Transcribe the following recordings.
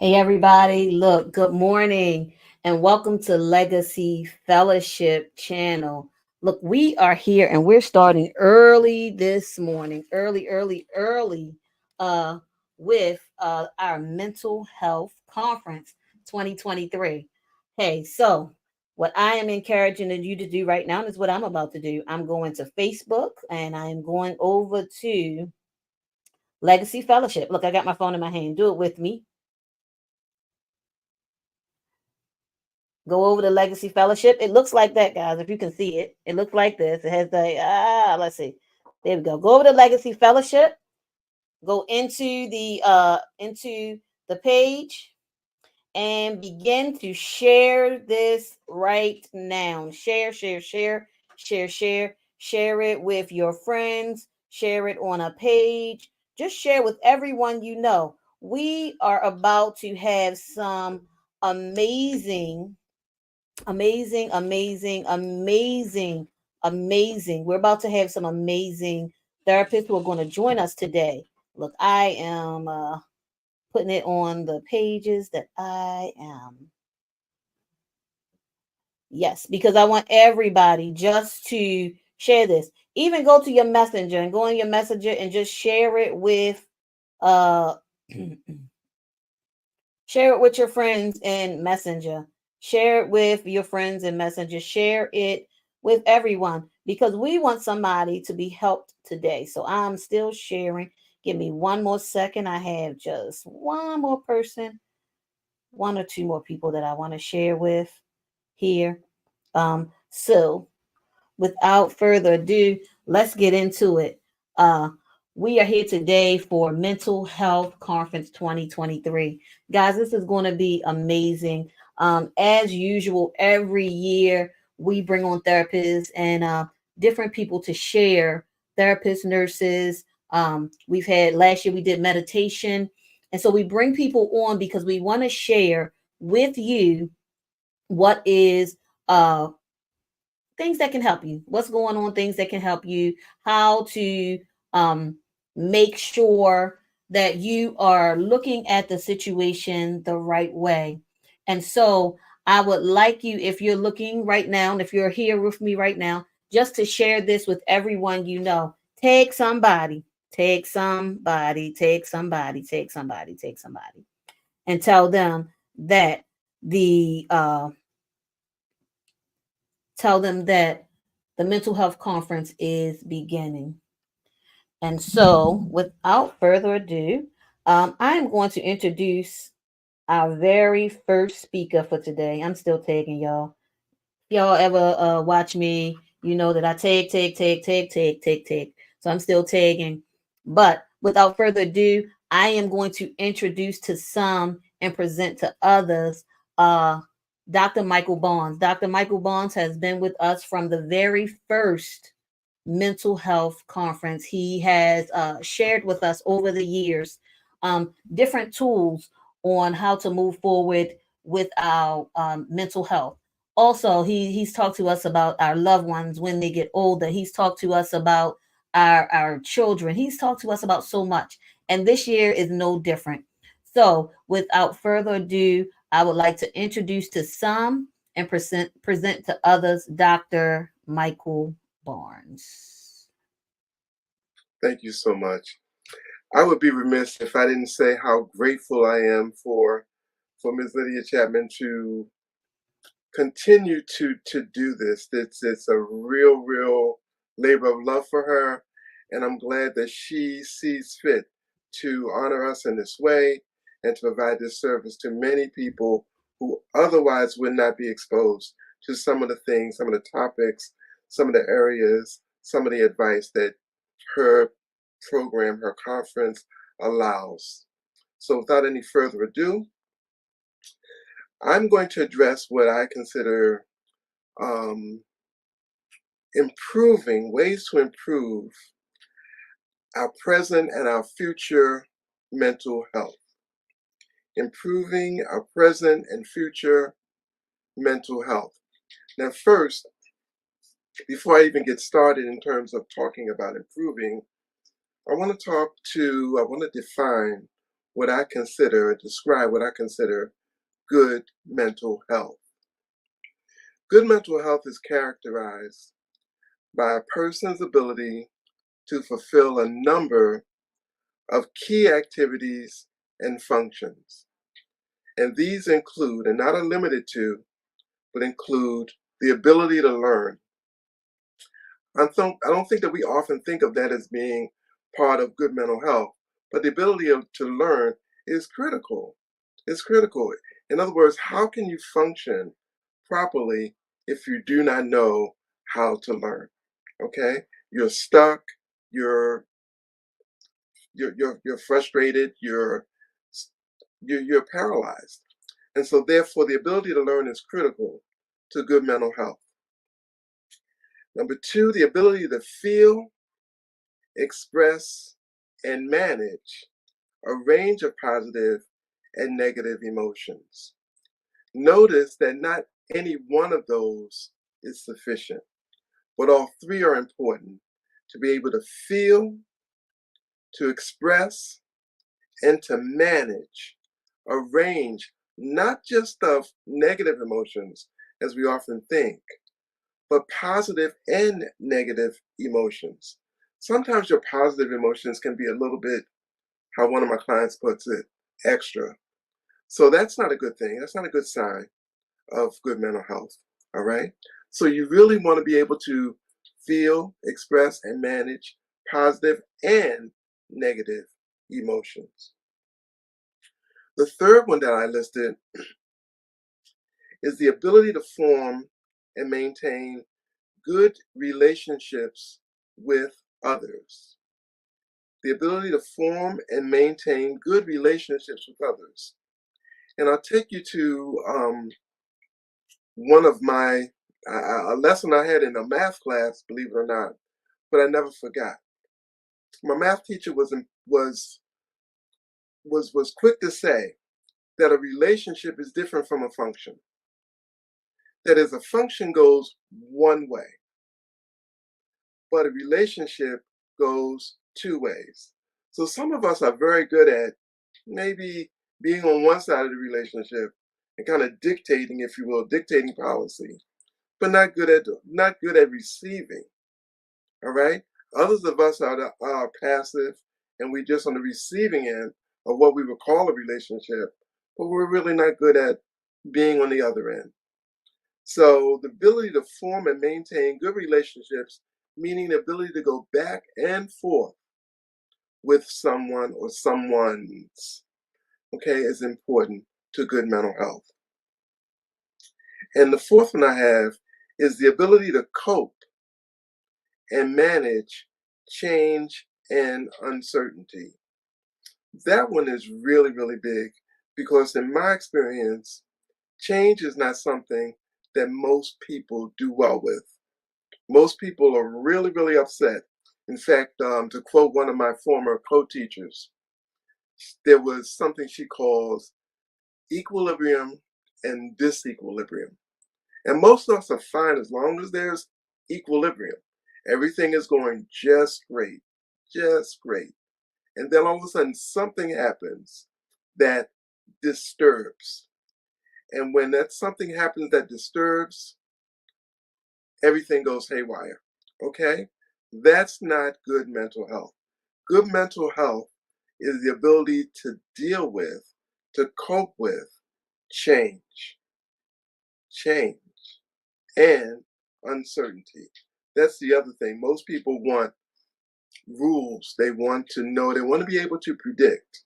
Hey, everybody. Look, good morning and welcome to Legacy Fellowship Channel. Look, we are here and we're starting early this morning, early, uh, with our mental health conference 2023. Hey, so what I am encouraging you to do right now is what I'm about to do. I'm going to Facebook and I am going over to Legacy Fellowship. Look, I got my phone in my hand. Do it with me. Go over to Legacy Fellowship. It looks like that, guys. If you can see it, it looks like this. It has the let's see. There we go. Go over to Legacy Fellowship. Go into the page and begin to share this right now. Share it with your friends. Share it on a page. Just share with everyone you know. We are about to have some amazing amazing. We're about to have some amazing therapists who are going to join us today. Look, I am putting it on the pages that I am. Yes, because I want everybody just to share this. Even go to your messenger and go on your messenger and just share it with uh share it with your friends in Messenger. Share it with your friends in Messenger. Share it with everyone because we want somebody to be helped today. So I'm still sharing. Give me one more second. I have just one more person, one or two more people that I want to share with here. So without further ado, let's get into it. Uh, we are here today for Mental Health Conference 2023. Guys, this is going to be amazing. As usual, every year we bring on therapists and different people to share therapists, nurses. We've had last year we did meditation. And so we bring people on because we want to share with you what is things that can help you, what's going on, things that can help you, how to um, make sure that you are looking at the situation the right way. And so I would like you, if you're looking right now, and if you're here with me right now, just to share this with everyone you know. Take somebody, take somebody, and tell them that the tell them that the mental health conference is beginning. And so, without further ado, I am going to introduce our very first speaker for today. I'm still taking y'all. If y'all ever watch me, you know that I take. So I'm still tagging. But without further ado, I am going to introduce to some and present to others Dr. Michael Barnes. Dr. Michael Barnes has been with us from the very first mental health conference. He has shared with us over the years different tools on how to move forward with our mental health. Also, he's talked to us about our loved ones when they get older. He's talked to us about our children. He's talked to us about so much. And this year is no different. So, without further ado, I would like to introduce to some and present to others Dr. Michael Barnes. Thank you so much. I would be remiss if I didn't say how grateful I am for Ms. Lydia Chapman to continue to do this. It's a real labor of love for her, and I'm glad that she sees fit to honor us in this way and to provide this service to many people who otherwise would not be exposed to some of the things, some of the topics, some of the areas, some of the advice that her program, her conference allows. So without any further ado, I'm going to address what I consider um, improving, ways to improve our present and our future mental health. Improving our present and future mental health. Now, first, before I even get started in terms of talking about improving, I want to define describe what I consider good mental health. Good mental health is characterized by a person's ability to fulfill a number of key activities and functions. And these include, and not are limited to, but include the ability to learn. I don't think that we often think of that as being part of good mental health, but the ability to learn is critical. It's critical. In other words, how can you function properly if you do not know how to learn? Okay? You're stuck, you're you're frustrated, you're paralyzed. And so therefore the ability to learn is critical to good mental health. Number two, the ability to feel, express, and manage a range of positive and negative emotions. Notice that not any one of those is sufficient, but all three are important to be able to feel, to express, and to manage a range, not just of negative emotions, as we often think, but positive and negative emotions. Sometimes your positive emotions can be a little bit, how one of my clients puts it, extra. So that's not a good thing. That's not a good sign of good mental health. All right. So you really want to be able to feel, express, and manage positive and negative emotions. The third one that I listed is the ability to form and maintain good relationships with others. The ability to form and maintain good relationships with others. And I'll take you to one of my a lesson I had in a math class, believe it or not, but I never forgot. My math teacher was quick to say that a relationship is different from a function. That is, a function goes one way, but a relationship goes two ways. So some of us are very good at maybe being on one side of the relationship and kind of dictating, if you will, dictating policy, but not good at receiving. All right. Others of us are passive, and we're just on the receiving end of what we would call a relationship, but we're really not good at being on the other end. So the ability to form and maintain good relationships, meaning the ability to go back and forth with someone or someone's, okay, is important to good mental health. And the fourth one I have is the ability to cope and manage change and uncertainty. That one is really, really big because, in my experience, change is not something that most people do well with. Most people are really, really upset. In fact, to quote one of my former co-teachers, there was something she calls equilibrium and disequilibrium. And most of us are fine as long as there's equilibrium. Everything is going just great, just great. And then all of a sudden something happens that disturbs. And when that something happens that disturbs, everything goes haywire. Okay? That's not good mental health. Good mental health is the ability to deal with, to cope with change, change, and uncertainty. That's the other thing. Most people want rules. They want to know, they want to be able to predict.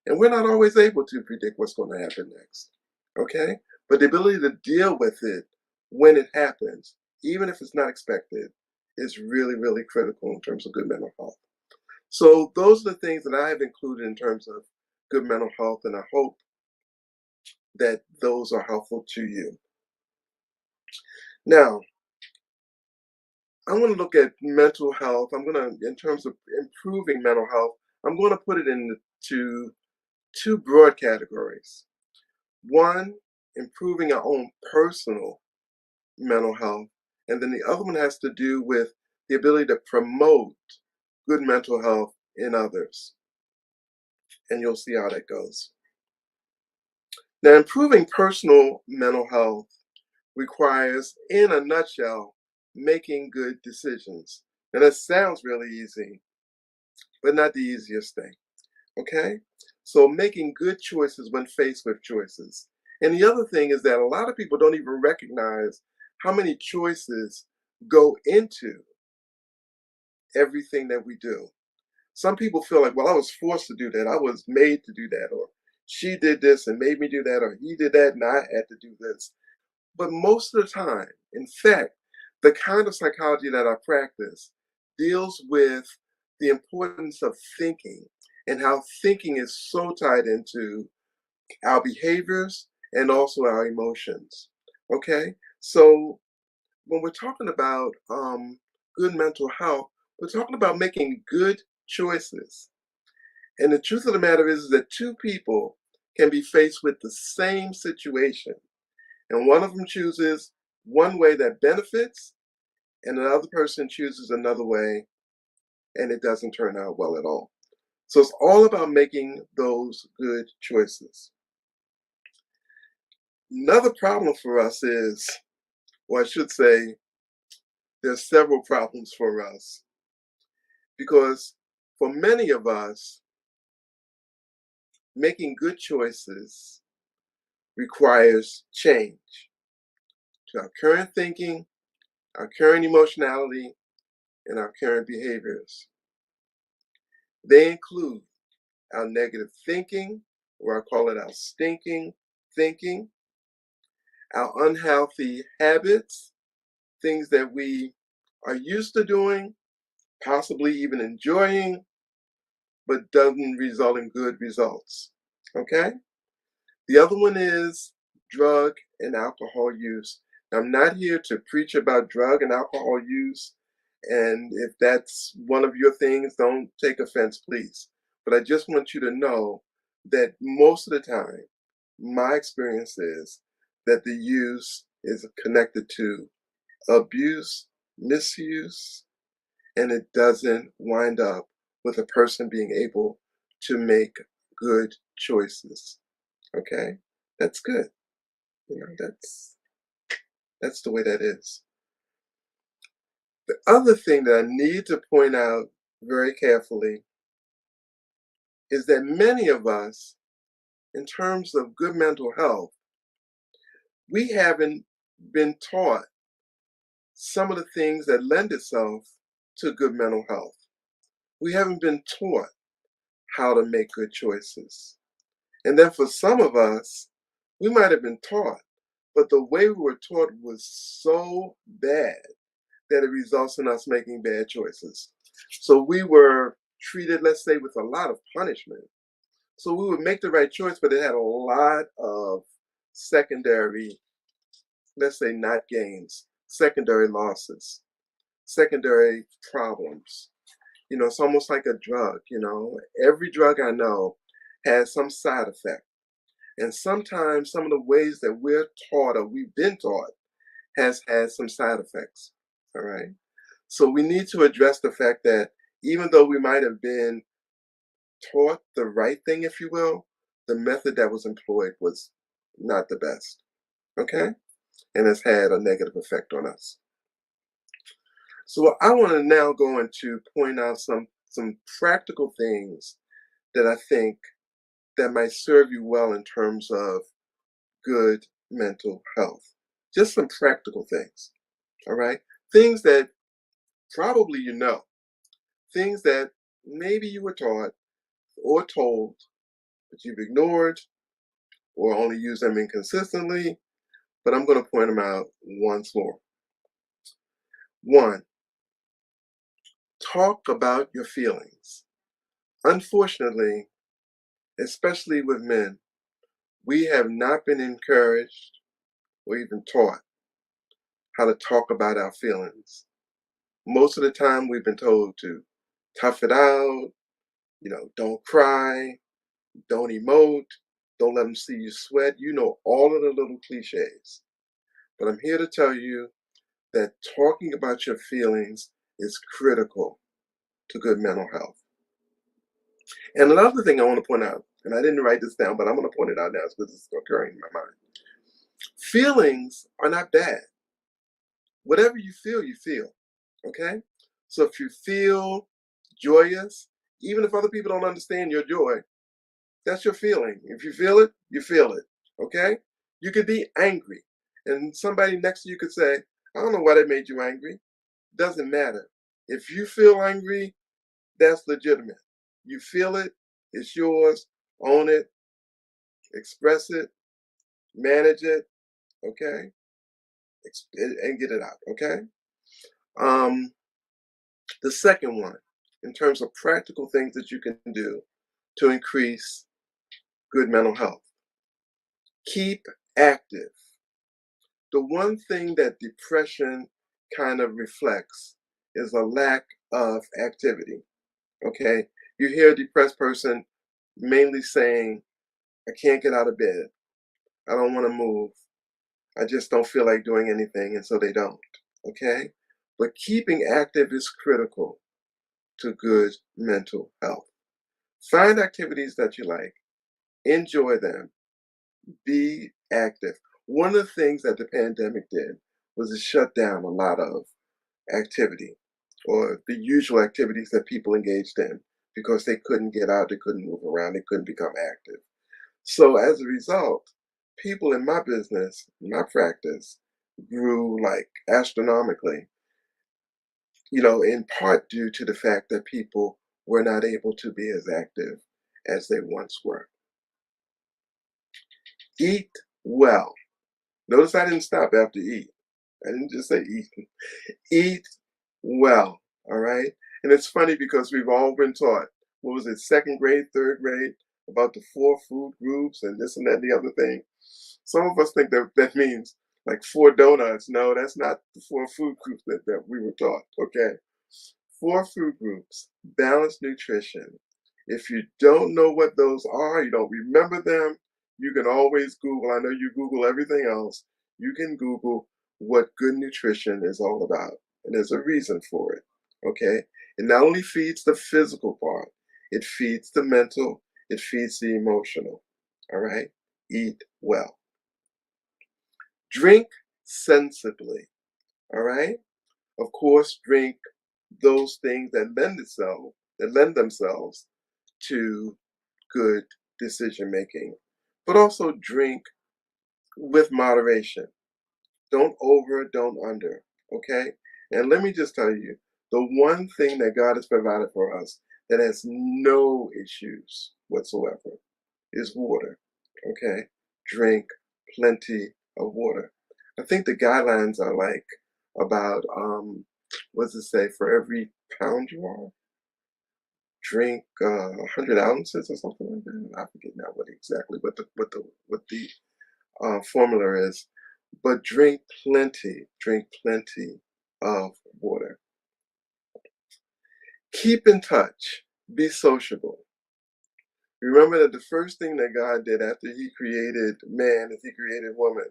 And we're not always able to predict what's going to happen next. Okay? But the ability to deal with it when it happens, even if it's not expected, is really, really critical in terms of good mental health. So those are the things that I have included in terms of good mental health, and I hope that those are helpful to you. Now, I'm going to look at mental health. In terms of improving mental health, I'm going to put it into two broad categories. One, improving our own personal mental health, and then the other one has to do with the ability to promote good mental health in others. and you'll see how that goes. Now, improving personal mental health requires, in a nutshell, making good decisions. And that sounds really easy, but not the easiest thing. Okay? So, making good choices when faced with choices. And the other thing is that a lot of people don't even recognize how many choices go into everything that we do. Some people feel like, well, I was forced to do that. I was made to do that. Or she did this and made me do that. Or he did that and I had to do this. But most of the time, in fact, the kind of psychology that I practice deals with the importance of thinking and how thinking is so tied into our behaviors and also our emotions. Okay? So when we're talking about good mental health, we're talking about making good choices. And the truth of the matter is that two people can be faced with the same situation, and one of them chooses one way that benefits, and another person chooses another way, and it doesn't turn out well at all. So it's all about making those good choices. Another problem for us is, or I should say, there's several problems for us because for many of us, making good choices requires change to our current thinking, our current emotionality, and our current behaviors. They include our negative thinking, or I call it our stinking thinking, our unhealthy habits, things that we are used to doing, possibly even enjoying, but doesn't result in good results. Okay? The other one is drug and alcohol use. Now, I'm not here to preach about drug and alcohol use, and if that's one of your things, don't take offense, please. But I just want you to know that most of the time, my experience is that the use is connected to abuse, misuse, and it doesn't wind up with a person being able to make good choices. Okay? That's good. You know, that's the way that is. The other thing that I need to point out very carefully is that many of us, in terms of good mental health, we haven't been taught some of the things that lend itself to good mental health. We haven't been taught how to make good choices. And then for some of us, we might have been taught, but the way we were taught was so bad that it results in us making bad choices. So we were treated, let's say, with a lot of punishment. So we would make the right choice, but it had a lot of secondary, let's say, not gains, secondary losses, secondary problems. You know, it's almost like a drug, you know. Every drug I know has some side effect. And sometimes some of the ways that we're taught or we've been taught has had some side effects. All right. So we need to address the fact that even though we might have been taught the right thing, if you will, the method that was employed was not the best. Okay? And it's had a negative effect on us. So I want to now go into point out some practical things that I think that might serve you well in terms of good mental health. Just some practical things. All right? Things that probably you know. Things that maybe you were taught or told, but you've ignored or only use them inconsistently, but I'm going to point them out once more. One, talk about your feelings. Unfortunately, especially with men, we have not been encouraged or even taught how to talk about our feelings. Most of the time, we've been told to tough it out, don't cry, don't emote, don't let them see you sweat. You know all of the little cliches. But I'm here to tell you that talking about your feelings is critical to good mental health. And another thing I want to point out, and I didn't write this down, but I'm going to point it out now because it's occurring in my mind. Feelings are not bad. Whatever you feel, you feel. Okay? So if you feel joyous, even if other people don't understand your joy, that's your feeling. If you feel it, you feel it. Okay? You could be angry, and somebody next to you could say, I don't know why that made you angry. Doesn't matter. If you feel angry, that's legitimate. You feel it, it's yours, own it, express it, manage it, okay? And get it out, okay? Um, the second one, in terms of practical things that you can do to increase good mental health, keep active. The one thing that depression kind of reflects is a lack of activity, okay? You hear a depressed person mainly saying, I can't get out of bed. I don't want to move. I just don't feel like doing anything, and so they don't. Okay? But keeping active is critical to good mental health. Find activities that you like, enjoy them, be active. One of the things that the pandemic did was it shut down a lot of activity or the usual activities that people engaged in because they couldn't get out, they couldn't move around, they couldn't become active. So as a result, people in my business, my practice, grew like astronomically, in part due to the fact that people were not able to be as active as they once were. Eat well. Notice I didn't stop after eat. I didn't just say eat. Eat well, all right? And it's funny because we've all been taught, what was it, second grade, third grade, about the 4 food groups and this and that and the other thing. Some of us think that that means like 4 donuts. No, that's not the 4 food groups that we were taught, okay? 4 food groups, balanced nutrition. If you don't know what those are, you don't remember them, you can always Google. I know you Google everything else. You can Google what good nutrition is all about. And there's a reason for it, okay? It not only feeds the physical part, it feeds the mental, it feeds the emotional, all right? Eat well. Drink sensibly, all right? Of course, drink those things that lend themselves to good decision making, but also drink with moderation. Don't over, don't under. Okay? And let me just tell you, the one thing that God has provided for us that has no issues whatsoever is water. Okay? Drink plenty of water. I think the guidelines are like about what does it say, for every pound you are, drink 100 ounces or something like that. I forget now what the formula is, but drink plenty of water. Keep in touch, be sociable. Remember that the first thing that God did after he created man is he created woman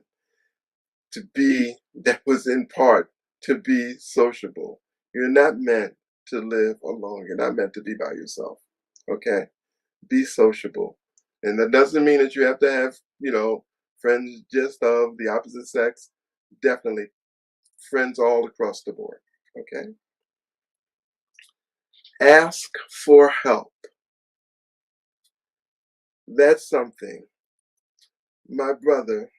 that was in part to be sociable. You're not meant to live alone. You're not meant to be by yourself. Okay? Be sociable. And that doesn't mean that you have to have, friends just of the opposite sex. Definitely friends all across the board. Okay? Ask for help. That's something. My brother,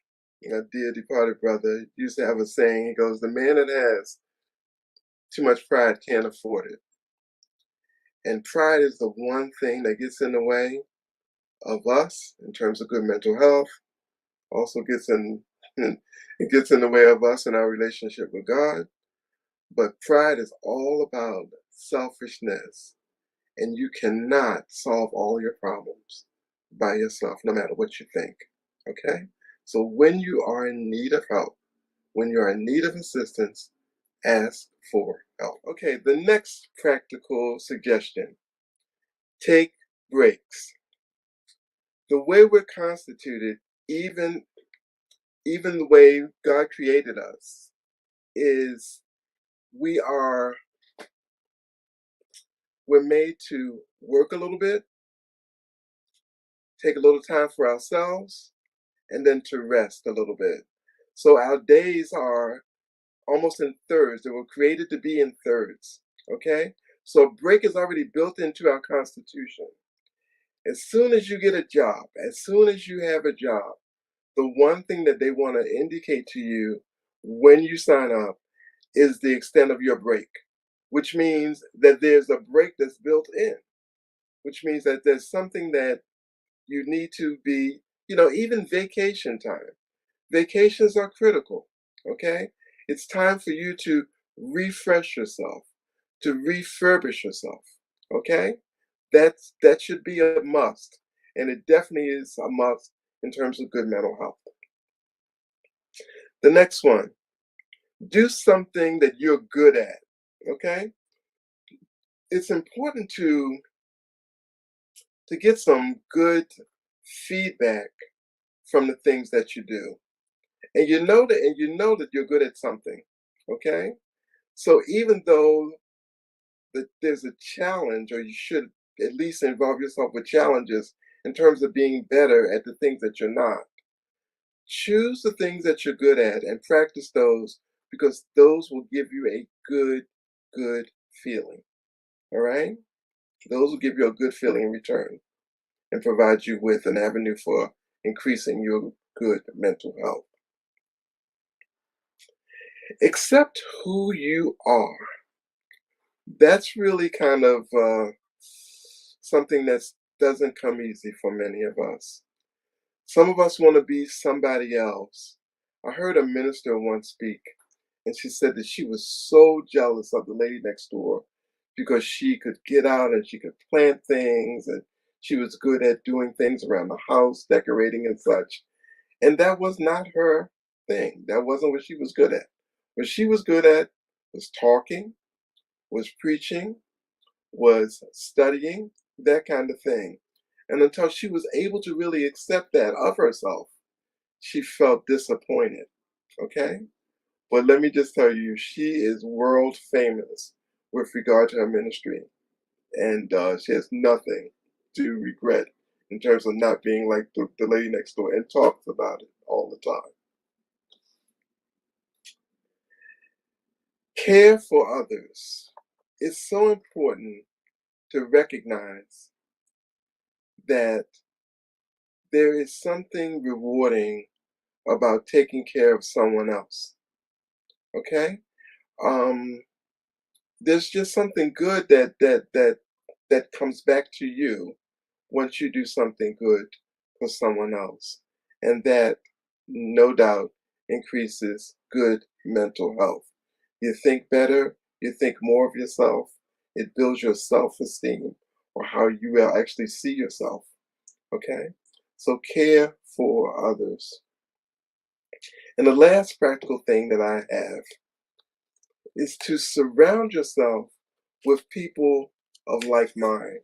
a dear departed brother, used to have a saying. He goes, the man that has too much pride can't afford it. And pride is the one thing that gets in the way of us in terms of good mental health, also gets in it gets in the way of us in our relationship with God. But pride is all about selfishness, and you cannot solve all your problems by yourself, no matter what you think. Okay? So when you are in need of help, when you're in need of assistance, ask for help. Okay, the next practical suggestion, take breaks. The way we're constituted, even the way God created us, is we are we're made to work a little bit take a little time for ourselves, and then to rest a little bit. So our days are almost in thirds. They were created to be in thirds. Okay? So a break is already built into our Constitution. As soon as you get a job, as soon as you have a job, the one thing that they want to indicate to you when you sign up is the extent of your break, which means that there's a break that's built in, which means that there's something that you need to be, even vacation time. Vacations are critical, okay? It's time for you to refresh yourself, to refurbish yourself, okay? That should be a must, and it definitely is a must in terms of good mental health. The next one, do something that you're good at, okay? It's important to get some good feedback from the things that you do. And you know that you're good at something, okay? So even though that there's a challenge, or you should at least involve yourself with challenges in terms of being better at the things that you're not, choose the things that you're good at and practice those, because those will give you a good feeling. All right? Those will give you a good feeling in return and provide you with an avenue for increasing your good mental health. Accept who you are. That's really kind of something that doesn't come easy for many of us. Some of us want to be somebody else. I heard a minister once speak, and she said that she was so jealous of the lady next door because she could get out and she could plant things, and she was good at doing things around the house, decorating and such. And that was not her thing. That wasn't what she was good at. What she was good at was talking, was preaching, was studying, that kind of thing. And until she was able to really accept that of herself, she felt disappointed. Okay? But let me just tell you, she is world famous with regard to her ministry. And she has nothing to regret in terms of not being like the lady next door, and talks about it all the time. Care for others. It's so important to recognize that there is something rewarding about taking care of someone else. Okay? Um, there's just something good that comes back to you once you do something good for someone else. And that, no doubt, increases good mental health. You think better, you think more of yourself, it builds your self esteem, or how you will actually see yourself. Okay? So care for others. And the last practical thing that I have is to surround yourself with people of like mind,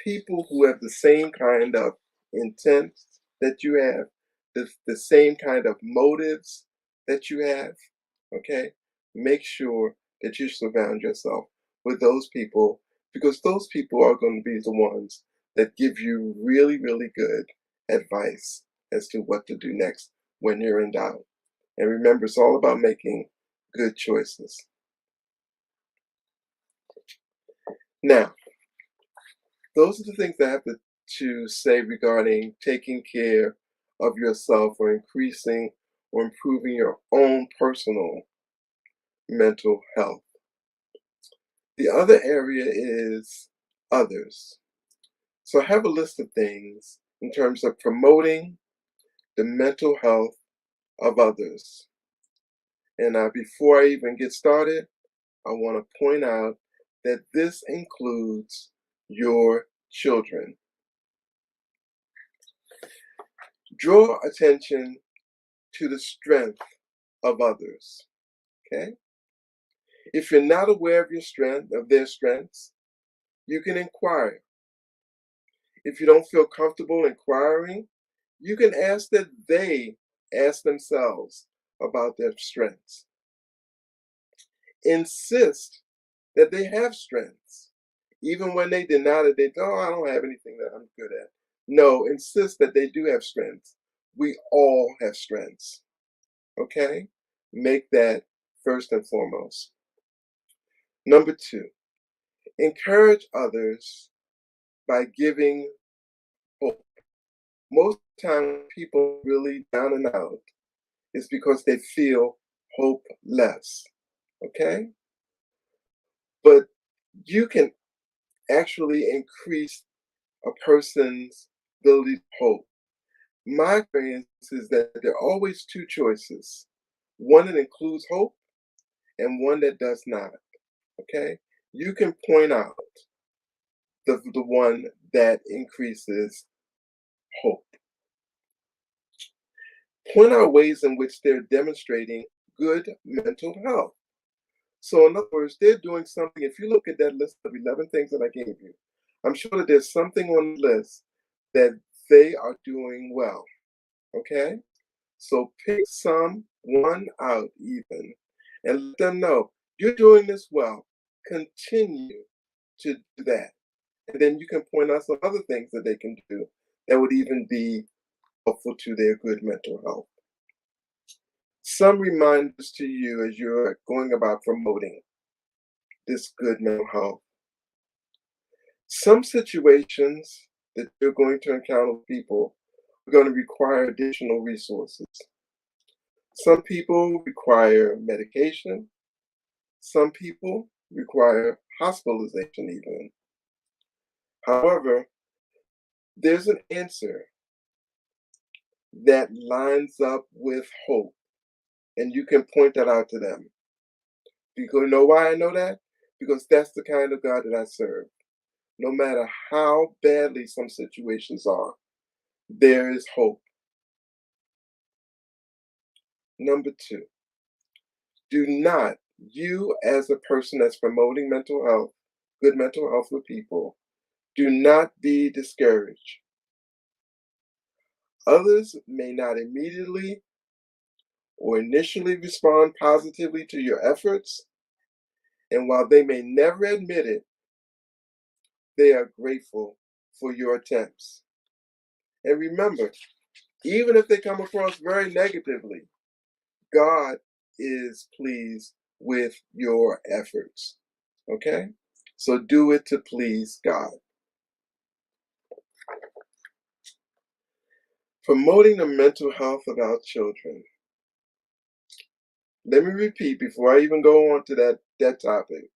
people who have the same kind of intent that you have, the same kind of motives that you have. Okay? Make sure that you surround yourself with those people, because those people are going to be the ones that give you really good advice as to what to do next when you're in doubt. And remember, it's all about making good choices. Now, those are the things I have to say regarding taking care of yourself, or increasing or improving your own personal mental health. The other area is others. So I have a list of things in terms of promoting the mental health of others. And before I even get started, I want to point out that this includes your children. Draw attention to the strength of others. Okay? If you're not aware of their strengths, you can inquire. If you don't feel comfortable inquiring, you can ask that they ask themselves about their strengths. Insist that they have strengths. Even when they deny it, they, oh, I don't have anything that I'm good at. No, insist that they do have strengths. We all have strengths. Okay? Make that first and foremost. Number two, encourage others by giving hope. Most time people really down and out is because they feel hopeless. Okay? But you can actually increase a person's ability to hope. My experience is that there are always two choices, one that includes hope and one that does not. Okay? You can point out the one that increases hope. Point out ways in which they're demonstrating good mental health. So, in other words, they're doing something. If you look at that list of 11 things that I gave you, I'm sure that there's something on the list that they are doing well. Okay? So, pick one out even and let them know you're doing this well. Continue to do that. And then you can point out some other things that they can do that would even be helpful to their good mental health. Some reminders to you as you're going about promoting this good mental health. Some situations that you're going to encounter with people are going to require additional resources. Some people require medication. Some people require hospitalization even. However, there's an answer that lines up with hope, and you can point that out to them. Because you know why I know that? Because that's the kind of God that I serve. No matter how badly some situations are, there is hope. Number two, do not, you as a person that's promoting mental health, good mental health with people, do not be discouraged. Others may not immediately or initially respond positively to your efforts, and while they may never admit it, they are grateful for your attempts. And remember, even if they come across very negatively, God is pleased with your efforts. Okay? So do it to please God. Promoting the mental health of our children. Let me repeat before I even go on to that topic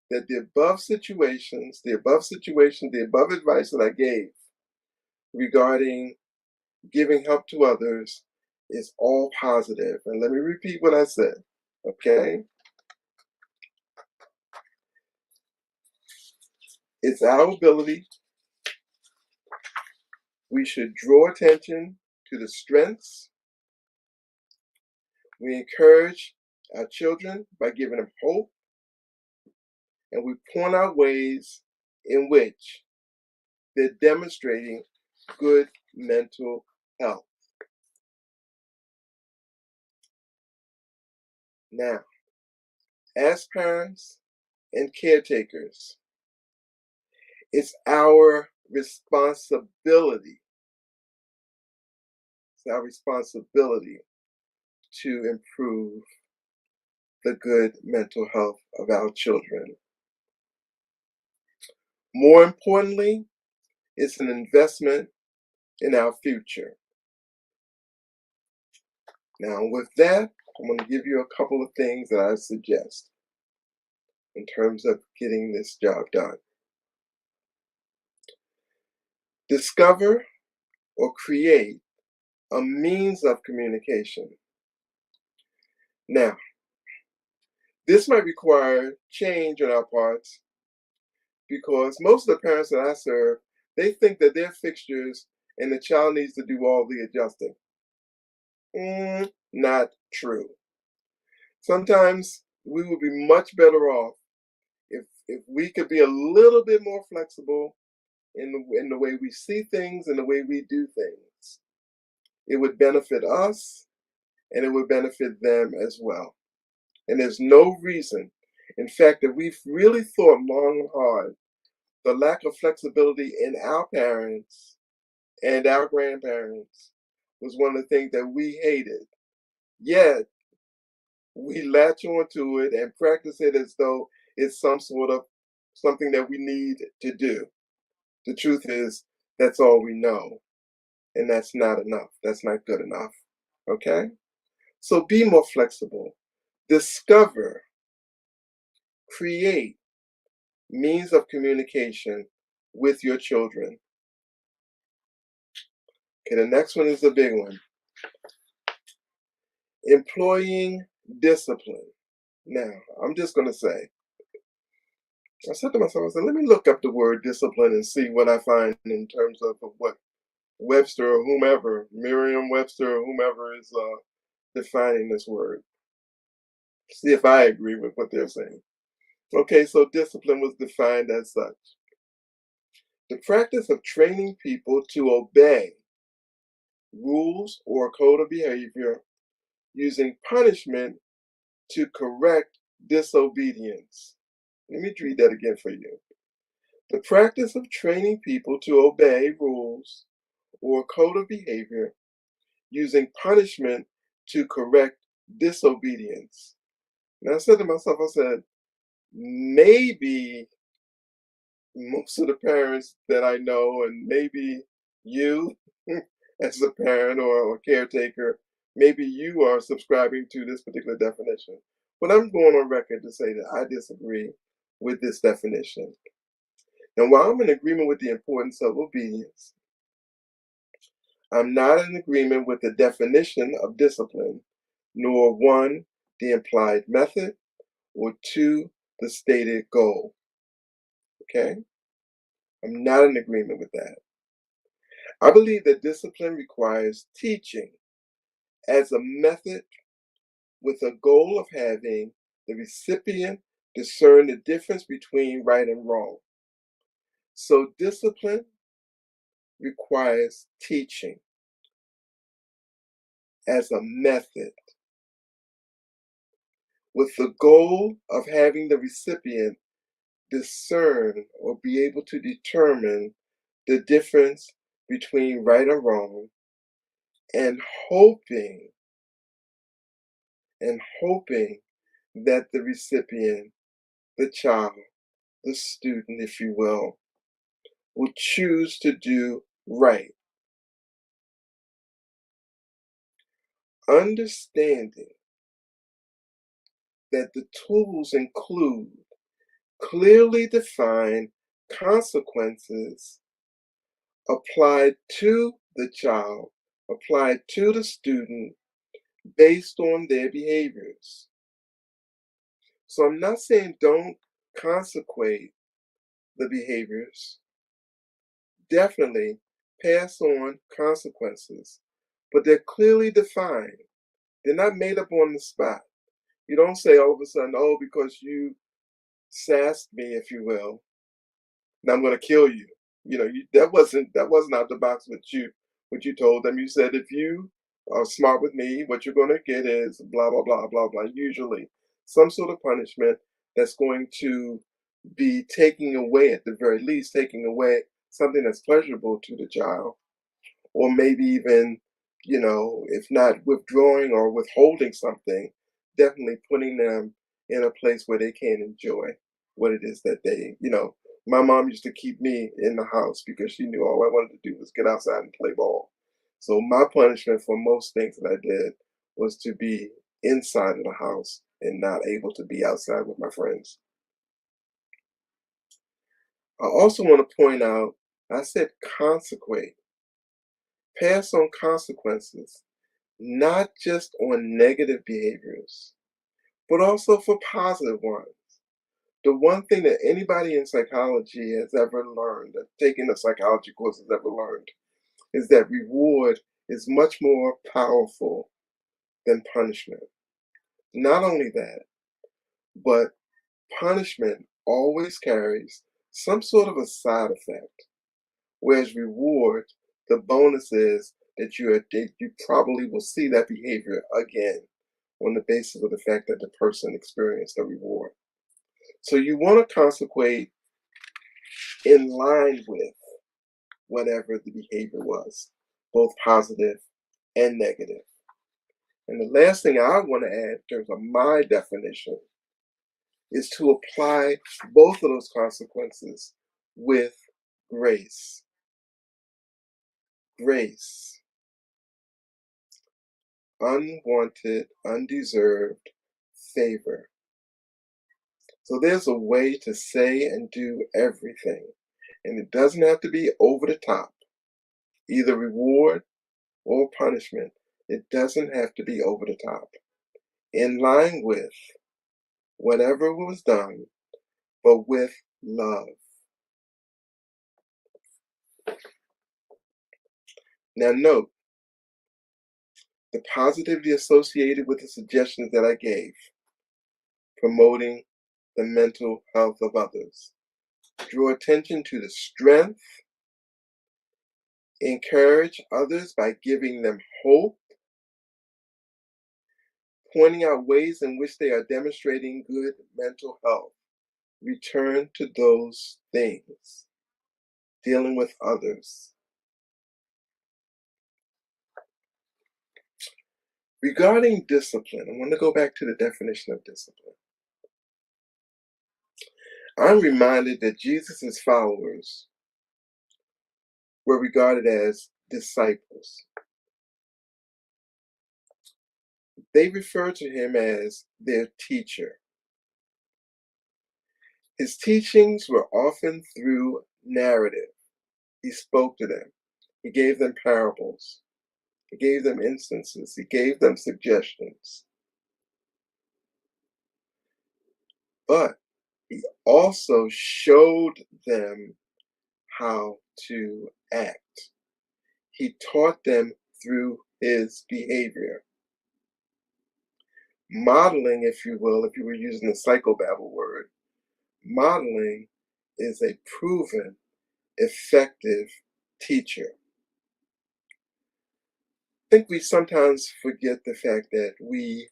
that the above advice that I gave regarding giving help to others is all positive. And let me repeat what I said. Okay? It's our ability. We should draw attention to the strengths. We encourage our children by giving them hope. And we point out ways in which they're demonstrating good mental health. Now, as parents and caretakers, it's our responsibility. It's our responsibility to improve the good mental health of our children. More importantly, it's an investment in our future. Now, with that, I'm going to give you a couple of things that I suggest in terms of getting this job done. Discover or create a means of communication. Now, this might require change on our parts because most of the parents that I serve, they think that they're fixtures and the child needs to do all the adjusting. Not true. Sometimes we would be much better off if we could be a little bit more flexible in the way we see things and the way we do things. It would benefit us and it would benefit them as well. And there's no reason. In fact, if we've really thought long and hard, the lack of flexibility in our parents and our grandparents was one of the things that we hated. Yet we latch onto it and practice it as though it's some sort of something that we need to do. The truth is, that's all we know, and that's not enough. That's not good enough. Okay? So be more flexible. Discover, create means of communication with your children. Okay, the next one is the big one. Employing discipline. Now, I'm just going to say, I said to myself, I said, let me look up the word discipline and see what I find in terms of what Webster or whomever, Merriam-Webster or whomever is defining this word. See if I agree with what they're saying. Okay, so discipline was defined as such: the practice of training people to obey rules or code of behavior using punishment to correct disobedience. Let me read that again for you. The practice of training people to obey rules or code of behavior using punishment to correct disobedience. Now I said to myself, I said, maybe most of the parents that I know, and maybe you as a parent or a caretaker, maybe you are subscribing to this particular definition. But I'm going on record to say that I disagree with this definition. And while I'm in agreement with the importance of obedience, I'm not in agreement with the definition of discipline, nor one, the implied method, or two, the stated goal. Okay? I'm not in agreement with that. I believe that discipline requires teaching as a method with a goal of having the recipient discern the difference between right and wrong. So discipline requires teaching as a method with the goal of having the recipient discern or be able to determine the difference between right and wrong, and hoping that the recipient, the child, the student, if you will choose to do right. Understanding that the tools include clearly defined consequences applied to the child, applied to the student based on their behaviors. So I'm not saying don't consecrate the behaviors. Definitely pass on consequences, but they're clearly defined. They're not made up on the spot. You don't say all of a sudden, oh, because you sassed me, if you will, now I'm going to kill you. That wasn't out the box what you told them. You said, if you are smart with me, what you're going to get is blah blah blah blah blah. Usually, some sort of punishment that's going to be taking away, at the very least, taking away something that's pleasurable to the child, or maybe even, if not withdrawing or withholding something, definitely putting them in a place where they can enjoy what it is that my mom used to keep me in the house because she knew all I wanted to do was get outside and play ball. So my punishment for most things that I did was to be inside of the house and not able to be outside with my friends. I also want to point out, I said consecrate. Pass on consequences, not just on negative behaviors, but also for positive ones. The one thing that anybody in psychology has ever learned, that taking a psychology course has ever learned, is that reward is much more powerful than punishment. Not only that, but punishment always carries some sort of a side effect, whereas reward, the bonus is that you probably will see that behavior again on the basis of the fact that the person experienced a reward. So you want to consecrate in line with whatever the behavior was, both positive and negative. And the last thing I want to add in terms of my definition is to apply both of those consequences with grace. Grace. Unwanted, undeserved favor. So there's a way to say and do everything. And it doesn't have to be over the top, either reward or punishment. It doesn't have to be over the top. In line with whatever was done, but with love. Now note the positivity associated with the suggestions that I gave, promoting the mental health of others. Draw attention to the strength, encourage others by giving them hope, pointing out ways in which they are demonstrating good mental health. Return to those things, dealing with others. Regarding discipline, I want to go back to the definition of discipline. I'm reminded that Jesus' followers were regarded as disciples. They referred to him as their teacher. His teachings were often through narrative. He spoke to them. He gave them parables. He gave them instances. He gave them suggestions. But he also showed them how to act. He taught them through his behavior. Modeling, if you will, if you were using the psychobabble word, modeling is a proven, effective teacher. I think we sometimes forget the fact that we,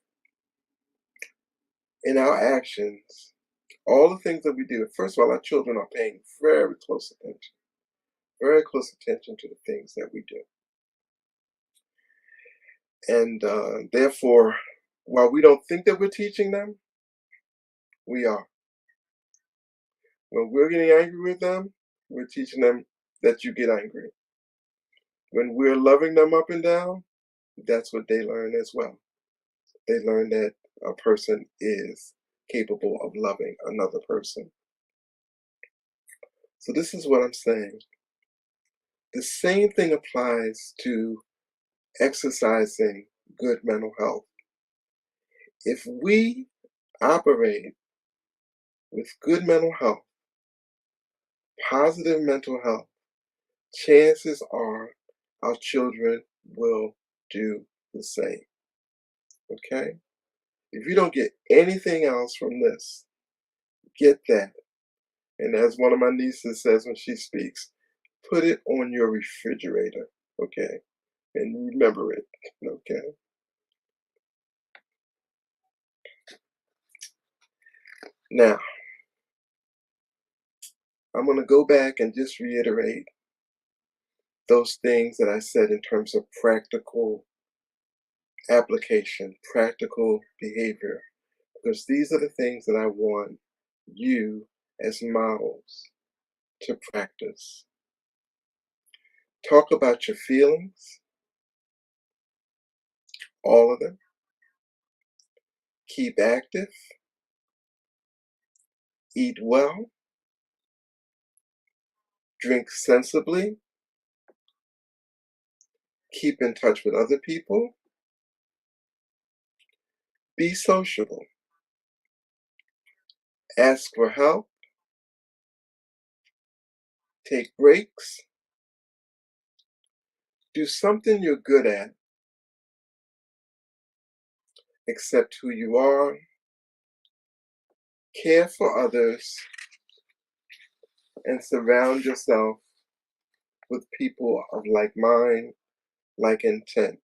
in our actions, all the things that we do, first of all, our children are paying very close attention to the things that we do. And therefore, while we don't think that we're teaching them, we are. When we're getting angry with them, we're teaching them that you get angry. When we're loving them up and down, that's what they learn as well. They learn that a person is capable of loving another person. So this is what I'm saying. The same thing applies to exercising good mental health. If we operate with good mental health, positive mental health, chances are our children will do the same. Okay? If you don't get anything else from this, get that. And as one of my nieces says when she speaks, put it on your refrigerator. Okay? And remember it. Okay? Now, I'm going to go back and just reiterate those things that I said in terms of practical application, practical behavior, because these are the things that I want you as models to practice. Talk about your feelings, all of them. Keep active. Eat well. Drink sensibly. Keep in touch with other people. Be sociable. Ask for help. Take breaks. Do something you're good at. Accept who you are. Care for others. And surround yourself with people of like mind, like intent.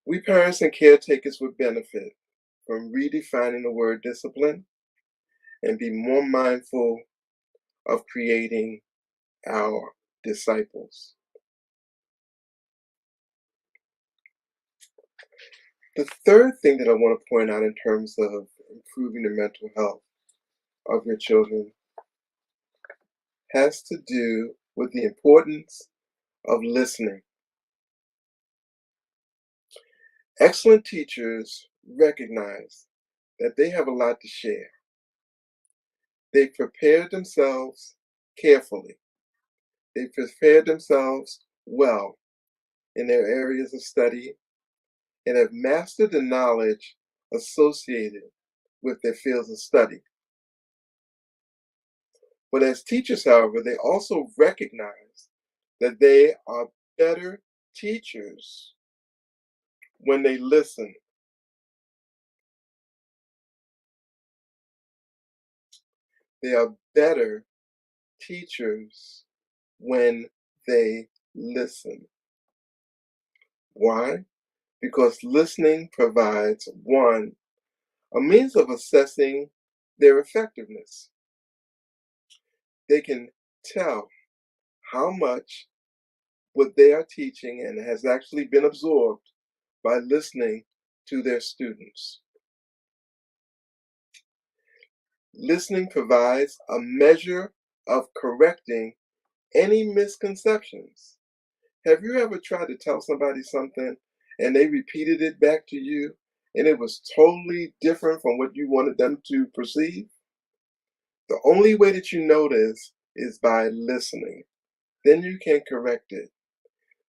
We parents and caretakers would benefit from redefining the word discipline and be more mindful of creating our disciples. The third thing that I want to point out in terms of improving the mental health of your children has to do with the importance of listening. Excellent teachers recognize that they have a lot to share. They prepared themselves carefully. They prepared themselves well in their areas of study and have mastered the knowledge associated with their fields of study. But as teachers, however, they also recognize that they are better teachers when they listen. They are better teachers when they listen. Why? Because listening provides, one, a means of assessing their effectiveness. They can tell how much what they are teaching and has actually been absorbed by listening to their students. Listening provides a measure of correcting any misconceptions. Have you ever tried to tell somebody something and they repeated it back to you and it was totally different from what you wanted them to perceive? The only way that you know this is by listening. Then you can correct it.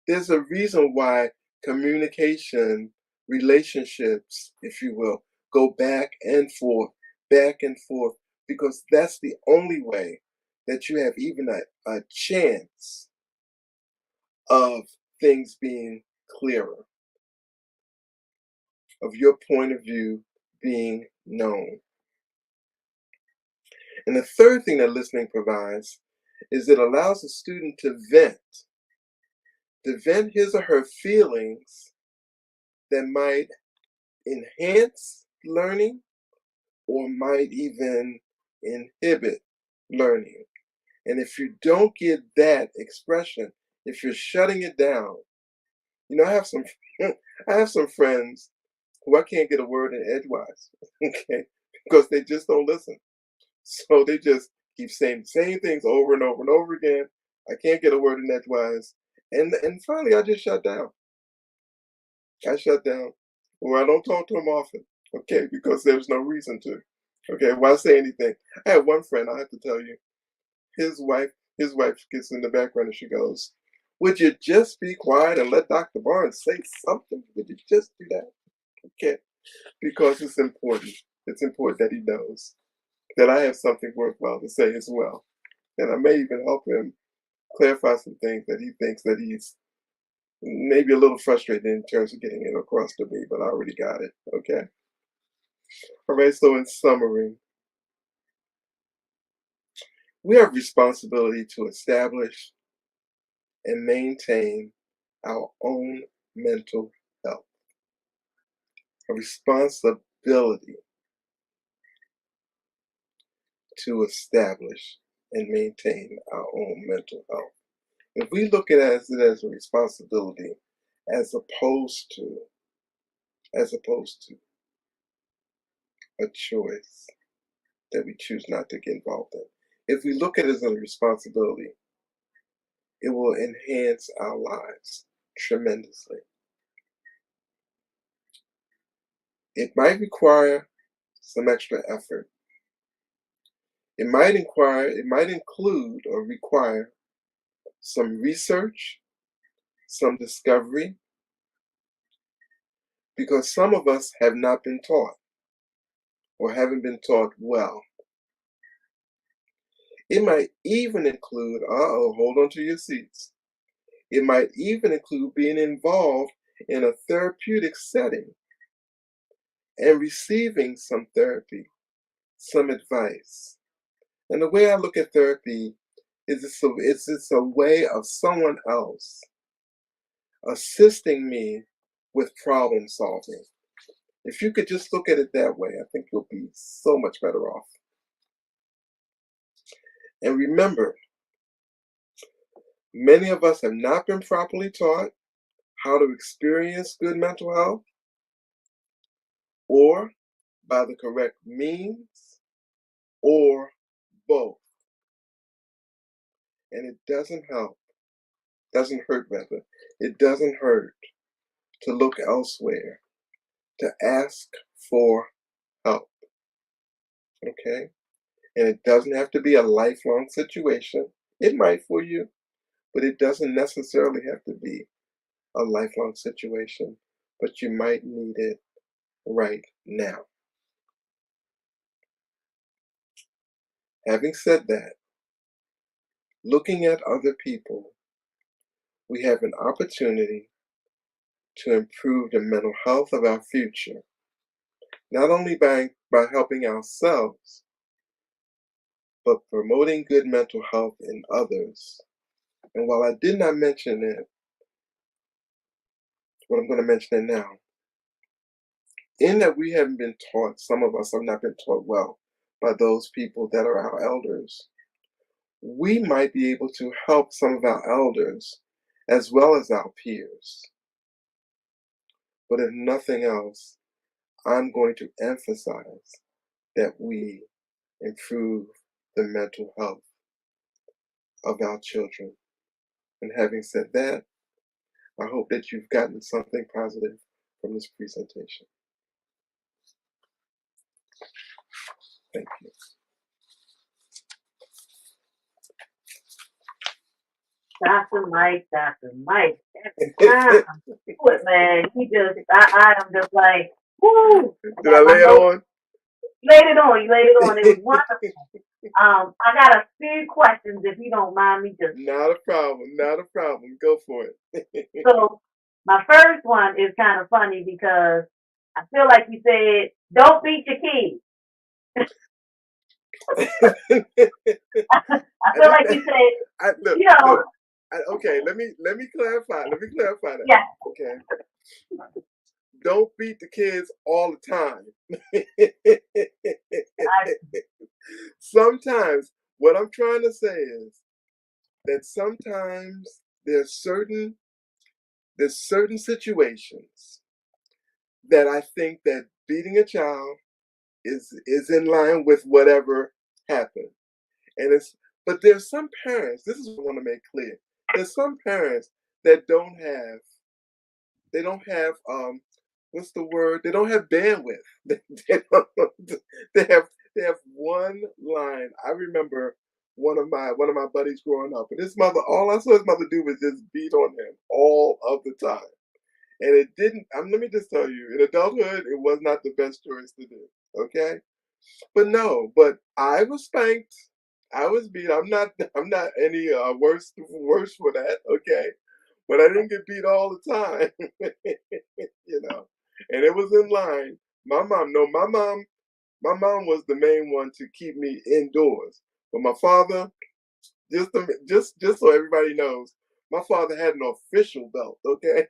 There's a reason why communication, relationships, if you will, go back and forth, because that's the only way that you have even a chance of things being clearer, of your point of view being known. And the third thing that listening provides is it allows a student to vent his or her feelings that might enhance learning or might even inhibit learning. And if you don't get that expression, if you're shutting it down, I have some I have some friends who I can't get a word in edgewise, okay, because they just don't listen. So they just keep saying the same things over and over and over again. I can't get a word in edgewise, and finally I just shut down. I shut down, or I don't talk to them often, okay, because there's no reason to. Okay, why say anything? I have one friend, I have to tell you, his wife, his wife gets in the background and she goes, "Would you just be quiet and let Dr. Barnes say something? Would you just do that?" Okay, because it's important. It's important that he knows that I have something worthwhile to say as well. And I may even help him clarify some things that he thinks that he's maybe a little frustrated in terms of getting it across to me, but I already got it. Okay. All right. So in summary, we have responsibility to establish and maintain our own mental health. A responsibility to establish and maintain our own mental health. If we look at it as a responsibility, as opposed to a choice that we choose not to get involved in. If we look at it as a responsibility, it will enhance our lives tremendously. It might require some extra effort. It might include or require some research, some discovery, because some of us have not been taught or haven't been taught well. It might even include, hold on to your seats. It might even include being involved in a therapeutic setting and receiving some therapy, some advice. And the way I look at therapy is it's a way of someone else assisting me with problem solving. If you could just look at it that way, I think you'll be so much better off. And remember, many of us have not been properly taught how to experience good mental health or by the correct means or both. And it doesn't hurt rather. It doesn't hurt to look elsewhere, to ask for help. Okay? And it doesn't have to be a lifelong situation. It might for you, but it doesn't necessarily have to be a lifelong situation. But you might need it right now. Having said that, looking at other people, we have an opportunity to improve the mental health of our future, not only by helping ourselves, but promoting good mental health in others. And while I did not mention it, well, I'm going to mention it now. In that we haven't been taught, some of us have not been taught well by those people that are our elders, we might be able to help some of our elders as well as our peers. But if nothing else, I'm going to emphasize that we improve the mental health of our children. And having said that, I hope that you've gotten something positive from this presentation. Thank you. Dr. Mike. Every time I do it, man, I am just like, woo. Did I lay it on? You laid it on. It was wonderful. I got a few questions, if you don't mind me just. Not a problem. Go for it. So, my first one is kind of funny because I feel like you said, don't beat your kids. I feel like you said, look, okay, let me clarify. That. Yeah. Okay. Don't beat the kids all the time. Sometimes, what I'm trying to say is that sometimes there's certain situations that I think that beating a child is in line with whatever happened. But there's some parents, this is what I want to make clear. There's some parents that don't have what's the word? They don't have bandwidth. They have one line. I remember one of my buddies growing up, and his mother, all I saw his mother do was just beat on him all of the time. And it didn't, let me just tell you, in adulthood, it was not the best choice to do. Okay? But I was spanked. I was beat. I'm not any worse for that, okay? But I didn't get beat all the time. And it was in line. My mom was the main one to keep me indoors. But my father, just so everybody knows, my father had an official belt, okay?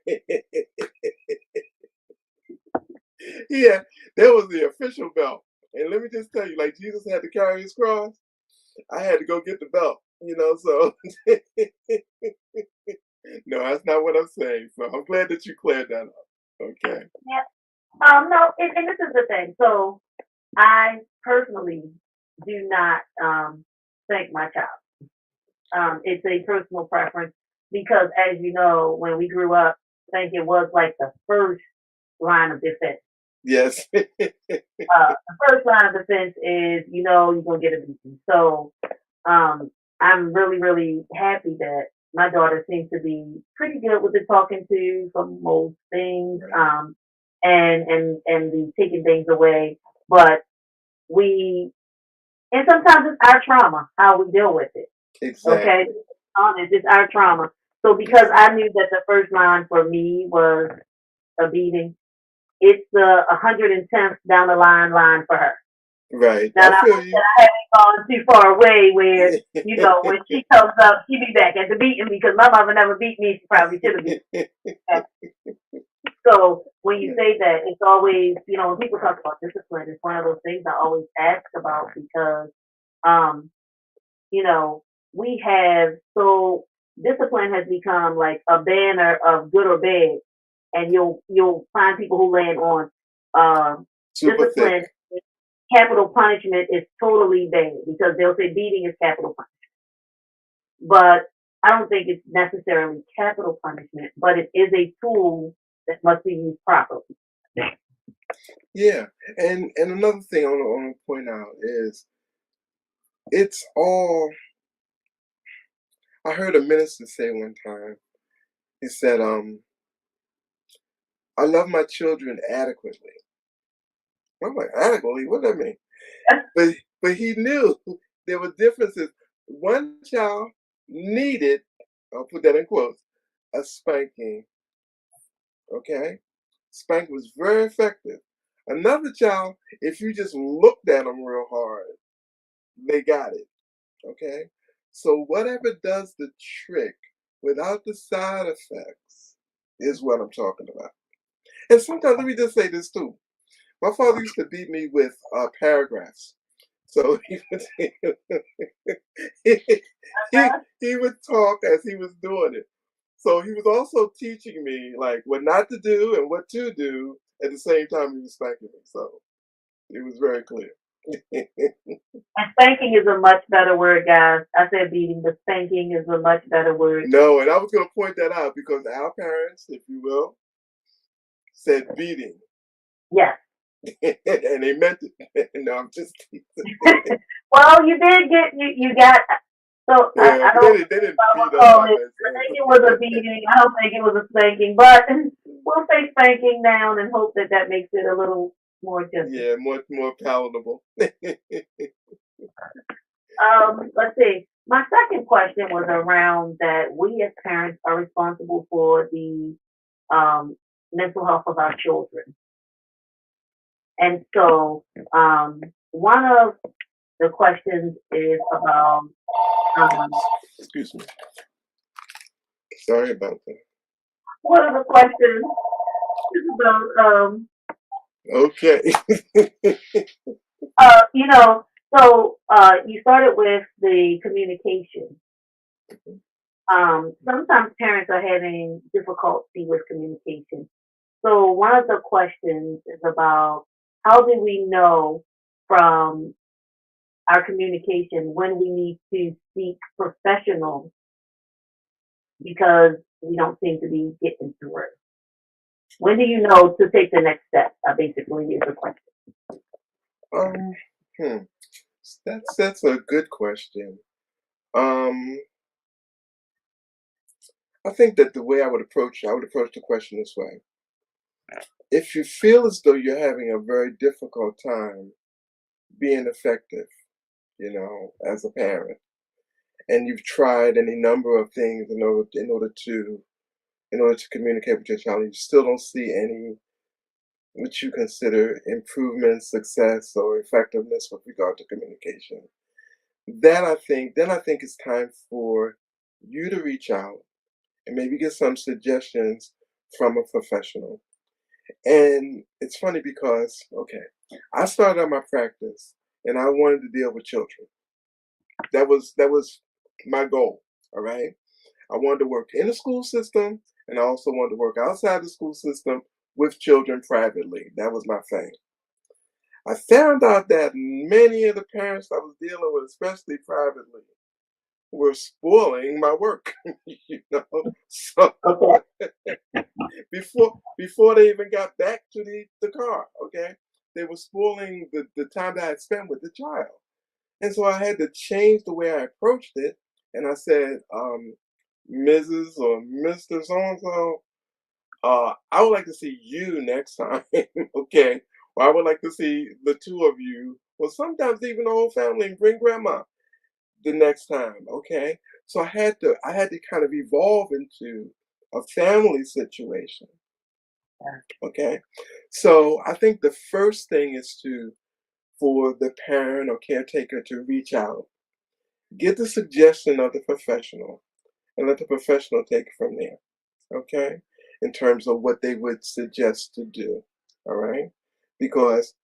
Yeah, there was the official belt. And let me just tell you, like Jesus had to carry his cross, I had to go get the belt, so no, that's not what I'm saying. So I'm glad that you cleared that up. Okay. Yeah. No, and this is the thing. So I personally do not spank my child. It's a personal preference because, as you know, when we grew up, spanking was like the first line of defense. Yes. The first line of defense is, you're going to get a beating. So I'm really, really happy that my daughter seems to be pretty good with the talking to for most things, and the taking things away. But and sometimes it's our trauma, how we deal with it. Exactly. Okay? It's our trauma. So because I knew that the first line for me was a beating, it's the 110th down the line for her. Right. Now, I haven't gone too far away where, when she comes up, she be back at the beating because my mother never beat me. She probably should have beat me. So when you Yeah. say that, it's always, when people talk about discipline, it's one of those things I always ask about because, um, you know, we have, so discipline has become like a banner of good or bad. And you'll find people who land on, Super thick. discipline, capital punishment is totally bad because they'll say beating is capital punishment. But I don't think it's necessarily capital punishment, but it is a tool that must be used properly. Yeah. And another thing I want to point out is it's all. I heard a minister say one time. He said, "I love my children adequately." I'm like, adequately? What does that mean? But he knew there were differences. One child needed, I'll put that in quotes, a spanking. Okay, spank was very effective. Another child, if you just looked at them real hard, they got it. Okay, so whatever does the trick without the side effects is what I'm talking about. And sometimes let me just say this too. My father used to beat me with paragraphs. So he would he, he would talk as he was doing it. So he was also teaching me like what not to do and what to do at the same time he was spanking me. So it was very clear. And spanking is a much better word, guys. I said beating, but spanking is a much better word. No, and I was going to point that out because our parents, if you will, said beating, Yes. and they meant it. No, I'm just teasing. Well, you did get you got. So Yeah, I but don't they didn't I would beat us call like it. I think it was a that. beating. I don't think it was a spanking, but we'll say spanking now and hope that that makes it a little more gentle. Yeah, more palatable. Let's see. My second question was around that we as parents are responsible for the um, mental health of our children. And so one of the questions is about um, Excuse me. Sorry about that. one of the questions is about Okay. uh, you know, you started with the communication. Sometimes parents are having difficulty with communication. So one of the questions is about how do we know from our communication when we need to seek professional because we don't seem to be getting through it. When do you know to take the next step? Basically, is the question. um, hmm. That's a good question. Um, I think that the way I would approach the question this way. If you feel as though you're having a very difficult time being effective, as a parent, and you've tried any number of things in order to communicate with your child, and you still don't see any what you consider improvement, success, or effectiveness with regard to communication. Then I think it's time for you to reach out and maybe get some suggestions from a professional. And it's funny because, okay, I started out my practice and I wanted to deal with children. That was my goal. All right. I wanted to work in the school system and I also wanted to work outside the school system with children privately. That was my thing. I found out that many of the parents I was dealing with, especially privately, were spoiling my work. So Okay. before they even got back to the car, okay, they were spoiling the time that I had spent with the child. And so I had to change the way I approached it. And I said, Mrs. or Mr. So and so, I would like to see you next time, okay? Or I would like to see the two of you, or sometimes even the whole family, and bring grandma the next time, okay? So I had to kind of evolve into a family situation, okay? So I think the first thing is for the parent or caretaker to reach out, get the suggestion of the professional, and let the professional take it from there, okay? in terms of what they would suggest to do. All right, because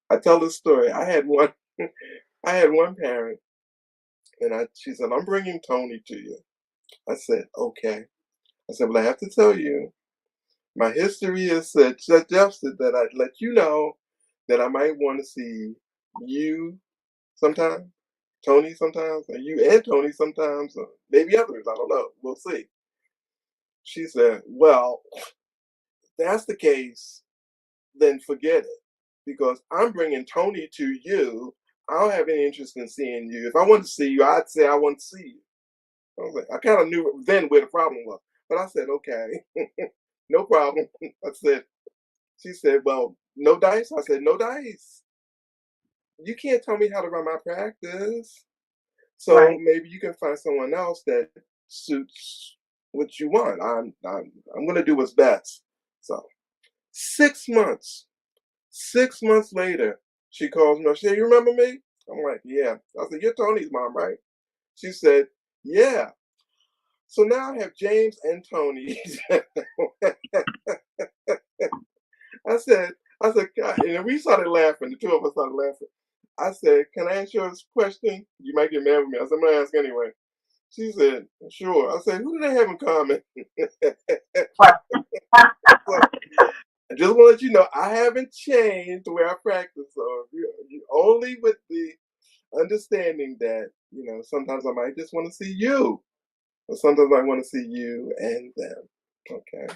I tell this story. I had one. I had one parent, and she said, "I'm bringing Tony to you." I said, "Okay." I said, "Well, I have to tell you, my history is suggested that I'd let you know that I might want to see you sometime, Tony sometimes, or you and Tony sometimes, or maybe others. I don't know. We'll see." She said, "Well, if that's the case, then forget it, because I'm bringing Tony to you. I don't have any interest in seeing you. If I want to see you, I'd say I want to see you." I was like, I kind of knew then where the problem was, but I said, "Okay, no problem." I said, she said, "Well, no dice?" I said, "No dice. You can't tell me how to run my practice. So Right. maybe you can find someone else that suits what you want. I'm gonna do what's best." So 6 months, 6 months later, she calls me. She said, "You remember me?" I'm like, "Yeah." I said, "You're Tony's mom, right?" She said, "Yeah." So now I have James and Tony. I said, "God," and then we started laughing. The two of us started laughing. I said, "Can I ask you a question? You might get mad with me." I said, "I'm gonna ask anyway." She said, "Sure." I said, "Who do they have in common?" Right. So I just want to let you know I haven't changed the way I practice. So you only with the understanding that sometimes I might just want to see you, or sometimes I want to see you and them. Okay.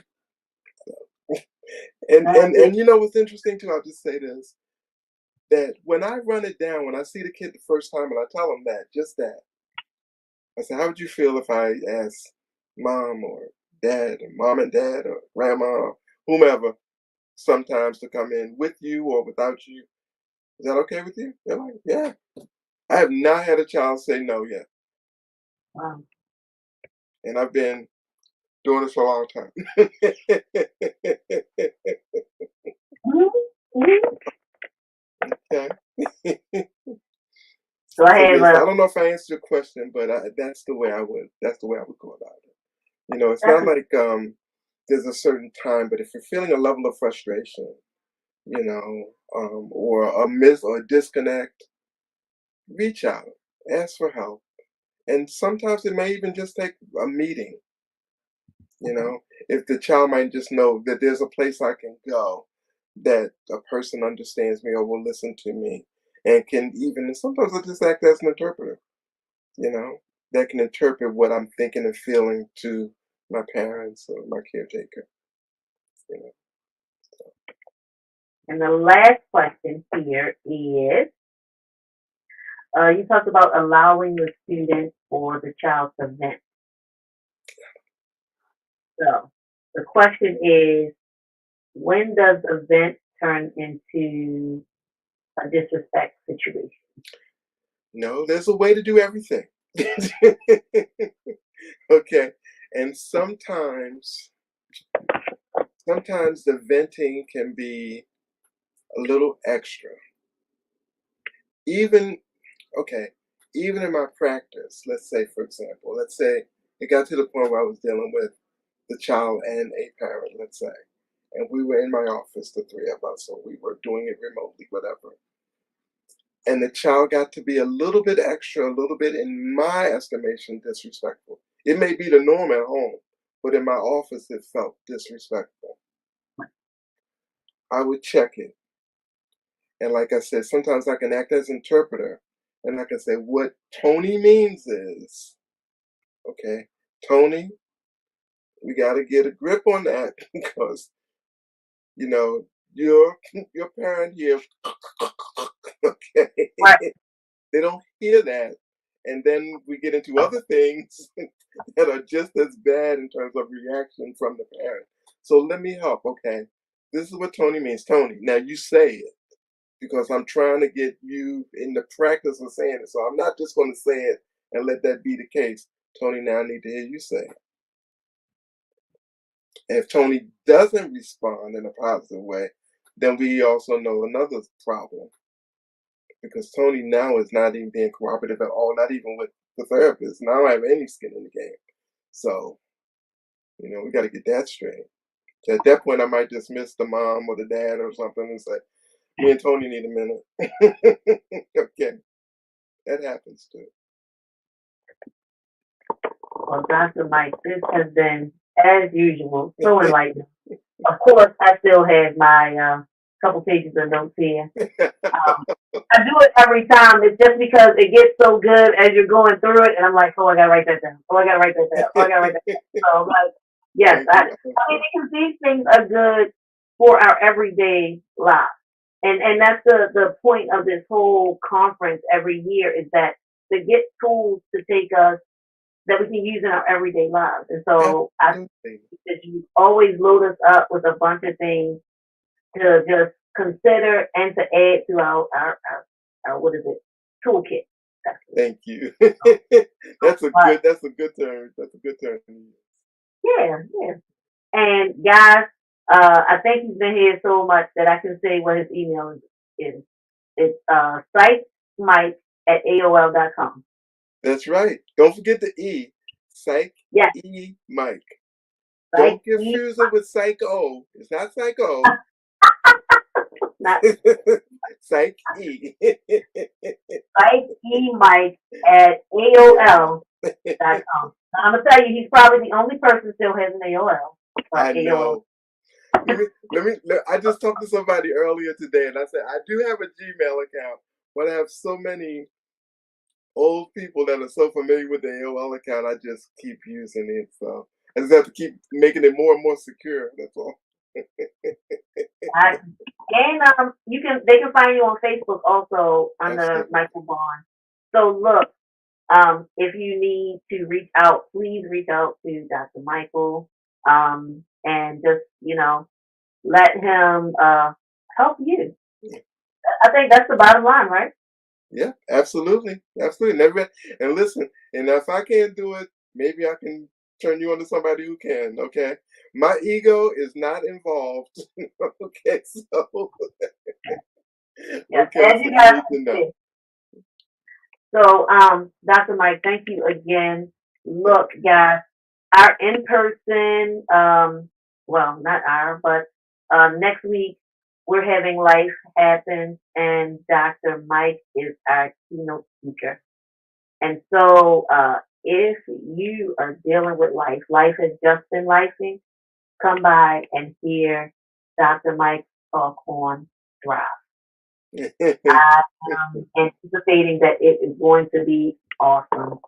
And what's interesting too? I'll just say this: that when I run it down, when I see the kid the first time, and I tell them that, just that, I say, "How would you feel if I asked mom or dad, or mom and dad, or grandma, or whomever, sometimes to come in with you or without you? Is that okay with you?" They're like, "Yeah." I have not had a child say no yet, Wow. and and I've been doing this for a long time. Mhm. Mhm. Okay. So I So have yes, I a don't know if I answered your question, but that's the way I would. That's the way I would go about it. It's that's not a, like there's a certain time, but if you're feeling a level of frustration, or a miss or a disconnect, reach out, ask for help, and sometimes it may even just take a meeting. If the child might just know that there's a place I can go, that a person understands me or will listen to me, and can even, and sometimes I just act as an interpreter, you know, that can interpret what I'm thinking and feeling to my parents or my caretaker. You know. and the last question here is, you talked about allowing the student or the child to vent. So the question is, when does a vent turn into a disrespect situation? No, there's a way to do everything. Okay, and sometimes the venting can be a little extra. Even okay, even in my practice, let's say, for example, let's say it got to the point where I was dealing with the child and a parent, let's say, and we were in my office, the three of us, so we were doing it remotely, whatever. And the child got to be a little bit extra, a little bit, in my estimation, disrespectful. It may be the norm at home, but in my office, it felt disrespectful. I would check it. And like I said, sometimes I can act as interpreter, and I can say, what Tony means is, okay, Tony, we got to get a grip on that because, you know, your your parent here, okay, Right. they don't hear that. And then we get into other things that are just as bad in terms of reaction from the parent. So let me help, okay? This is what Tony means. Tony, now you say it because I'm trying to get you in the practice of saying it. So I'm not just going to say it and let that be the case. Tony, now I need to hear you say it. And if Tony doesn't respond in a positive way, then we also know another problem because Tony now is not even being cooperative at all, not even with the therapist. Now I don't have any skin in the game. So, we got to get that straight. At that point, I might dismiss the mom or the dad or something and say, "Me and Tony need a minute." Okay, that happens too. Well, Dr. Mike, this has been, as usual, so enlightening. Of course, I still have my couple pages of notes here. I do it every time. It's just because it gets so good as you're going through it, and I'm like, oh, I gotta write that down. Oh, I gotta write that down. Oh, I gotta write that down. So, like, yes, Thank you. I mean, because these things are good for our everyday lives, and that's the point of this whole conference every year is that to get tools to take us that we can use in our everyday lives. And so I think Absolutely. that you always load us up with a bunch of things to just consider and to add to our what is it, toolkit. That's it. Thank you. That's a But good term. That's a good term. yeah, yeah. And guys, I think he's been here so much that I can say what his email is. It's psychmike@aol.com. That's right. Don't forget the E. Psych Yes, E Mike. psych Don't confuse it with Psycho. It's not Psycho. not Psych E. psychemike@aol.com. Now, I'm gonna tell you, he's probably the only person still has an AOL. I AOL. know. I just talked to somebody earlier today and I said, I do have a Gmail account, but I have so many old people that are so familiar with the AOL account, I just keep using it. So I just have to keep making it more and more secure. That's all. And they can find you on Facebook also under Absolutely. Michael Bond. So look, if you need to reach out, please reach out to Dr. Michael, and just let him help you. I think that's the bottom line, right? Yeah, absolutely. Absolutely. And listen, and if I can't do it, maybe I can turn you on to somebody who can, okay? My ego is not involved. Okay, so Yes, okay, as so you you guys need to can know. see. So, Dr. Mike, thank you again. Thank Look, guys, our in person, well, not our, but next week we're having Life Happens, and Dr. Mike is our keynote speaker. And so, if you are dealing with life has just been lifing, come by and hear Dr. Mike talk on Thrive. you. I am anticipating that it is going to be awesome.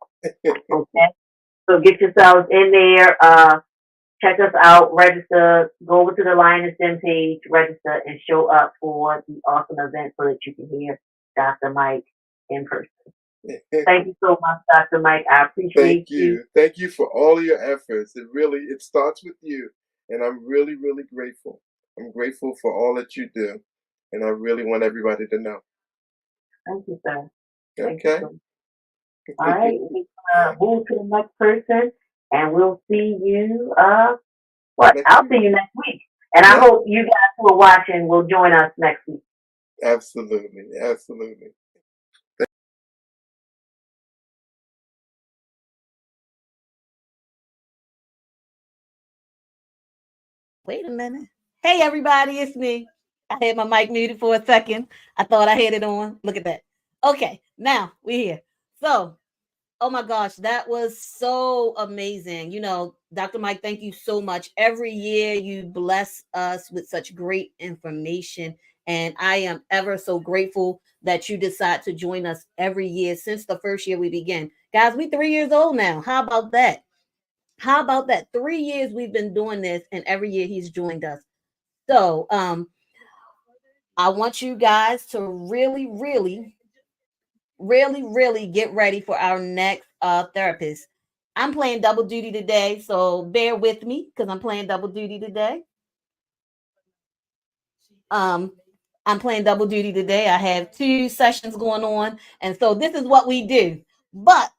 Okay, so get yourselves in there. Check us out. Register. Go over to the Lioness Den page. Register and show up for the awesome event so that you can hear Dr. Mike in person. Thank you so much, Dr. Mike. I appreciate Thank you. Thank you for all of your efforts. It starts with you. And I'm really, really grateful. I'm grateful for all that you do. And I really want everybody to know. Thank you, sir. Thank you Okay? so much. All right, we're gonna move to the next person, and we'll see you. Next I'll week. see you next week, and I Yeah, hope you guys who are watching will join us next week. absolutely. Absolutely. Wait a minute. Hey, everybody, it's me. I had my mic muted for a second. I thought I had it on. Look at that. Okay, now we're here. So, oh my gosh, that was so amazing. Dr. Mike, thank you so much. Every year you bless us with such great information. And I am ever so grateful that you decide to join us every year since the first year we began. Guys, we 3 years old now. How about that? How about that? 3 years we've been doing this, and every year he's joined us. So I want you guys to really, really, really, really get ready for our next therapist. I'm playing double duty today, so bear with me because I'm playing double duty today. Um, I'm playing double duty today. I have 2 sessions going on, and so this is what we do. But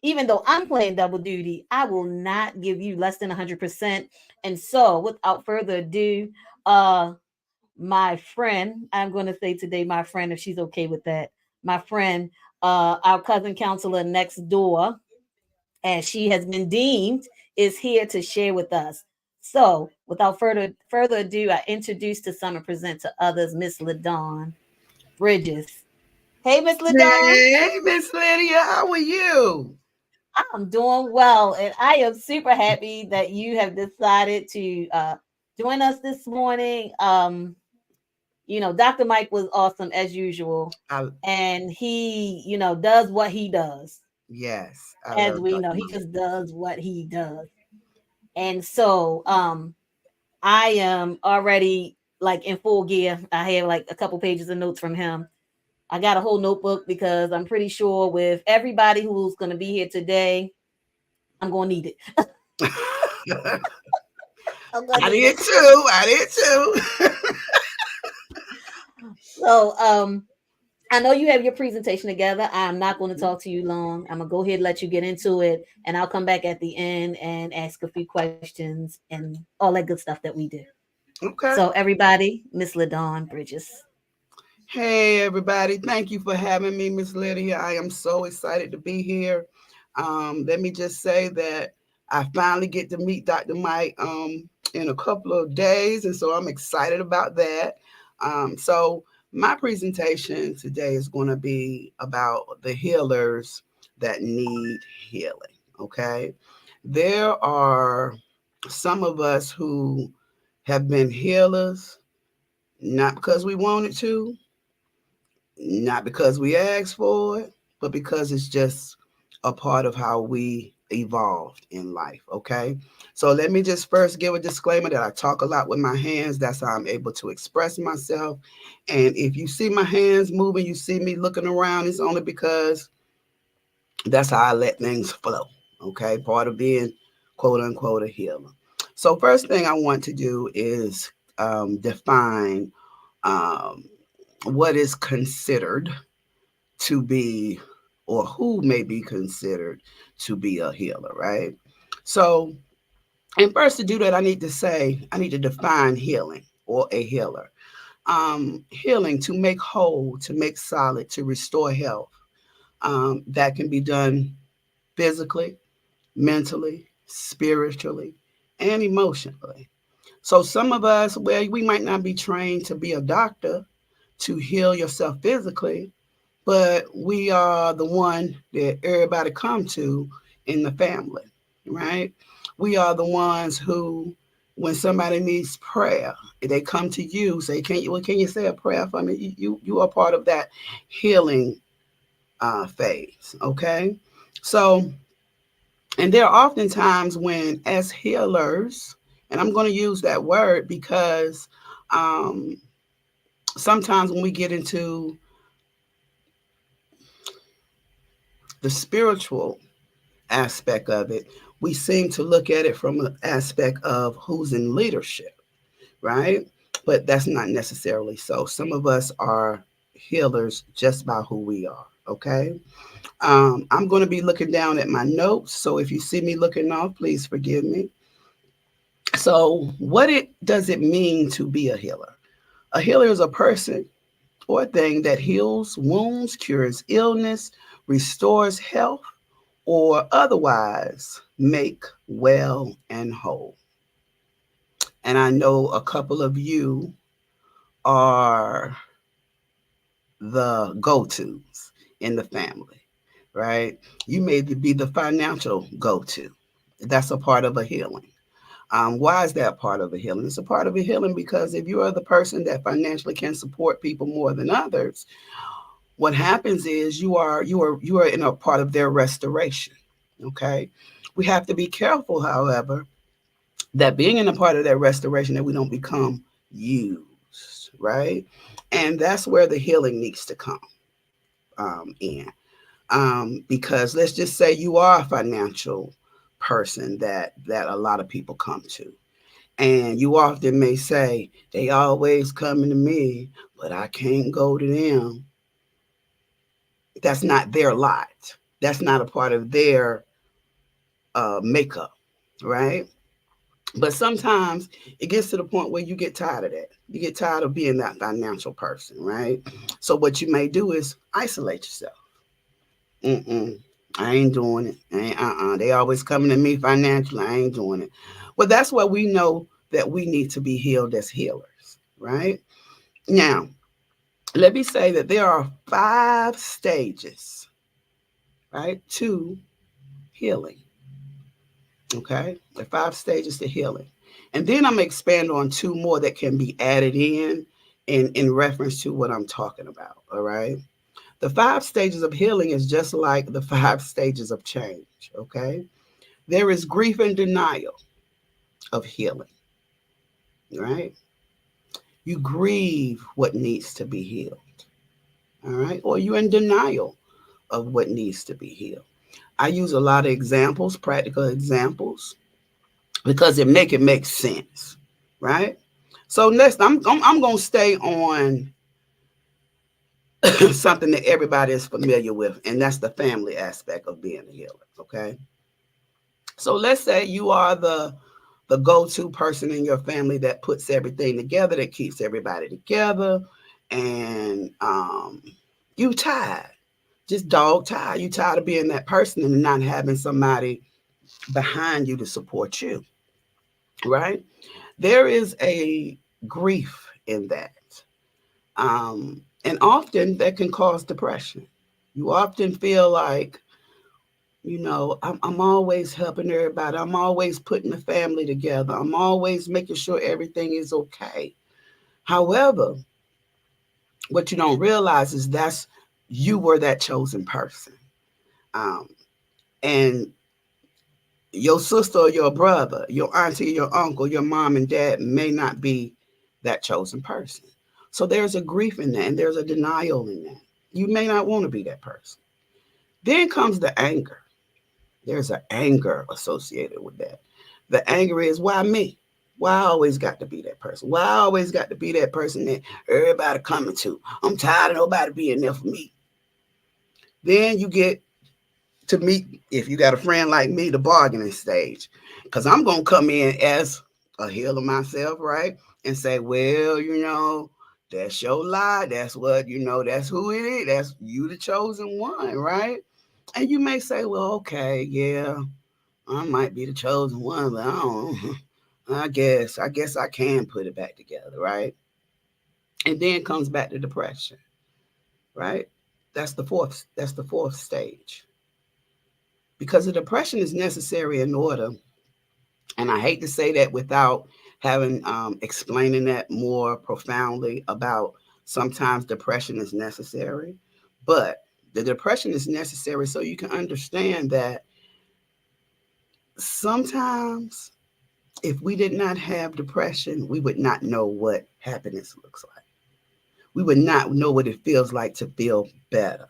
even though I'm playing double duty, I will not give you less than 100%. And so, without further ado, my friend, I'm going to say today, my friend, if she's okay with that, my friend, our cousin counselor next door, as she has been deemed, is here to share with us. So, without further ado, I introduce to some and present to others Miss LaDawn Bridges. Hey, Miss LaDawn. Hey, Miss Lydia, how are you? I'm doing well, and I am super happy that you have decided to join us this morning. Dr. Mike was awesome as usual, I, and he, does what he does. yes, I As love we Dr. know, he Mike. just does what he does. And so, I am already like in full gear. I have like a couple pages of notes from him. I got a whole notebook because I'm pretty sure with everybody who's going to be here today, I'm going to need it. I'm going to I need did it. too. I did too. So, I know you have your presentation together. I'm not going to talk to you long. I'm going to go ahead and let you get into it, and I'll come back at the end and ask a few questions and all that good stuff that we do. Okay. So, everybody, Miss LaDawn Bridges. Hey, everybody. Thank you for having me, Miss Lydia. I am so excited to be here. Let me just say that I finally get to meet Dr. Mike in a couple of days, and so I'm excited about that. So my presentation today is going to be about the healers that need healing. Okay. There are some of us who have been healers, not because we wanted to, not because we asked for it, but because it's just a part of how we evolved in life. Okay. So let me just first give a disclaimer that I talk a lot with my hands. That's how I'm able to express myself. And if you see my hands moving, you see me looking around, it's only because that's how I let things flow. Okay. Part of being quote unquote a healer. So, first thing I want to do is define um, what is considered to be, or who may be considered to be a healer, right? So, and first to do that, I need to define healing or a healer. Healing, to make whole, to make solid, to restore health. That can be done physically, mentally, spiritually, and emotionally. So some of us, well, we might not be trained to be a doctor to heal yourself physically, but we are the one that everybody come to in the family, right? We are the ones who, when somebody needs prayer, they come to you, say, can you say a prayer for me? You are part of that healing phase, okay? So, and there are often times when, as healers, and I'm going to use that word because um, sometimes when we get into the spiritual aspect of it, we seem to look at it from an aspect of who's in leadership, right? But that's not necessarily so. Some of us are healers just by who we are, okay? I'm going to be looking down at my notes, so if you see me looking off, please forgive me. So, does it mean to be a healer? A healer is a person or a thing that heals wounds, cures illness, restores health, or otherwise make well and whole. And I know a couple of you are the go tos in the family, right? You may be the financial go to. That's a part of a healing. Why is that part of a healing? It's a part of a healing because if you are the person that financially can support people more than others, what happens is you are in a part of their restoration. Okay, we have to be careful, however, that being in a part of that restoration that we don't become used, right? And that's where the healing needs to come in. Because let's just say you are a financial person that a lot of people come to. And you often may say, they always coming to me, but I can't go to them. That's not their lot. That's not a part of their makeup, right? But sometimes it gets to the point where you get tired of that. You get tired of being that financial person, right? So what you may do is isolate yourself. Mm-mm. I ain't doing it. They always coming to me financially. I ain't doing it. Well, that's where we know that we need to be healed as healers, right? Now, let me say that there are 5 stages, right, to healing. Okay, there are 5 stages to healing, and then I'm gonna expand on 2 more that can be added in reference to what I'm talking about. All right, the 5 stages of healing is just like the 5 stages of change. Okay, there is grief and denial of healing. Right, you grieve what needs to be healed. All right, or you're in denial of what needs to be healed. I use a lot of examples, practical examples, because it make sense, right? So next, I'm gonna stay on something that everybody is familiar with, and that's the family aspect of being a healer. Okay, so let's say you are the go-to person in your family that puts everything together, that keeps everybody together, and you tired, just dog tired. You tired of being that person and not having somebody behind you to support you, right? There is a grief in that. And often that can cause depression. You often feel like, I'm always helping everybody. I'm always putting the family together. I'm always making sure everything is okay. However, what you don't realize is that's you were that chosen person. Um, and your sister or your brother, your auntie, your uncle, your mom and dad may not be that chosen person. So there's a grief in that and there's a denial in that. You may not want to be that person. Then comes the anger. There's an anger associated with that. The anger is, why me? Why I always got to be that person? Why I always got to be that person that everybody coming to? I'm tired of nobody being there for me. Then you get to meet, if you got a friend like me, the bargaining stage. Because I'm going to come in as a healer myself, right? And say, well, that's your lie. That's what, that's who it is. That's you, the chosen one, right? And you may say, well, okay, yeah, I might be the chosen one, but I don't. I guess I can put it back together, right? And then comes back to depression, right? That's the fourth stage. Because the depression is necessary in order, and I hate to say that without having explaining that more profoundly about sometimes depression is necessary, but the depression is necessary so you can understand that sometimes if we did not have depression, we would not know what happiness looks like. We would not know what it feels like to feel better,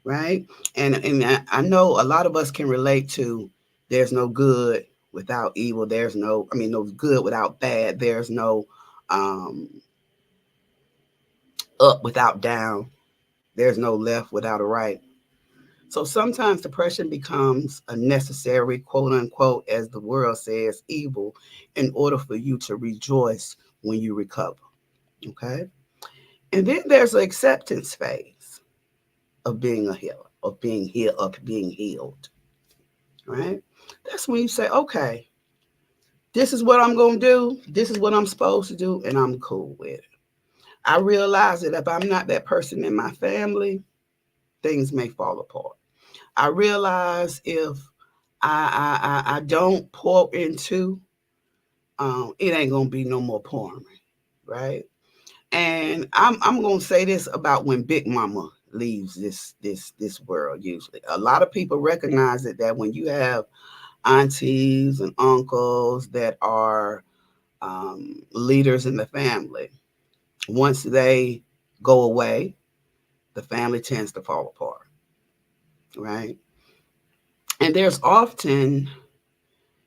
right? And I know a lot of us can relate to there's no good without evil. No good without bad. There's no um, up without down. There's no left without a right. So sometimes depression becomes a necessary, quote unquote, as the world says, evil in order for you to rejoice when you recover. Okay. And then there's an acceptance phase of being a healer, of being healed, right? That's when you say, okay, this is what I'm going to do. This is what I'm supposed to do. And I'm cool with it. I realize that if I'm not that person in my family, things may fall apart. I realize if I don't pour into, it ain't going to be no more pouring, right? And I'm gonna say this about when Big Mama leaves this world. Usually, a lot of people recognize that when you have aunties and uncles that are leaders in the family, once they go away, the family tends to fall apart, right? And there's often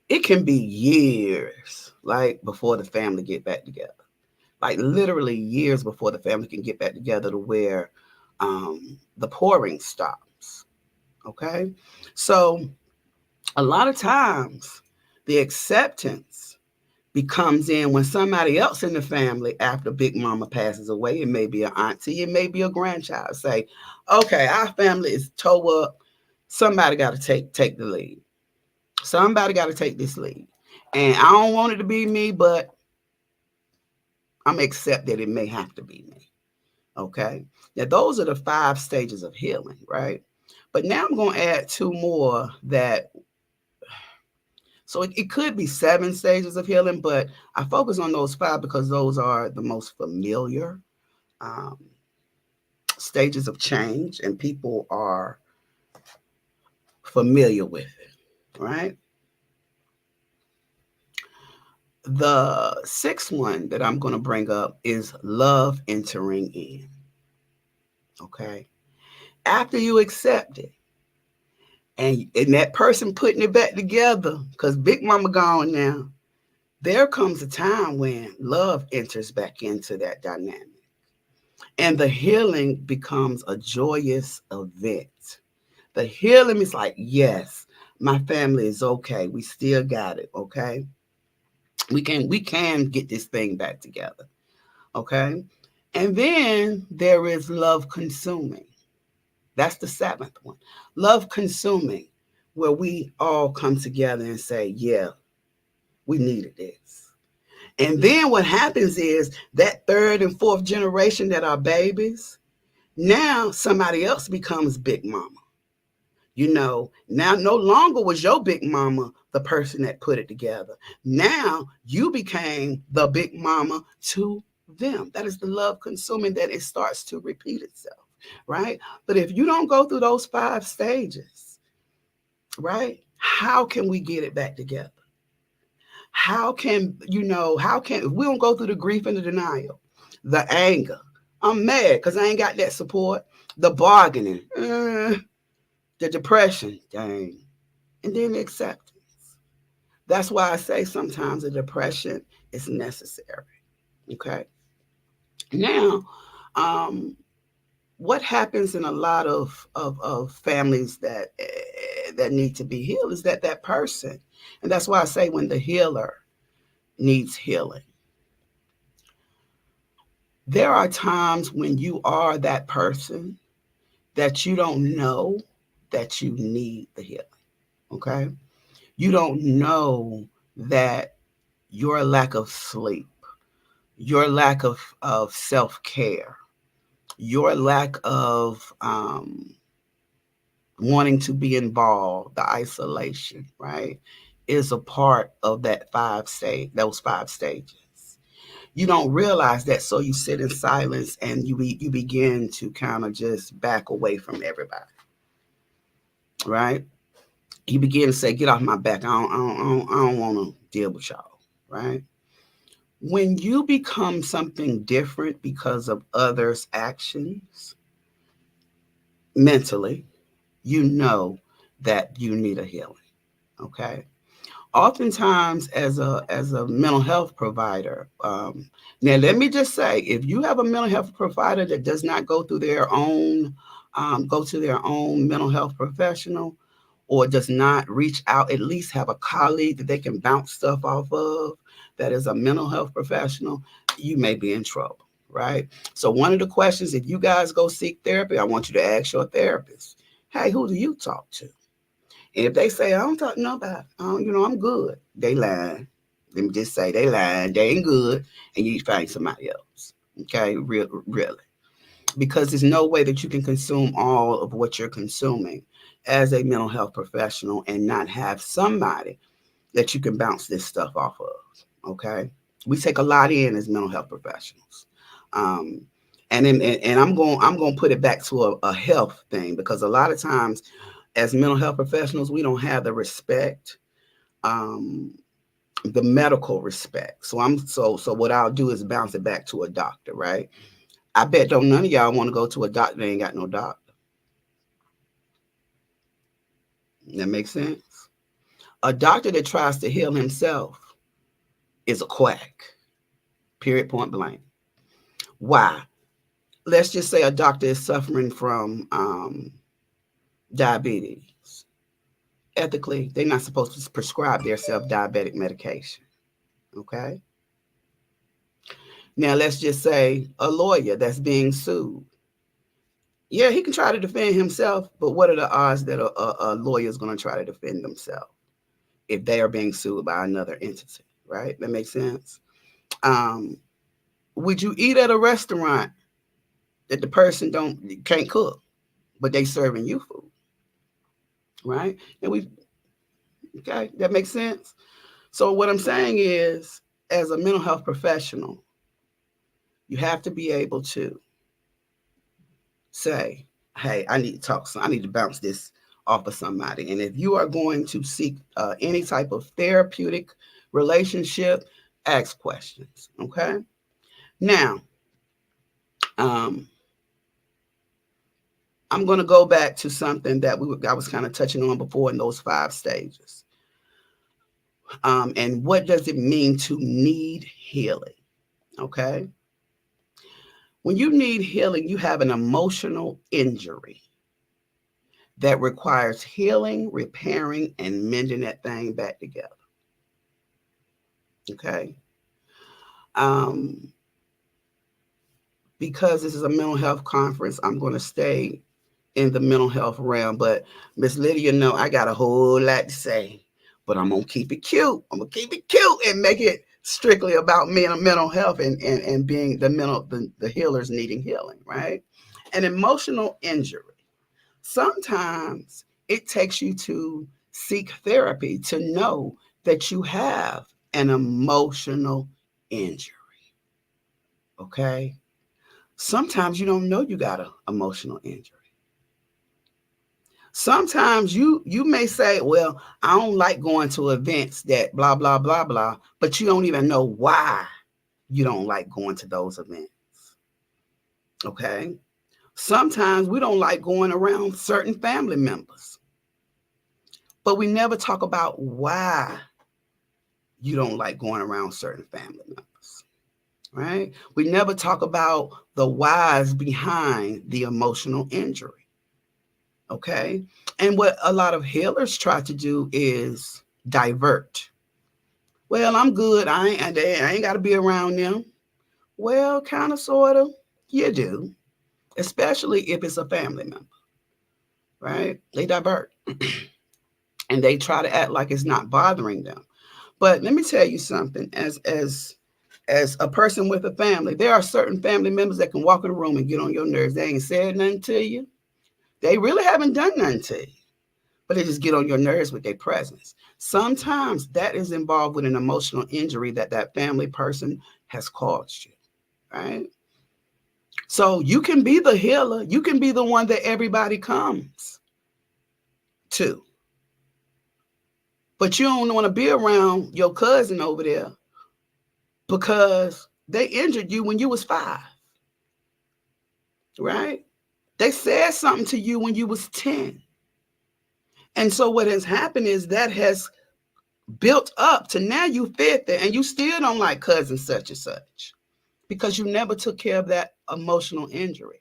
it can be years, like before the family get back together. Like literally years before the family can get back together to where the pouring stops. Okay. So a lot of times the acceptance becomes in when somebody else in the family after Big Mama passes away. It may be an auntie, it may be a grandchild. Say, okay, our family is toe up. somebody got to take the lead. Somebody got to take this lead. And I don't want it to be me, but I'm accept that it may have to be me. Okay. Now, those are the 5 stages of healing, right? But now I'm going to add 2 more that, so it could be 7 stages of healing, but I focus on those 5 because those are the most familiar stages of change, and people are familiar with it, right? The 6th one that I'm going to bring up is love entering in. Okay. After you accept it, and that person putting it back together, because Big Mama gone now, there comes a time when love enters back into that dynamic. And the healing becomes a joyous event. The healing is like, yes, my family is okay. We still got it, okay? We can get this thing back together, okay? And then there is love consuming. That's the 7th one. Love consuming, where we all come together and say, yeah, we needed this. And then what happens is that 3rd and 4th generation that are babies, now somebody else becomes Big Mama. You know, now no longer was your Big Mama the person that put it together. Now you became the Big Mama to them. That is the love consuming, that it starts to repeat itself, right? But if you don't go through those 5 stages, right, how can we get it back together? How can, if we don't go through the grief and the denial, the anger, I'm mad because I ain't got that support, the bargaining, the depression, dang, and then the acceptance. That's why I say sometimes the depression is necessary. Okay. Now, what happens in a lot of families that need to be healed is that person, and that's why I say when the healer needs healing, there are times when you are that person that you don't know that you need the healing. Okay. You don't know that your lack of sleep, your lack of self-care, your lack of wanting to be involved, the isolation, right, is a part of that those 5 stages. You don't realize that, so you sit in silence and you begin to kind of just back away from everybody, right? You begin to say, get off my back. I don't want to deal with y'all, right? When you become something different because of others' actions, mentally, you know that you need a healing, okay? Oftentimes, as a mental health provider, now let me just say, if you have a mental health provider that does not go to their own mental health professional, or does not reach out, at least have a colleague that they can bounce stuff off of that is a mental health professional, you may be in trouble, right? So one of the questions, if you guys go seek therapy, I want you to ask your therapist, hey, who do you talk to? And if they say, I don't talk to nobody, I'm good, they lying. Let me just say they lying, they ain't good, and you need to find somebody else, okay, really. Because there's no way that you can consume all of what you're consuming as a mental health professional and not have somebody that you can bounce this stuff off of, okay? We take a lot in as mental health professionals. And I'm going to put it back to a health thing, because a lot of times as mental health professionals, we don't have the respect, the medical respect. So what I'll do is bounce it back to a doctor, right? I bet none of y'all want to go to a doctor that ain't got no doctor. That makes sense? A doctor that tries to heal himself is a quack. Period, point blank. Why? Let's just say a doctor is suffering from diabetes. Ethically, they're not supposed to prescribe themselves diabetic medication. Okay? Now, let's just say a lawyer that's being sued. Yeah, he can try to defend himself, but what are the odds that a lawyer is going to try to defend themselves if they are being sued by another entity, right? That makes sense. Would you eat at a restaurant that the person can't cook, but they serving you food, right? Okay, that makes sense. So what I'm saying is, as a mental health professional, you have to be able to say, hey, I need to talk, I need to bounce this off of somebody. And if you are going to seek any type of therapeutic relationship, ask questions, okay? Now, I'm going to go back to something that I was kind of touching on before in those 5 stages. And what does it mean to need healing? Okay. When you need healing, you have an emotional injury that requires healing, repairing, and mending that thing back together. Okay. Because this is a mental health conference, I'm going to stay in the mental health realm. But Miss Lydia, I got a whole lot to say, but I'm going to keep it cute. I'm going to keep it cute and make it strictly about mental health and being the healers needing healing, right? An emotional injury. Sometimes it takes you to seek therapy to know that you have an emotional injury. Okay? Sometimes you don't know you got an emotional injury. Sometimes you may say, well, I don't like going to events that blah, blah, blah, blah, but you don't even know why you don't like going to those events. Okay? Sometimes we don't like going around certain family members, but we never talk about why you don't like going around certain family members, right? We never talk about the whys behind the emotional injury. Okay. And what a lot of healers try to do is divert. Well, I'm good. I ain't got to be around them. Well, kind of, sort of, you do, especially if it's a family member, right? They divert and they try to act like it's not bothering them. But let me tell you something, as a person with a family, there are certain family members that can walk in the room and get on your nerves. They ain't said nothing to you. They really haven't done nothing to you, but they just get on your nerves with their presence. Sometimes that is involved with an emotional injury that family person has caused you, right? So you can be the healer. You can be the one that everybody comes to. But you don't want to be around your cousin over there because they injured you when you was 5, right? They said something to you when you was 10. And so what has happened is that has built up to now you 50 and you still don't like cousin such and such because you never took care of that emotional injury,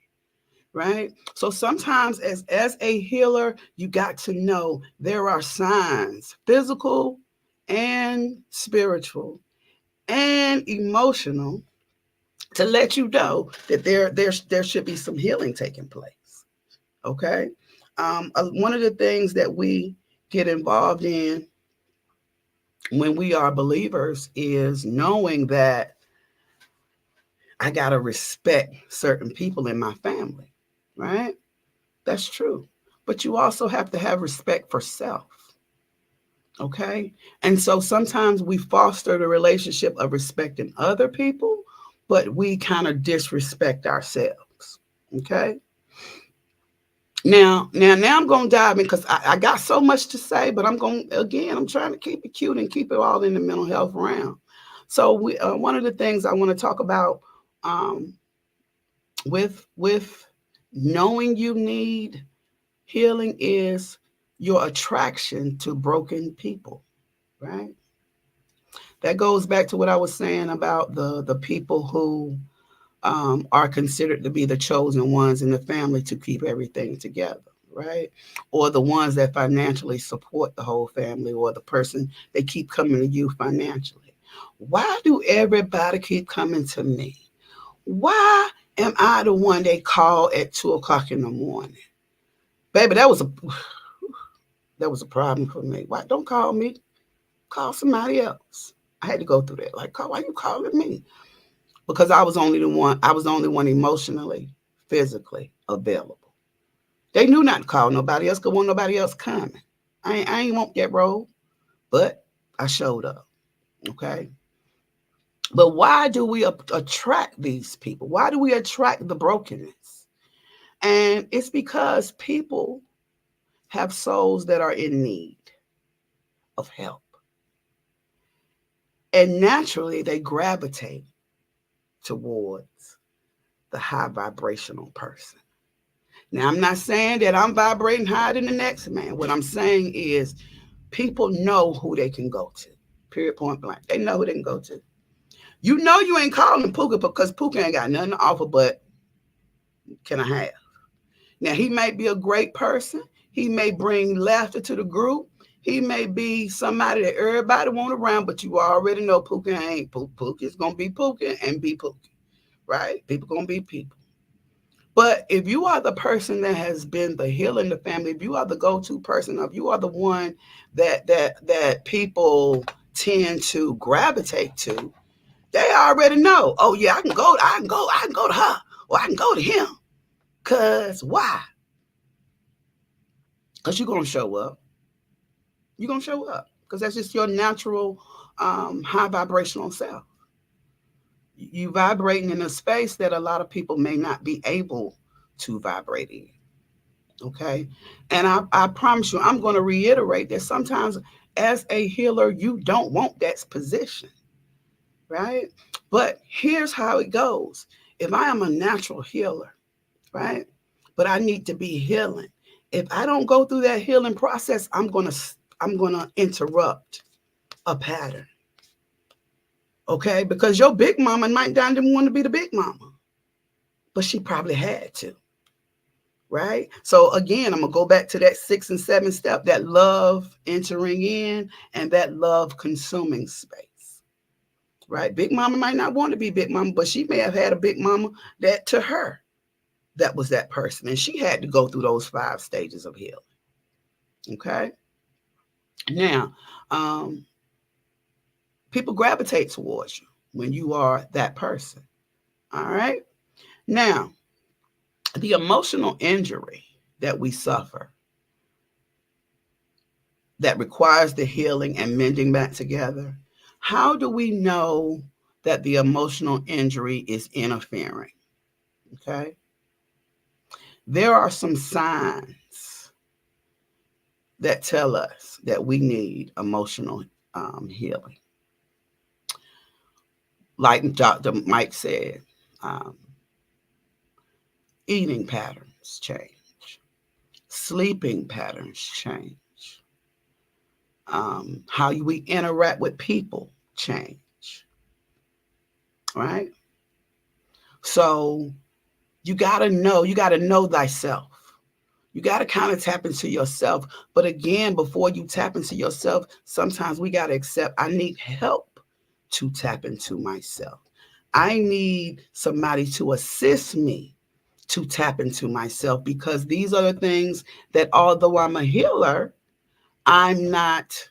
right? So sometimes as a healer, you got to know there are signs, physical and spiritual and emotional, to let you know that there should be some healing taking place. Okay. One of the things that we get involved in when we are believers is knowing that I got to respect certain people in my family, right? That's true. But you also have to have respect for self. Okay. And so sometimes we foster the relationship of respecting other people, but we kind of disrespect ourselves. Okay. Now I'm going to dive in because I got so much to say, but I'm trying to keep it cute and keep it all in the mental health realm. So one of the things I want to talk about with knowing you need healing is your attraction to broken people, right? That goes back to what I was saying about the people who are considered to be the chosen ones in the family to keep everything together, right? Or the ones that financially support the whole family, or the person they keep coming to you financially. Why do everybody keep coming to me? Why Am I the one they call at 2:00 in the morning? Baby, that was a problem for me. Why don't call me? Call somebody else. I had to go through that. Like, why you calling me? Because I was only the only one emotionally, physically available. They knew not to call nobody else because wasn't nobody else coming. I ain't want that role, but I showed up. Okay. But why do we attract these people? Why do we attract the brokenness? And it's because people have souls that are in need of help. And naturally, they gravitate towards the high vibrational person. Now, I'm not saying that I'm vibrating higher than the next man. What I'm saying is people know who they can go to, period, point blank. They know who they can go to. You know you ain't calling Puka because Puka ain't got nothing to offer but can I have? Now, he may be a great person. He may bring laughter to the group. He may be somebody that everybody want around, but you already know Puka ain't Puka. It's going to be Puka and be Puka, right? People going to be people. But if you are the person that has been the healer in the family, if you are the go-to person, if you are the one that people tend to gravitate to, they already know. Oh yeah, I can go to her, or I can go to him. Cause why? Cause you're gonna show up. You're gonna show up because that's just your natural high vibrational self. You vibrating in a space that a lot of people may not be able to vibrate in. Okay. And I promise you, I'm going to reiterate that sometimes as a healer, you don't want that position. Right. But here's how it goes. If I am a natural healer, right, but I need to be healing. If I don't go through that healing process, I'm going to interrupt a pattern. Okay. Because your big mama might not even want to be the big mama, but she probably had to. Right. So again, I'm going to go back to that 6 and 7 step, that love entering in and that love consuming space. Right. Big mama might not want to be big mama, but she may have had a big mama that to her, that was that person. And she had to go through those 5 stages of healing. Okay. Now, people gravitate towards you when you are that person. All right. Now, the emotional injury that we suffer that requires the healing and mending back together, how do we know that the emotional injury is interfering? Okay. There are some signs that tell us that we need emotional healing. Like Dr. Mike said, eating patterns change, sleeping patterns change, how we interact with people change, right? So you got to know thyself. You got to kind of tap into yourself. But again, before you tap into yourself, sometimes we got to accept I need help to tap into myself. I need somebody to assist me to tap into myself, because these are the things that, although I'm a healer, I'm not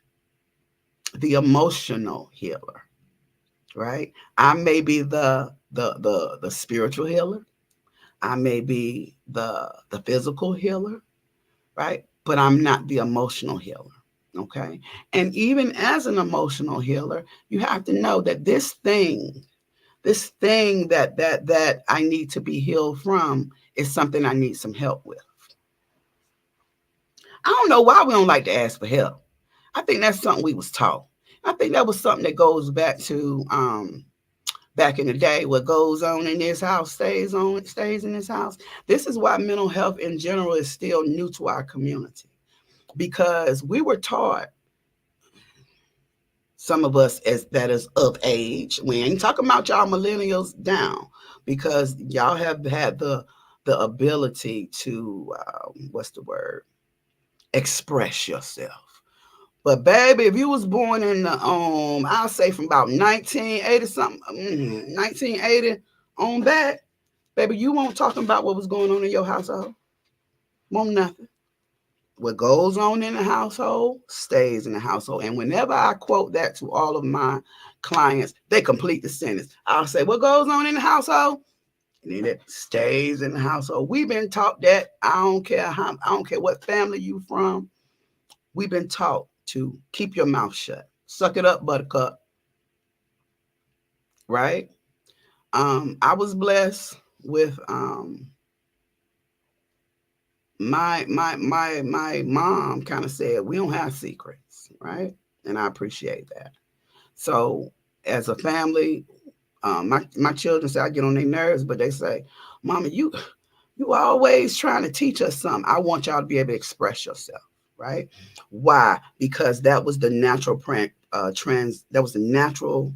the emotional healer, right? I may be the spiritual healer. I may be the physical healer, right? But I'm not the emotional healer, okay? And even as an emotional healer, you have to know that this thing that I need to be healed from is something I need some help with. I don't know why we don't like to ask for help. I think that's something we was taught. I think that was something that goes back to back in the day. What goes on in this house stays in this house. This is why mental health in general is still new to our community, because we were taught, some of us that is of age, we ain't talking about y'all millennials down, because y'all have had the ability to express yourself. But baby, if you was born in the I'll say from about 1980 something, 1980 on back, Baby, you won't talk about what was going on in your household. Won't nothing. What goes on in the household stays in the household. And whenever I quote that to all of my clients, they complete the sentence. I'll say, what goes on in the household? And then it stays in the household. We've been taught that. I don't care what family you from. We've been taught to keep your mouth shut. Suck it up, buttercup. Right? I was blessed with my mom kind of said we don't have secrets, right? And I appreciate that. So as a family, my children say I get on their nerves, but they say, "Mama, you always trying to teach us something. I want y'all to be able to express yourself, right? Why? Because that was the natural that was the natural.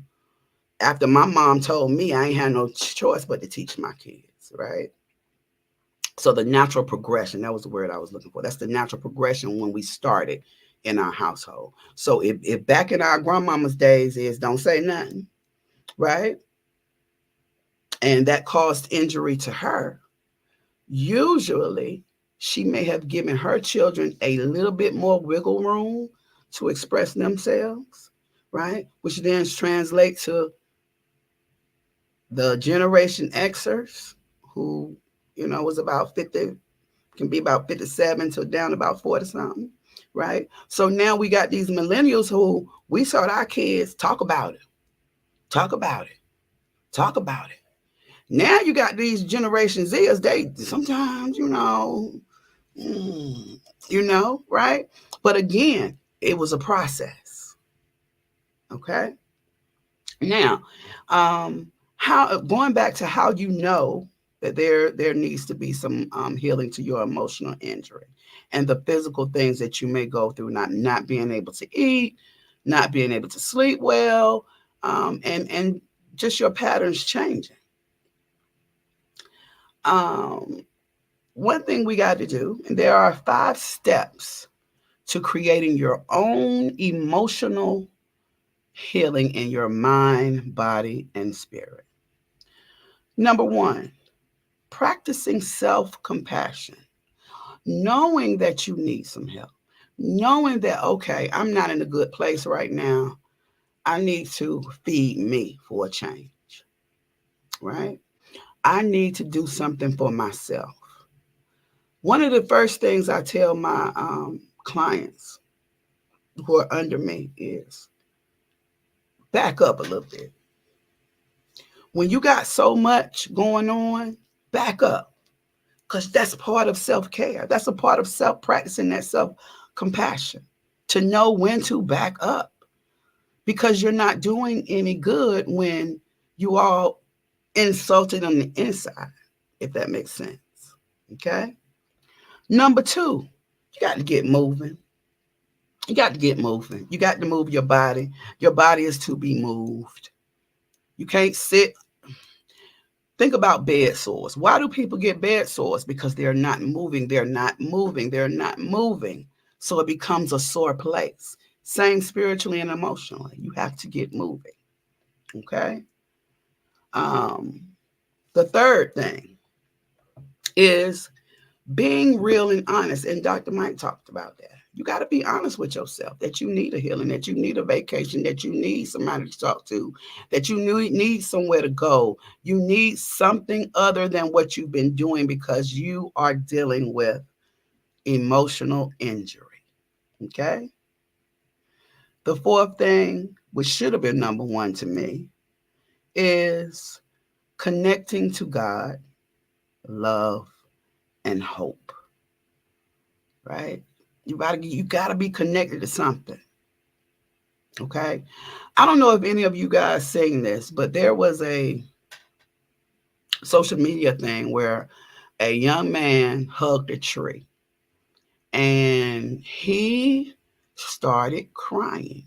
After my mom told me, I ain't had no choice but to teach my kids, right? So the natural progression, that was the word I was looking for. That's the natural progression when we started in our household. So if back in our grandmama's days is don't say nothing, right? And that caused injury to her. Usually she may have given her children a little bit more wiggle room to express themselves, right? Which then translates to the Generation Xers who, was about 50, can be about 57 to down about 40 something, right? So now we got these millennials who we saw our kids talk about it, talk about it, talk about it. Now you got these Generation Zers, they sometimes, right? But again, it was a process. Okay. Now, how going back to how you know that there needs to be some healing to your emotional injury and the physical things that you may go through, not being able to eat, not being able to sleep well, and just your patterns changing. One thing we got to do, and there are 5 steps to creating your own emotional healing in your mind, body, and spirit. Number 1, practicing self-compassion, knowing that you need some help, knowing that, okay, I'm not in a good place right now. I need to feed me for a change, right? I need to do something for myself. One of the first things I tell my clients who are under me is back up a little bit. When you got so much going on, back up, because that's part of self-care. That's a part of practicing that self-compassion, to know when to back up, because you're not doing any good when you all insulted on the inside, if that makes sense. Okay. Number 2, you got to get moving. You got to get moving. You got to move your body. Your body is to be moved. You can't sit. Think about bed sores. Why do people get bed sores? Because they're not moving. They're not moving. They're not moving. So it becomes a sore place. Same spiritually and emotionally. You have to get moving. Okay. The third thing is being real and honest. And Dr. Mike talked about that. You got to be honest with yourself that you need a healing, that you need a vacation, that you need somebody to talk to, that you need somewhere to go. You need something other than what you've been doing because you are dealing with emotional injury. Okay. The fourth thing, which should have been number 1 to me, is connecting to God, love, and hope. Right? You gotta be connected to something. Okay. I don't know if any of you guys seen this, but there was a social media thing where a young man hugged a tree and he started crying.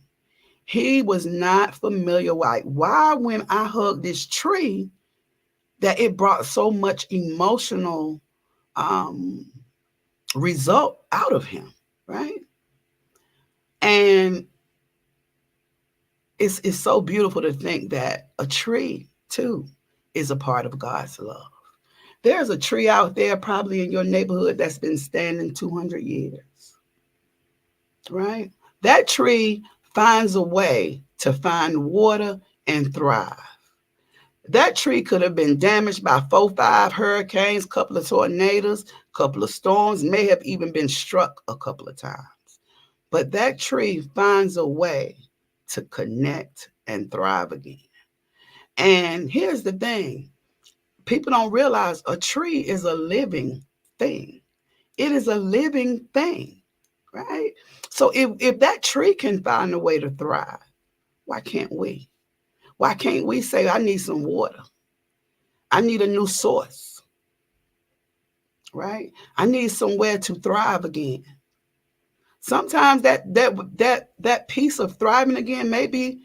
He was not familiar why when I hugged this tree that it brought so much emotional result out of him, right? And it's so beautiful to think that a tree too is a part of God's love. There's a tree out there probably in your neighborhood that's been standing 200 years, right? That tree finds a way to find water and thrive. That tree could have been damaged by 4, 5 hurricanes, couple of tornadoes, couple of storms, may have even been struck a couple of times. But that tree finds a way to connect and thrive again. And here's the thing. People don't realize a tree is a living thing. It is a living thing, right? So if that tree can find a way to thrive, why can't we? Why can't we say, I need some water? I need a new source, right? I need somewhere to thrive again. Sometimes that piece of thriving again may be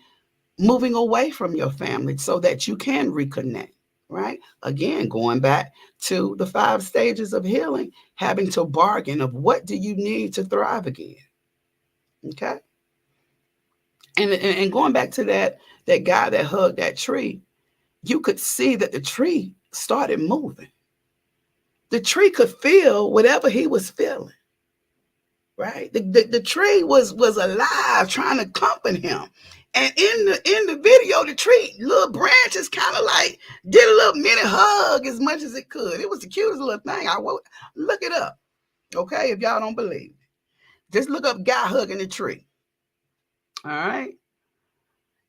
moving away from your family so that you can reconnect, right? Again, going back to the 5 stages of healing, having to bargain of what do you need to thrive again, okay? And going back to that guy that hugged that tree, you could see that the tree started moving. The tree could feel whatever he was feeling, right? The tree was alive, trying to comfort him. And in the video, the tree, little branches kind of like did a little mini hug as much as it could. It was the cutest little thing. Look it up, okay? If y'all don't believe me, just look up guy hugging the tree. All right.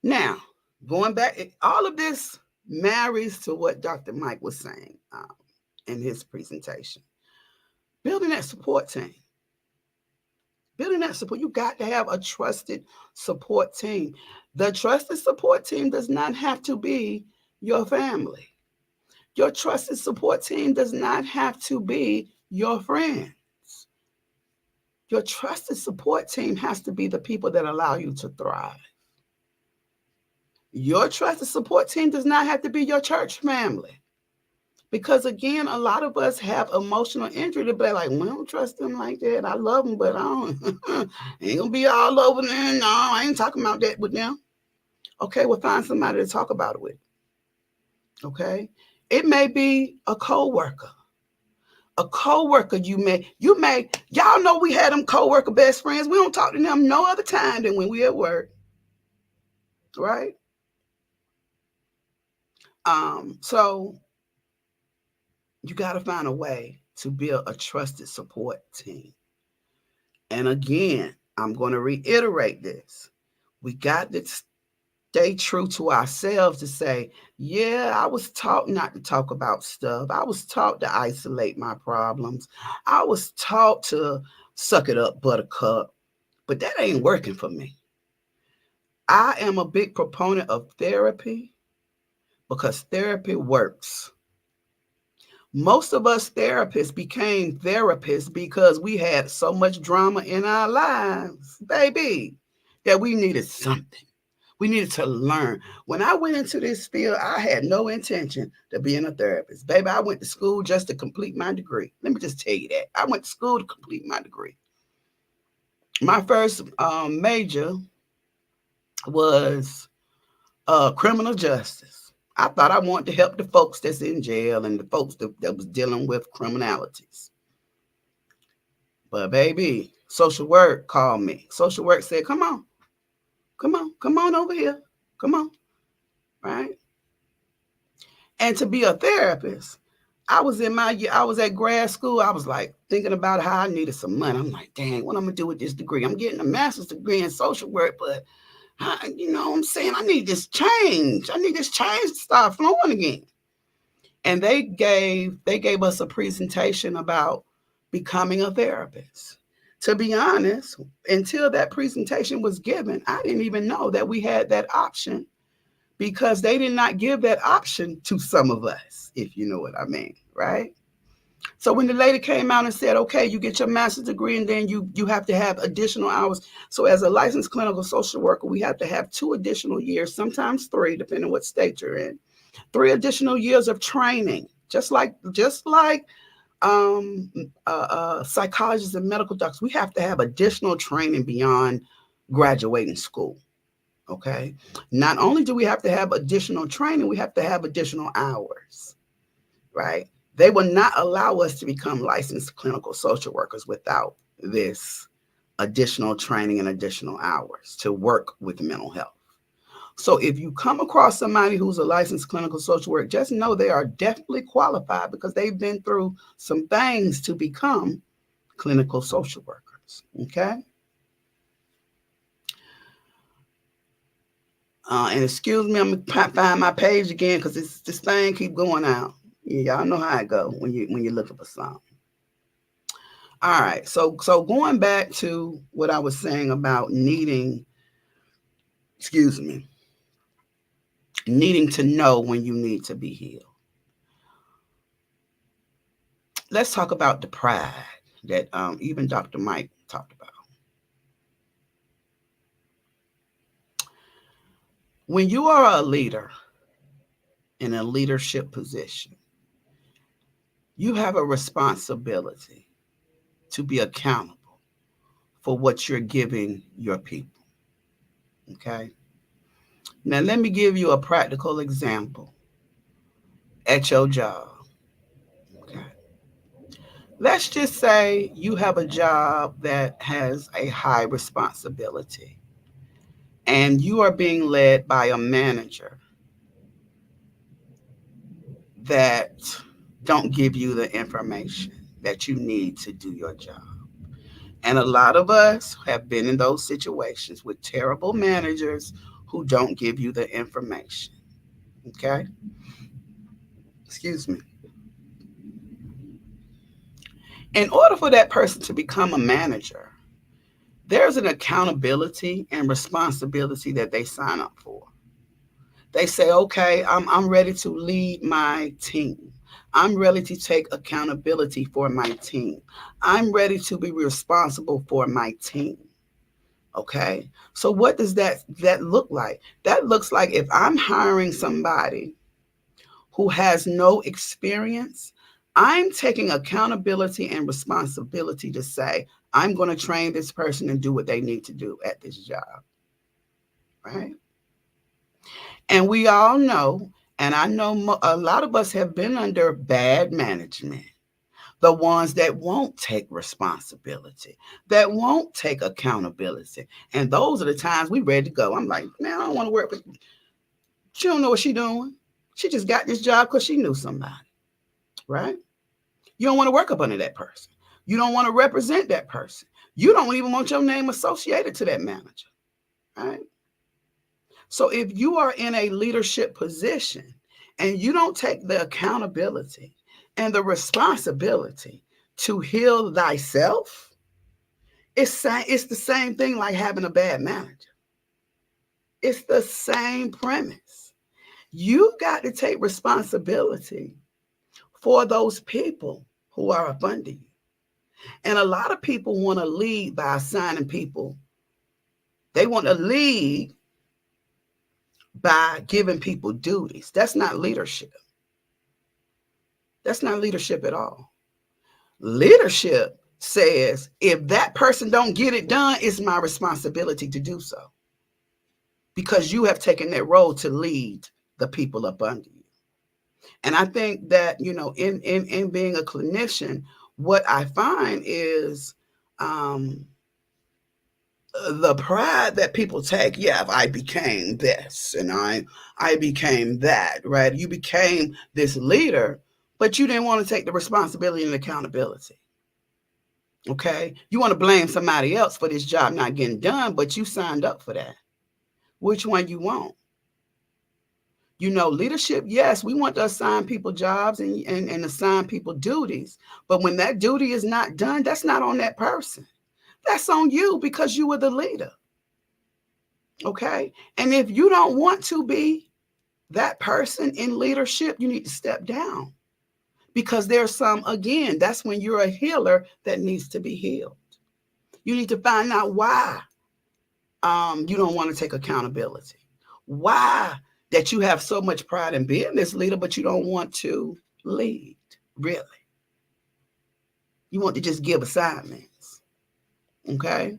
Now, going back, all of this marries to what Dr. Mike was saying in his presentation. Building that support team. Building that support, you got to have a trusted support team. The trusted support team does not have to be your family. Your trusted support team does not have to be your friends. Your trusted support team has to be the people that allow you to thrive. Your trusted support team does not have to be your church family. Because again, a lot of us have emotional injury to be like, we don't trust them like that. I love them, but I don't. Ain't gonna be all over them. No, I ain't talking about that with them. Okay, well, find somebody to talk about it with. Okay, it may be a coworker. A coworker you may, y'all know we had them coworker best friends. We don't talk to them no other time than when we at work, right? So you got to find a way to build a trusted support team. And again, I'm going to reiterate this. We got to stay true to ourselves to say, yeah, I was taught not to talk about stuff. I was taught to isolate my problems. I was taught to suck it up, buttercup. But that ain't working for me. I am a big proponent of therapy because therapy works. Most of us therapists became therapists because we had so much drama in our lives, baby, that we needed something. We needed to learn. When I went into this field, I had no intention of being a therapist. Baby, I went to school just to complete my degree. Let me just tell you that. I went to school to complete my degree. My first major was criminal justice. I thought I wanted to help the folks that's in jail and the folks that was dealing with criminalities. But baby, social work called me. Social work said, come on over here. Come on, right? And to be a therapist, I was at grad school. I was like thinking about how I needed some money. I'm like, dang, what I'm gonna do with this degree? I'm getting a master's degree in social work, but you know what I'm saying? I need this change. I need this change to start flowing again. And they gave us a presentation about becoming a therapist. To be honest, until that presentation was given, I didn't even know that we had that option because they did not give that option to some of us, if you know what I mean, right? So when the lady came out and said, okay, you get your master's degree and then you have to have additional hours. So as a licensed clinical social worker, we have to have 2 additional years, sometimes 3, depending on what state you're in, 3 additional years of training, just like psychologists and medical doctors. We have to have additional training beyond graduating school. Okay. Not only do we have to have additional training, we have to have additional hours, right? They will not allow us to become licensed clinical social workers without this additional training and additional hours to work with mental health. So if you come across somebody who's a licensed clinical social worker, just know they are definitely qualified because they've been through some things to become clinical social workers. Okay. And excuse me, I'm gonna find my page again because this thing keep going out. Y'all know how it go when you're looking for something. All right, so going back to what I was saying about needing to know when you need to be healed. Let's talk about the pride that even Dr. Mike talked about. When you are a leader in a leadership position, you have a responsibility to be accountable for what you're giving your people. Okay. Now, let me give you a practical example at your job. Okay. Let's just say you have a job that has a high responsibility and you are being led by a manager that don't give you the information that you need to do your job. And a lot of us have been in those situations with terrible managers who don't give you the information. Okay? Excuse me. In order for that person to become a manager, there's an accountability and responsibility that they sign up for. They say, okay, I'm ready to lead my team. I'm ready to take accountability for my team. I'm ready to be responsible for my team. Okay. So what does that look like? That looks like if I'm hiring somebody who has no experience, I'm taking accountability and responsibility to say, I'm going to train this person and do what they need to do at this job. Right. And we all know, and I know a lot of us have been under bad management. The ones that won't take responsibility, that won't take accountability. And those are the times we ready to go. I'm like, man, I don't want to work with you. She don't know what she's doing. She just got this job because she knew somebody, right? You don't want to work up under that person. You don't want to represent that person. You don't even want your name associated to that manager, right? So if you are in a leadership position and you don't take the accountability and the responsibility to heal thyself, it's the same thing like having a bad manager. It's the same premise. You got to take responsibility for those people who are up under you. And a lot of people want to lead by assigning people. They want to lead by giving people duties. That's not leadership. That's not leadership at all. Leadership says, if that person don't get it done, it's my responsibility to do so. Because you have taken that role to lead the people up under you. And I think that, you know, in being a clinician, what I find is the pride that people take. Yeah, I became this and I became that, right? You became this leader, but you didn't want to take the responsibility and accountability. Okay. You want to blame somebody else for this job not getting done, but you signed up for that. Which one you want? You know, leadership, yes, we want to assign people jobs and assign people duties. But when that duty is not done, that's not on that person. That's on you because you were the leader. Okay. And if you don't want to be that person in leadership, you need to step down. Because there's some, again, that's when you're a healer that needs to be healed. You need to find out why you don't want to take accountability. Why that you have so much pride in being this leader, but you don't want to lead, really. You want to just give assignments. Okay?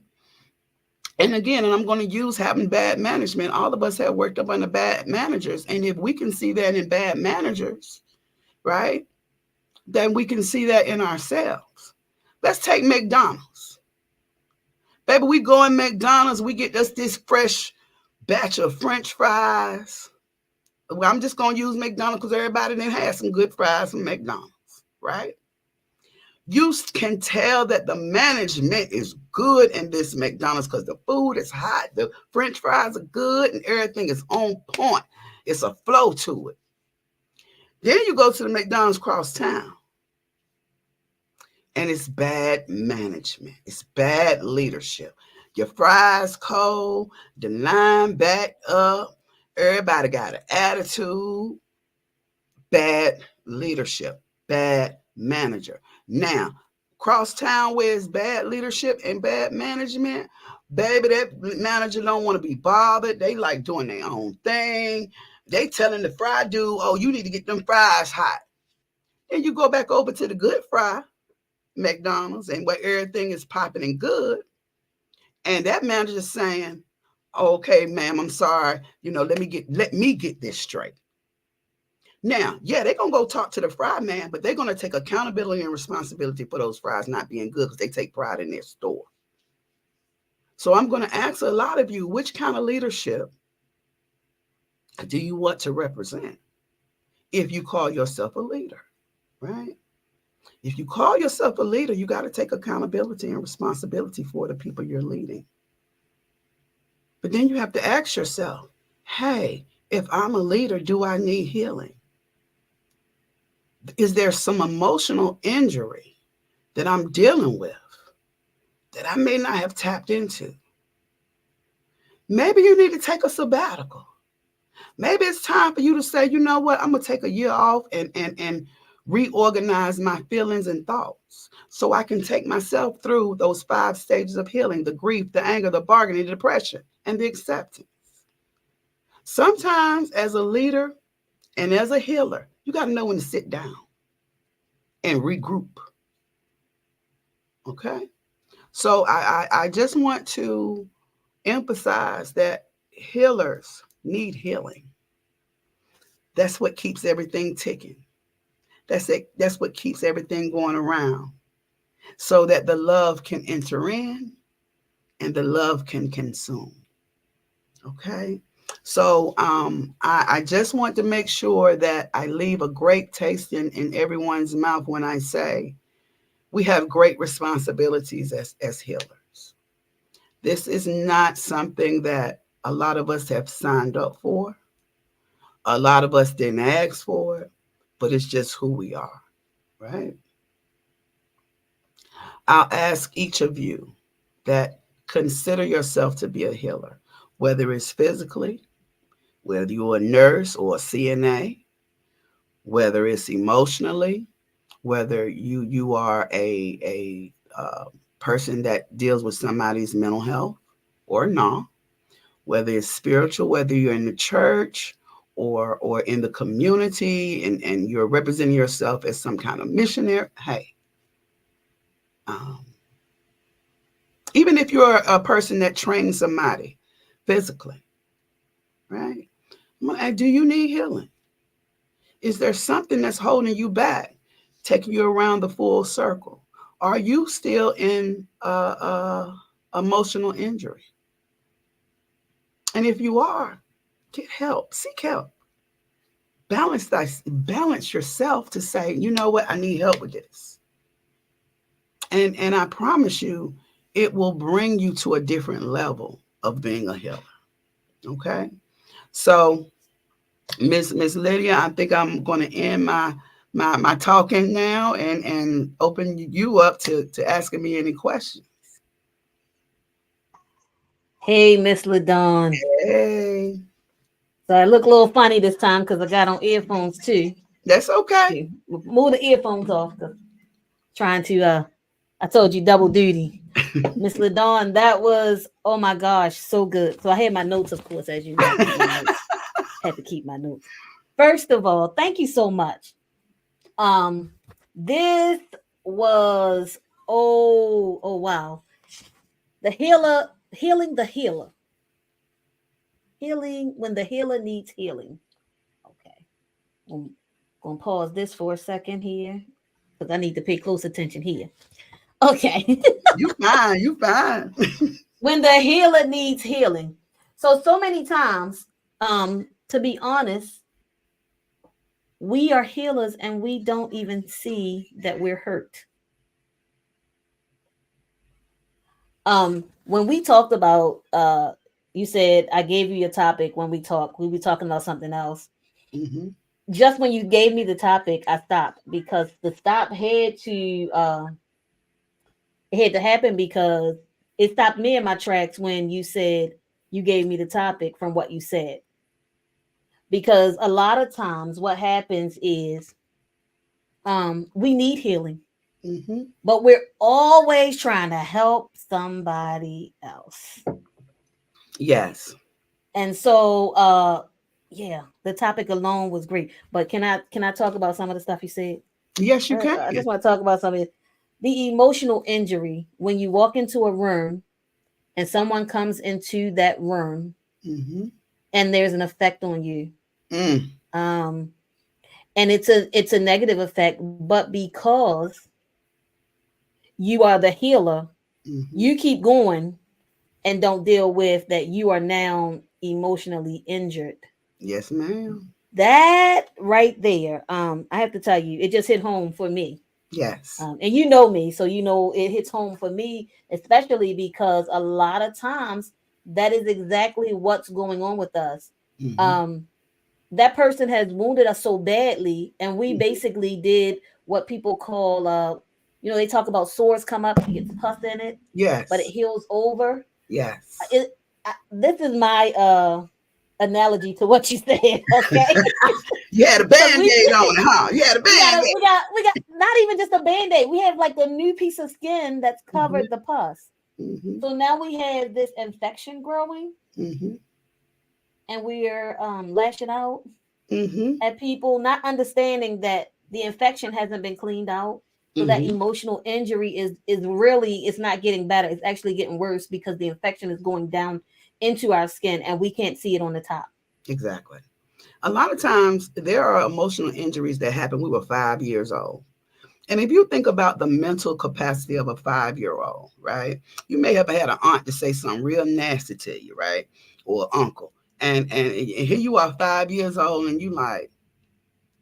And again, and I'm going to use having bad management. All of us have worked up under bad managers. And if we can see that in bad managers, right? then we can see that in ourselves. Let's take McDonald's. Baby, we go in McDonald's, we get us this fresh batch of French fries. Well, I'm just going to use McDonald's because everybody done had some good fries from McDonald's, right? You can tell that the management is good in this McDonald's because the food is hot, the French fries are good, and everything is on point. It's a flow to it. Then you go to the McDonald's cross town, and it's bad management. It's bad leadership. Your fries cold, the line backed up, everybody got an attitude, bad leadership, bad manager. Now, cross town where it's bad leadership and bad management, baby, that manager don't want to be bothered. They like doing their own thing. They telling the fry dude, oh, you need to get them fries hot. Then you go back over to the good fry, McDonald's, and where everything is popping and good. And that manager's saying, okay, ma'am, I'm sorry. Let me get this straight. Now, yeah, they're going to go talk to the fry man, but they're going to take accountability and responsibility for those fries not being good because they take pride in their store. So I'm going to ask a lot of you, which kind of leadership do you want to represent if you call yourself a leader, right? If you call yourself a leader, you got to take accountability and responsibility for the people you're leading. But then you have to ask yourself, hey, if I'm a leader, do I need healing? Is there some emotional injury that I'm dealing with that I may not have tapped into? Maybe you need to take a sabbatical. Maybe it's time for you to say, you know what, I'm going to take a year off and reorganize my feelings and thoughts so I can take myself through those 5 stages of healing: the grief, the anger, the bargaining, the depression, and the acceptance. Sometimes as a leader and as a healer, you got to know when to sit down and regroup. Okay? So I just want to emphasize that healers need healing. That's what keeps everything ticking. That's it. That's what keeps everything going around, so that the love can enter in and the love can consume. Okay? So I just want to make sure that I leave a great taste in everyone's mouth when I say we have great responsibilities as healers. This is not something that a lot of us have signed up for. A lot of us didn't ask for it, but it's just who we are, right? I'll ask each of you that consider yourself to be a healer, whether it's physically, whether you're a nurse or a CNA, whether it's emotionally, whether you are a person that deals with somebody's mental health or not, whether it's spiritual, whether you're in the church or in the community and you're representing yourself as some kind of missionary. Hey, even if you're a person that trains somebody physically, right? Do you need healing? Is there something that's holding you back, taking you around the full circle? Are you still in emotional injury? And if you are, get help, seek help. Balance yourself to say, you know what, I need help with this. And I promise you, it will bring you to a different level of being a healer. Okay? So, Miss Lydia, I think I'm going to end my talking now and open you up to asking me any questions. Hey, Miss LaDawn. Hey. So I look a little funny this time because I got on earphones too. That's okay. Move the earphones off. Trying to, I told you, double duty. Miss LaDawn, that was, oh my gosh, so good. So I had my notes, of course, as you know. Had to keep my notes. First of all, thank you so much. This was, oh wow. The healer, healing the healer. Healing when the healer needs healing. Okay. I'm going to pause this for a second here. because I need to pay close attention here. Okay. You fine. You fine. When the healer needs healing. So many times, to be honest, we are healers and we don't even see that we're hurt. When we talked about you said I gave you your topic when we talked, we were talking about something else. Mhm. Just when you gave me the topic, I stopped because the stop had to happen because it stopped me in my tracks when you said you gave me the topic from what you said. Because a lot of times what happens is we need healing, Mhm. but we're always trying to help somebody else. Yes. And so yeah, the topic alone was great. But can I talk about some of the stuff you said? Yes, you can. I just want to talk about some of it. The emotional injury when you walk into a room and someone comes into that room Mhm. and there's an effect on you. Mm. And it's a negative effect, but because you are the healer, Mhm. you keep going and don't deal with that you are now emotionally injured. Yes, ma'am. That right there, I have to tell you, it just hit home for me. Yes. And you know me, so you know it hits home for me, especially because a lot of times that is exactly what's going on with us. Mhm. That person has wounded us so badly, and we Mhm. basically did what people call, they talk about sores come up, it gets pus in it, but it Yes. heals over. Yes. This is my analogy to what you said, okay? You had a Because band-aid on it, huh? You had a band-aid. we got not even just a band-aid. We have like a new piece of skin that's Mhm. covered the pus. Mhm. So now we have this infection growing, Mhm. and we're lashing out Mhm. at people, not understanding that the infection hasn't been cleaned out. So that Mhm. emotional injury is really, it's not getting better. It's actually getting worse because the infection is going down into our skin and we can't see it on the top. Exactly. A lot of times there are emotional injuries that happen. We were 5 years old. And if you think about the mental capacity of a 5-year-old, right? You may have had an aunt to say something real nasty to you, right? Or an uncle. And here you are 5 years old and you like,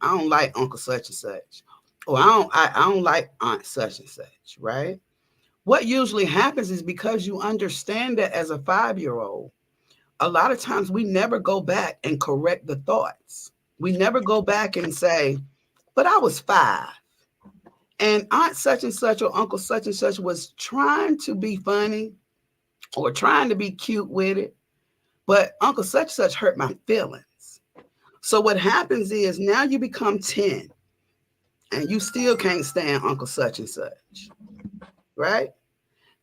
I don't like Uncle such and such. Or I don't like Aunt such and such, right? What usually happens is because you understand that as a 5-year-old, a lot of times we never go back and correct the thoughts. We never go back and say, but I was 5. And Aunt such and such or Uncle such and such was trying to be funny or trying to be cute with it. But Uncle such and such hurt my feelings. So what happens is now you become 10 and you still can't stand Uncle such and such, right?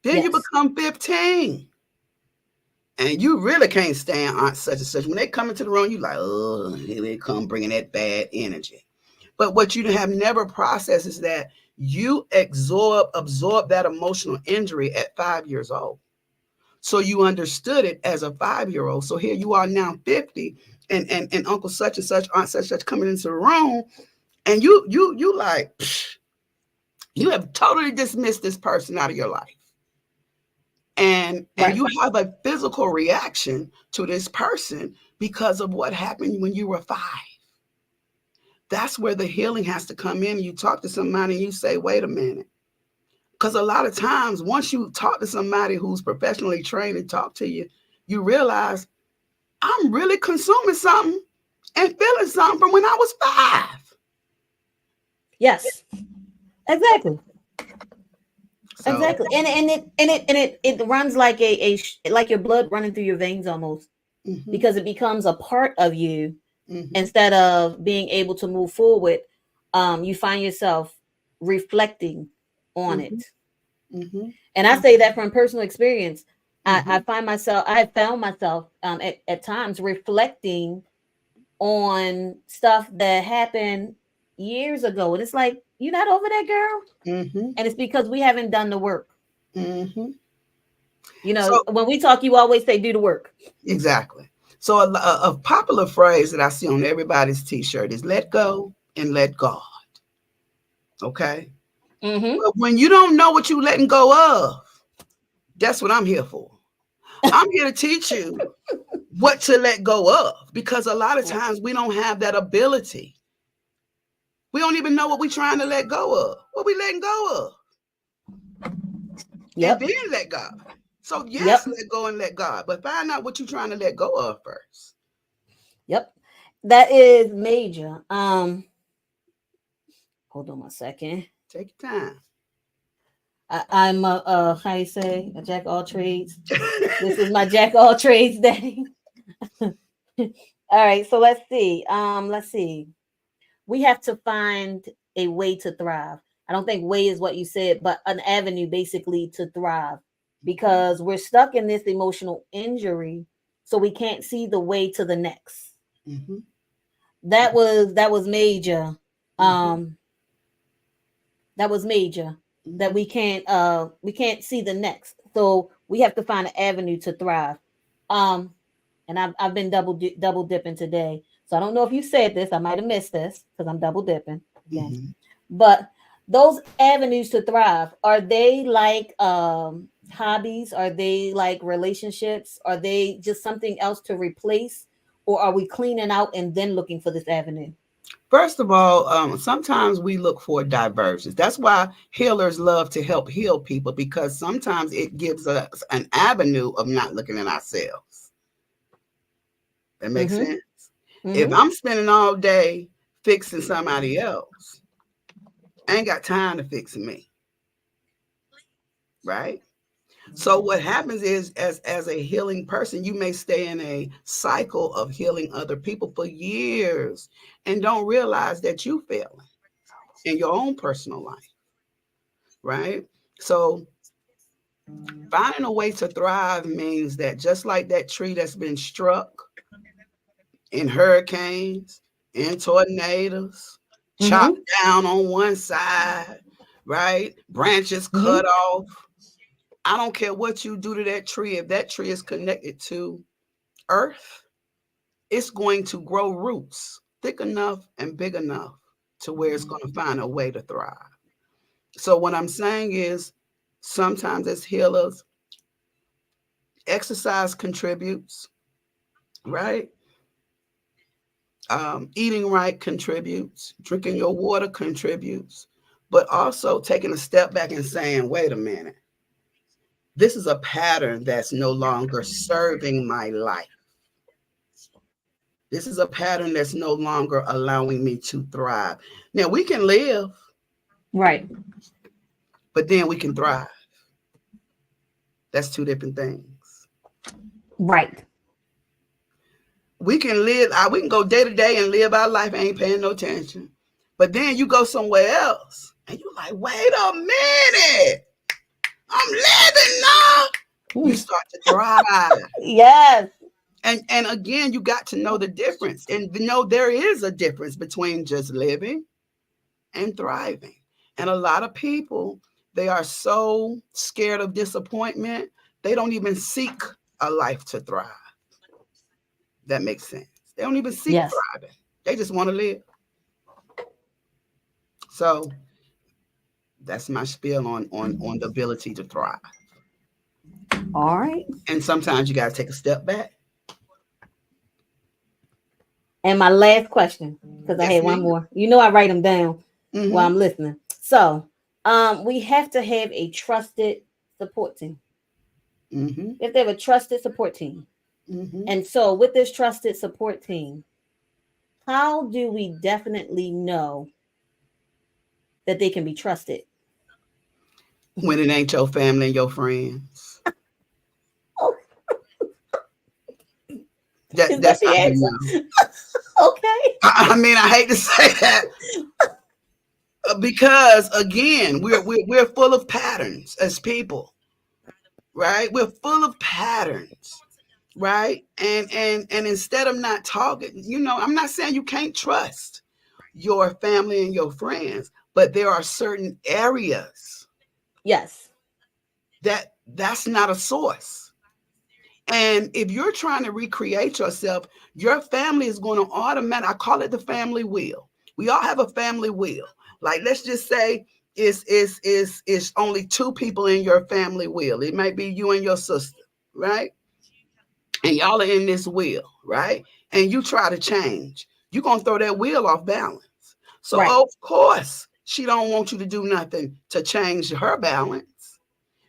Then you Yes. become 15 and you really can't stand Aunt such and such. When they come into the room, you like, oh, here they come bringing that bad energy. But what you have never processed is that you absorb that emotional injury at 5 years old. So you understood it as a 5-year-old. So here you are now 50, and Uncle such and such, Aunt such and such coming into the room, and you like, psh, you have totally dismissed this person out of your life. And Right. you have a physical reaction to this person because of what happened when you were 5. That's where the healing has to come in. You talk to somebody and you say, wait a minute. Because a lot of times, once you talk to somebody who's professionally trained and talk to you, you realize I'm really consuming something and feeling something from when I was 5. Yes. Exactly. So, Exactly. And it runs like like your blood running through your veins almost, mhm, because it becomes a part of you mhm, instead of being able to move forward. You find yourself reflecting on mhm, it. mhm, And I say that from personal experience. I mhm, find myself, I have found myself at times reflecting on stuff that happened years ago. And it's like, you're not over that, girl. mhm, And it's because we haven't done the work. mhm. You know, So, when we talk, you always say, do the work. exactly. So, a popular phrase that I see on everybody's t shirt is let go and let God. Okay. Mm-hmm. But when you don't know what you're letting go of, that's what I'm here for. I'm here to teach you what to let go of, because a lot of times we don't have that ability. We don't even know what we're trying to let go of. What we letting go of? Yep. And then let God. So Yep. yes, let go and let God, but find out what you're trying to let go of first. Yep. That is major. Hold on 1 second. Take your time. I'm a how you say, a jack of all trades. This is my jack of all trades day. All right, so let's see. Let's see. We have to find a way to thrive. I don't think way is what you said, but an avenue basically to thrive, because we're stuck in this emotional injury, so we can't see the way to the next. Mm-hmm. That was major. That was major. That we can't see the next, so we have to find an avenue to thrive. And I've been double dipping today, so I don't know if you said this. I might have missed this because I'm double dipping again. Mm-hmm. But those avenues to thrive, are they like hobbies? Are they like relationships? Are they just something else to replace, or are we cleaning out and then looking for this avenue? First of all, sometimes we look for diversions. That's why healers love to help heal people, because sometimes it gives us an avenue of not looking at ourselves. That makes Mm-hmm. sense. Mm-hmm. If I'm spending all day fixing somebody else, I ain't got time to fix me. Right? So what happens is, as a healing person, you may stay in a cycle of healing other people for years and don't realize that you failing in your own personal life. Right? So finding a way to thrive means that, just like that tree that's been struck in hurricanes, in tornadoes, chopped down on one side, right? Branches cut off. I don't care what you do to that tree. If that tree is connected to earth, it's going to grow roots thick enough and big enough to where it's going to find a way to thrive. So what I'm saying is, sometimes as healers, exercise contributes, right? Eating right contributes, drinking your water contributes, but also taking a step back and saying, wait a minute, this is a pattern that's no longer serving my life. This is a pattern that's no longer allowing me to thrive. Now, we can live, Right. but then we can thrive. That's two different things. Right. We can live, we can go day to day and live our life, ain't paying no attention. But then you go somewhere else and you're like, wait a minute, I'm living now. You start to thrive. Yes. And again, you got to know the difference, and know there is a difference between just living and thriving. And a lot of people, they are so scared of disappointment, they don't even seek a life to thrive. That makes sense. They don't even seek thriving. They just want to live. So that's my spiel on the ability to thrive. All right. And sometimes you got to take a step back. And my last question, because I had one more. You know, I write them down while I'm listening. So, we have to have a trusted support team. If they have a trusted support team, and so with this trusted support team, how do we definitely know that they can be trusted? When it ain't your family and your friends. That's the answer. Okay. I mean, I hate to say that, because again, we're full of patterns as people, right? We're full of patterns, right? And instead of not talking, I'm not saying you can't trust your family and your friends, but there are certain areas, yes, that's not a source. And if you're trying to recreate yourself, your family is going to I call it the family wheel. We all have a family wheel. Like, let's just say It's only two people in your family wheel. It might be you and your sister, right? And y'all are in this wheel, right? And you try to change, you're gonna throw that wheel off balance. So Right. of course she don't want you to do nothing to change her balance,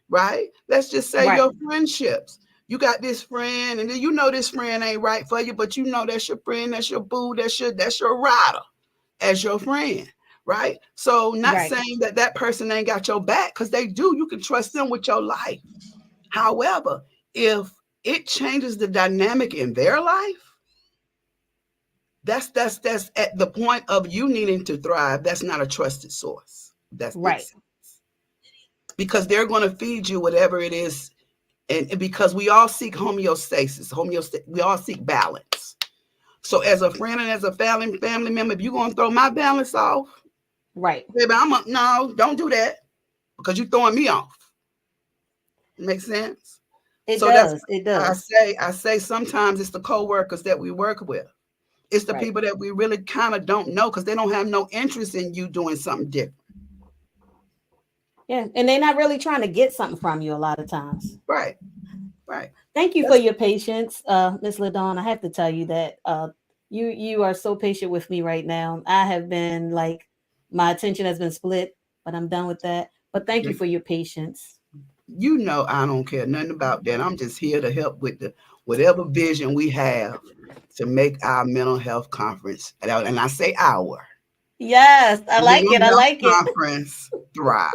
right? Let's just say Right. your friendships. You got this friend, and then you know this friend ain't right for you, but you know that's your friend, that's your boo, that's your rider as your friend, right? So not Right. saying that that person ain't got your back, because they do. You can trust them with your life. However, if it changes the dynamic in their life, that's at the point of you needing to thrive. That's not a trusted source. That's Right. because they're going to feed you whatever it is, and because we all seek homeostasis, we all seek balance. So as a friend and as a family member, if you're going to throw my balance off, Right. baby, no, don't do that, because you're throwing me off. Makes sense? It So that's does. It I does. say sometimes it's the co-workers that we work with. It's the Right. people that we really kind of don't know, because they don't have no interest in you doing something different. Yeah. And they're not really trying to get something from you a lot of times. Right. Thank you for That's your patience, Miss LaDawn. I have to tell you that you are so patient with me right now. I have been like, my attention has been split, but I'm done with that. But thank you for your patience. you know I don't care nothing about that. I'm just here to help with the whatever vision we have to make our mental health conference, and I say our Yes, I like mental it. I health like it. conference thrive.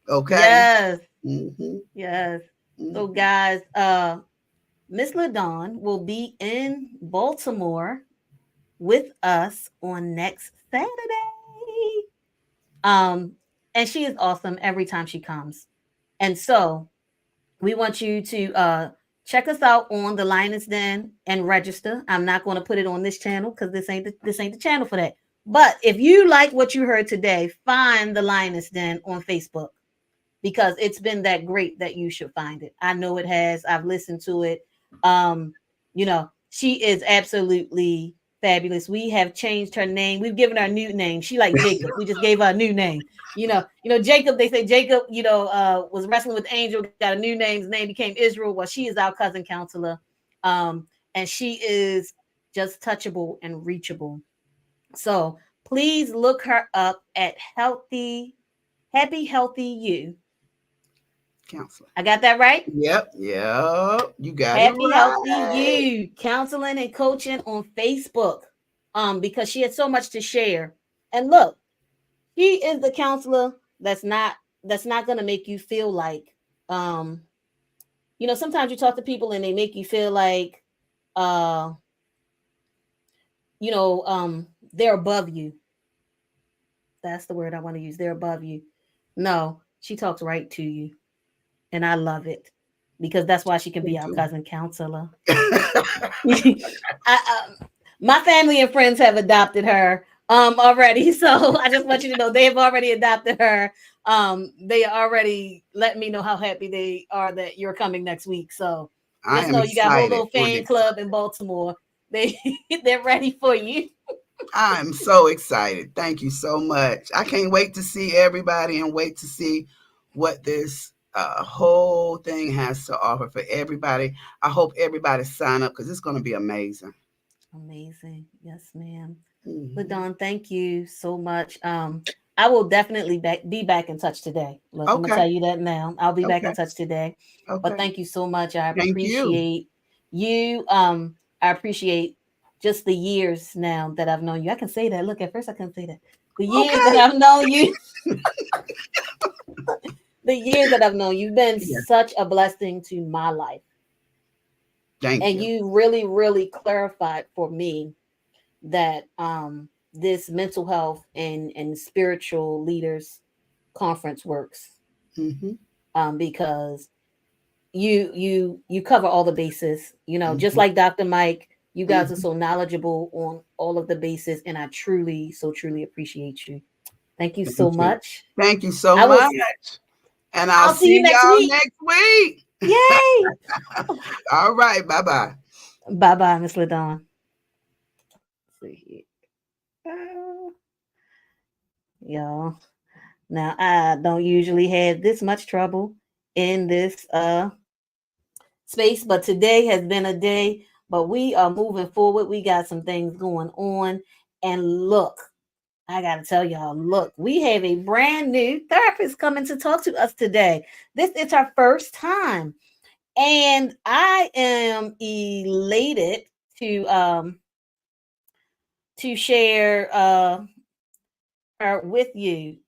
Okay. Yes, Mm-hmm. yes. So Mm-hmm. guys, Miss LaDawn will be in Baltimore with us on next Saturday. And she is awesome every time she comes. And so we want you to check us out on the Lioness Den and register. I'm not going to put it on this channel because this ain't the channel for that. But if you like what you heard today, find the Lioness Den on Facebook, because it's been that great that you should find it. I know it has. I've listened to it. She is absolutely fabulous. We have changed her name. We've given her a new name. She like Jacob. We just gave her a new name. Jacob, they say Jacob, was wrestling with Angel, got a new name. His name became Israel. Well, she is our cousin counselor. And she is just touchable and reachable. So please look her up at Happy Healthy You. Counselor. I got that right? Yep. You got it Happy Healthy right. You, counseling and coaching on Facebook. Because she has so much to share. And look, she is the counselor that's not gonna make you feel like sometimes you talk to people and they make you feel like they're above you. That's the word I want to use. They're above you. No, she talks right to you. And I love it, because that's why she can be our cousin counselor. My family and friends have adopted her already, so I just want you to know they've already adopted her. They already let me know how happy they are that you're coming next week. So just know you got a whole little fan club in Baltimore. They're ready for you. I'm so excited. Thank you so much. I can't wait to see everybody and wait to see what this whole thing has to offer for everybody. I hope everybody sign up, because it's going to be amazing. Amazing. Yes, ma'am. Mm-hmm. LaDawn, thank you so much. I will definitely be back in touch today. Look, I'm gonna tell you that now. I'll be back in touch today. Okay. But thank you so much. I Thank appreciate you. I appreciate just the years now that I've known you. I can say that. Look, at first I couldn't say that. The years that I've known you. The years that I've known you've been such a blessing to my life. Thank you. And you really, really clarified for me that this mental health and spiritual leaders conference works. Mm-hmm. Because you cover all the bases, just like Dr. Mike. You guys are so knowledgeable on all of the bases, and I truly appreciate you. Thank you so much. Thank you so much. And I'll see you next week. Yay! All right. Bye-bye. Bye-bye, Miss LaDawn. See here. Y'all, Now, I don't usually have this much trouble in this space, but today has been a day. But we are moving forward. We got some things going on. And look, I got to tell y'all, look, we have a brand new therapist coming to talk to us today. This is her first time. And I am elated to share her with you.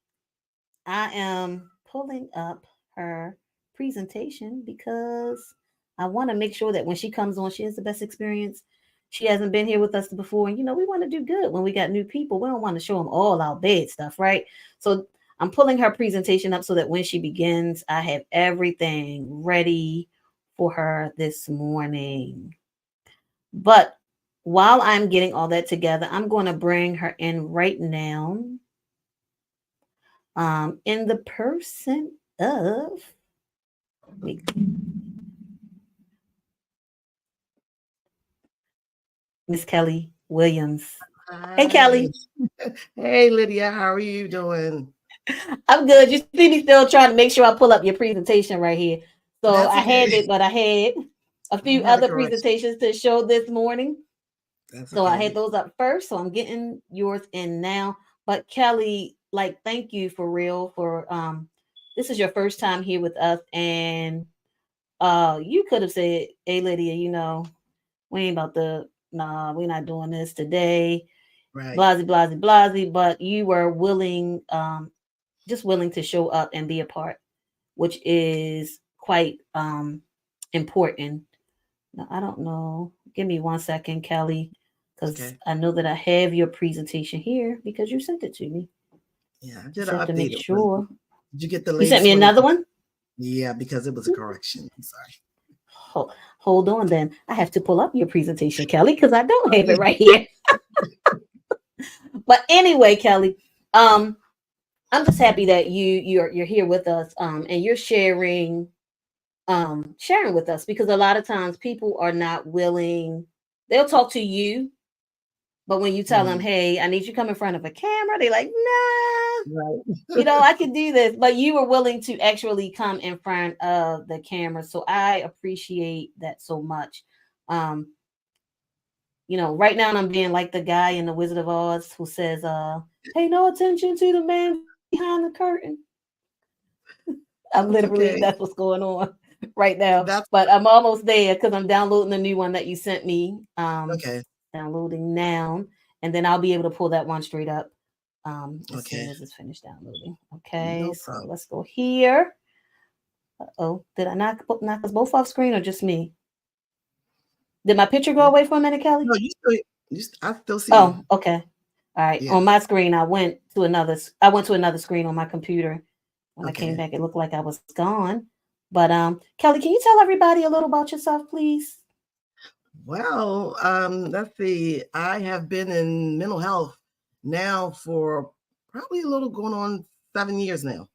I am pulling up her presentation because I want to make sure that when she comes on, she has the best experience. She hasn't been here with us before. And, we want to do good when we got new people. We don't want to show them all our bad stuff, right? So I'm pulling her presentation up so that when she begins, I have everything ready for her this morning. But while I'm getting all that together, I'm going to bring her in right now. In the person of Miss Kelly Williams. Hey, Kelly. Hey, Lydia, how are you doing? I'm good. You see me still trying to make sure I pull up your presentation right here. So That's I had okay. it, but I had a few have a other correction. presentations to show this morning. That's So I okay. had those up first. So I'm getting yours in now. But Kelly, thank you for real for this is your first time here with us. And you could have said, hey Lydia, we ain't about to, nah, we're not doing this today. Right. Blasey, but you were willing, just willing to show up and be a part, which is quite important. Now, I don't know. Give me 1 second, Kelly, because Okay. I know that I have your presentation here because you sent it to me. Yeah, I did Just an have to make updated one. sure. Did you get the You latest sent me one? another one? Yeah, because it was a correction. I'm sorry. Hold on then. I have to pull up your presentation, Kelly, because I don't have it right here. But anyway, Kelly, I'm just happy that you're here with us, and you're sharing with us, because a lot of times people are not willing. They'll talk to you, but when you tell them, hey, I need you to come in front of a camera, they're like, nah, Right. I can do this. But you were willing to actually come in front of the camera. So I appreciate that so much. Right now I'm being like the guy in the Wizard of Oz who says, pay no attention to the man behind the curtain. I'm literally, okay. that's what's going on right now. That's But I'm almost there because I'm downloading the new one that you sent me. okay. Downloading now, and then I'll be able to pull that one straight up as Okay. soon as it's finished downloading. Okay, No so problem. let's go here. Oh, did I knock us both off screen or just me? Did my picture go away for a minute, Kelly? No, I still see Oh, you. okay. All right. Yeah. On my screen, I went to another screen on my computer. When I came Okay. back, it looked like I was gone. But Kelly, can you tell everybody a little about yourself, please? Well, let's see. I have been in mental health now for probably a little going on 7 years now.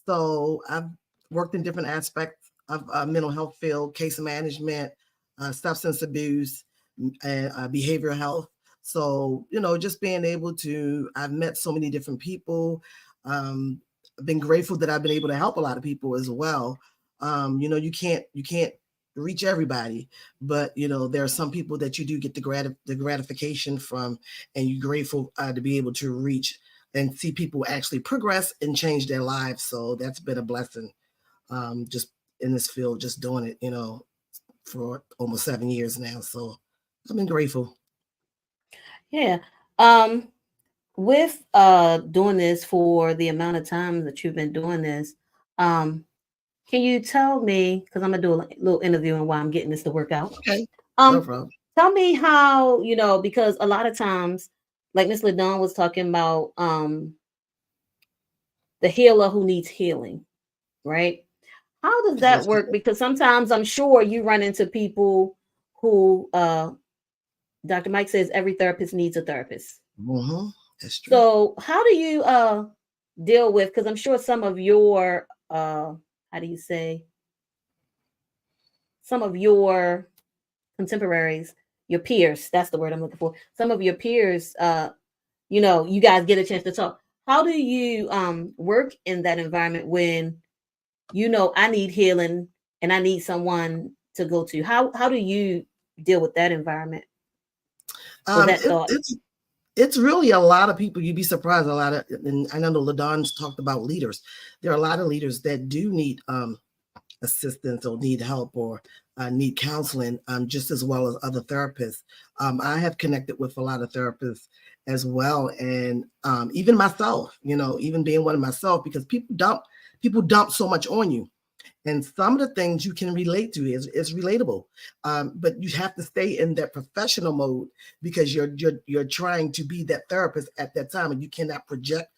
So I've worked in different aspects of mental health field, case management, substance abuse, and behavioral health. So, just being able to, I've met so many different people. I've been grateful that I've been able to help a lot of people as well. You can't reach everybody, but there are some people that you do get the gratification from, and you're grateful to be able to reach and see people actually progress and change their lives. So that's been a blessing, just in this field, just doing it, for almost 7 years now. So I've been grateful. Yeah. With doing this for the amount of time that you've been doing this, can you tell me, because I'm gonna do a little interviewing while I'm getting this to work out. Okay. No problem. Tell me how, because a lot of times, like Miss LaDawn was talking about, the healer who needs healing, right? How does that Yes. work? Because sometimes I'm sure you run into people who Dr. Mike says every therapist needs a therapist. Mm-hmm. That's true. So how do you deal with, because I'm sure some of your how do you say, some of your contemporaries, your peers, that's the word I'm looking for. Some of your peers, you guys get a chance to talk. how do you work in that environment when you know I need healing and I need someone to go to? How do you deal with that environment or that It, thought? it's really a lot of people. You'd be surprised. A lot of, and I know LaDon's talked about leaders. There are a lot of leaders that do need assistance or need help or need counseling, just as well as other therapists. I have connected with a lot of therapists as well, and even myself. You know, even being one of myself, because people dump so much on you. And some of the things you can relate to is relatable, but you have to stay in that professional mode because you're trying to be that therapist at that time, and you cannot project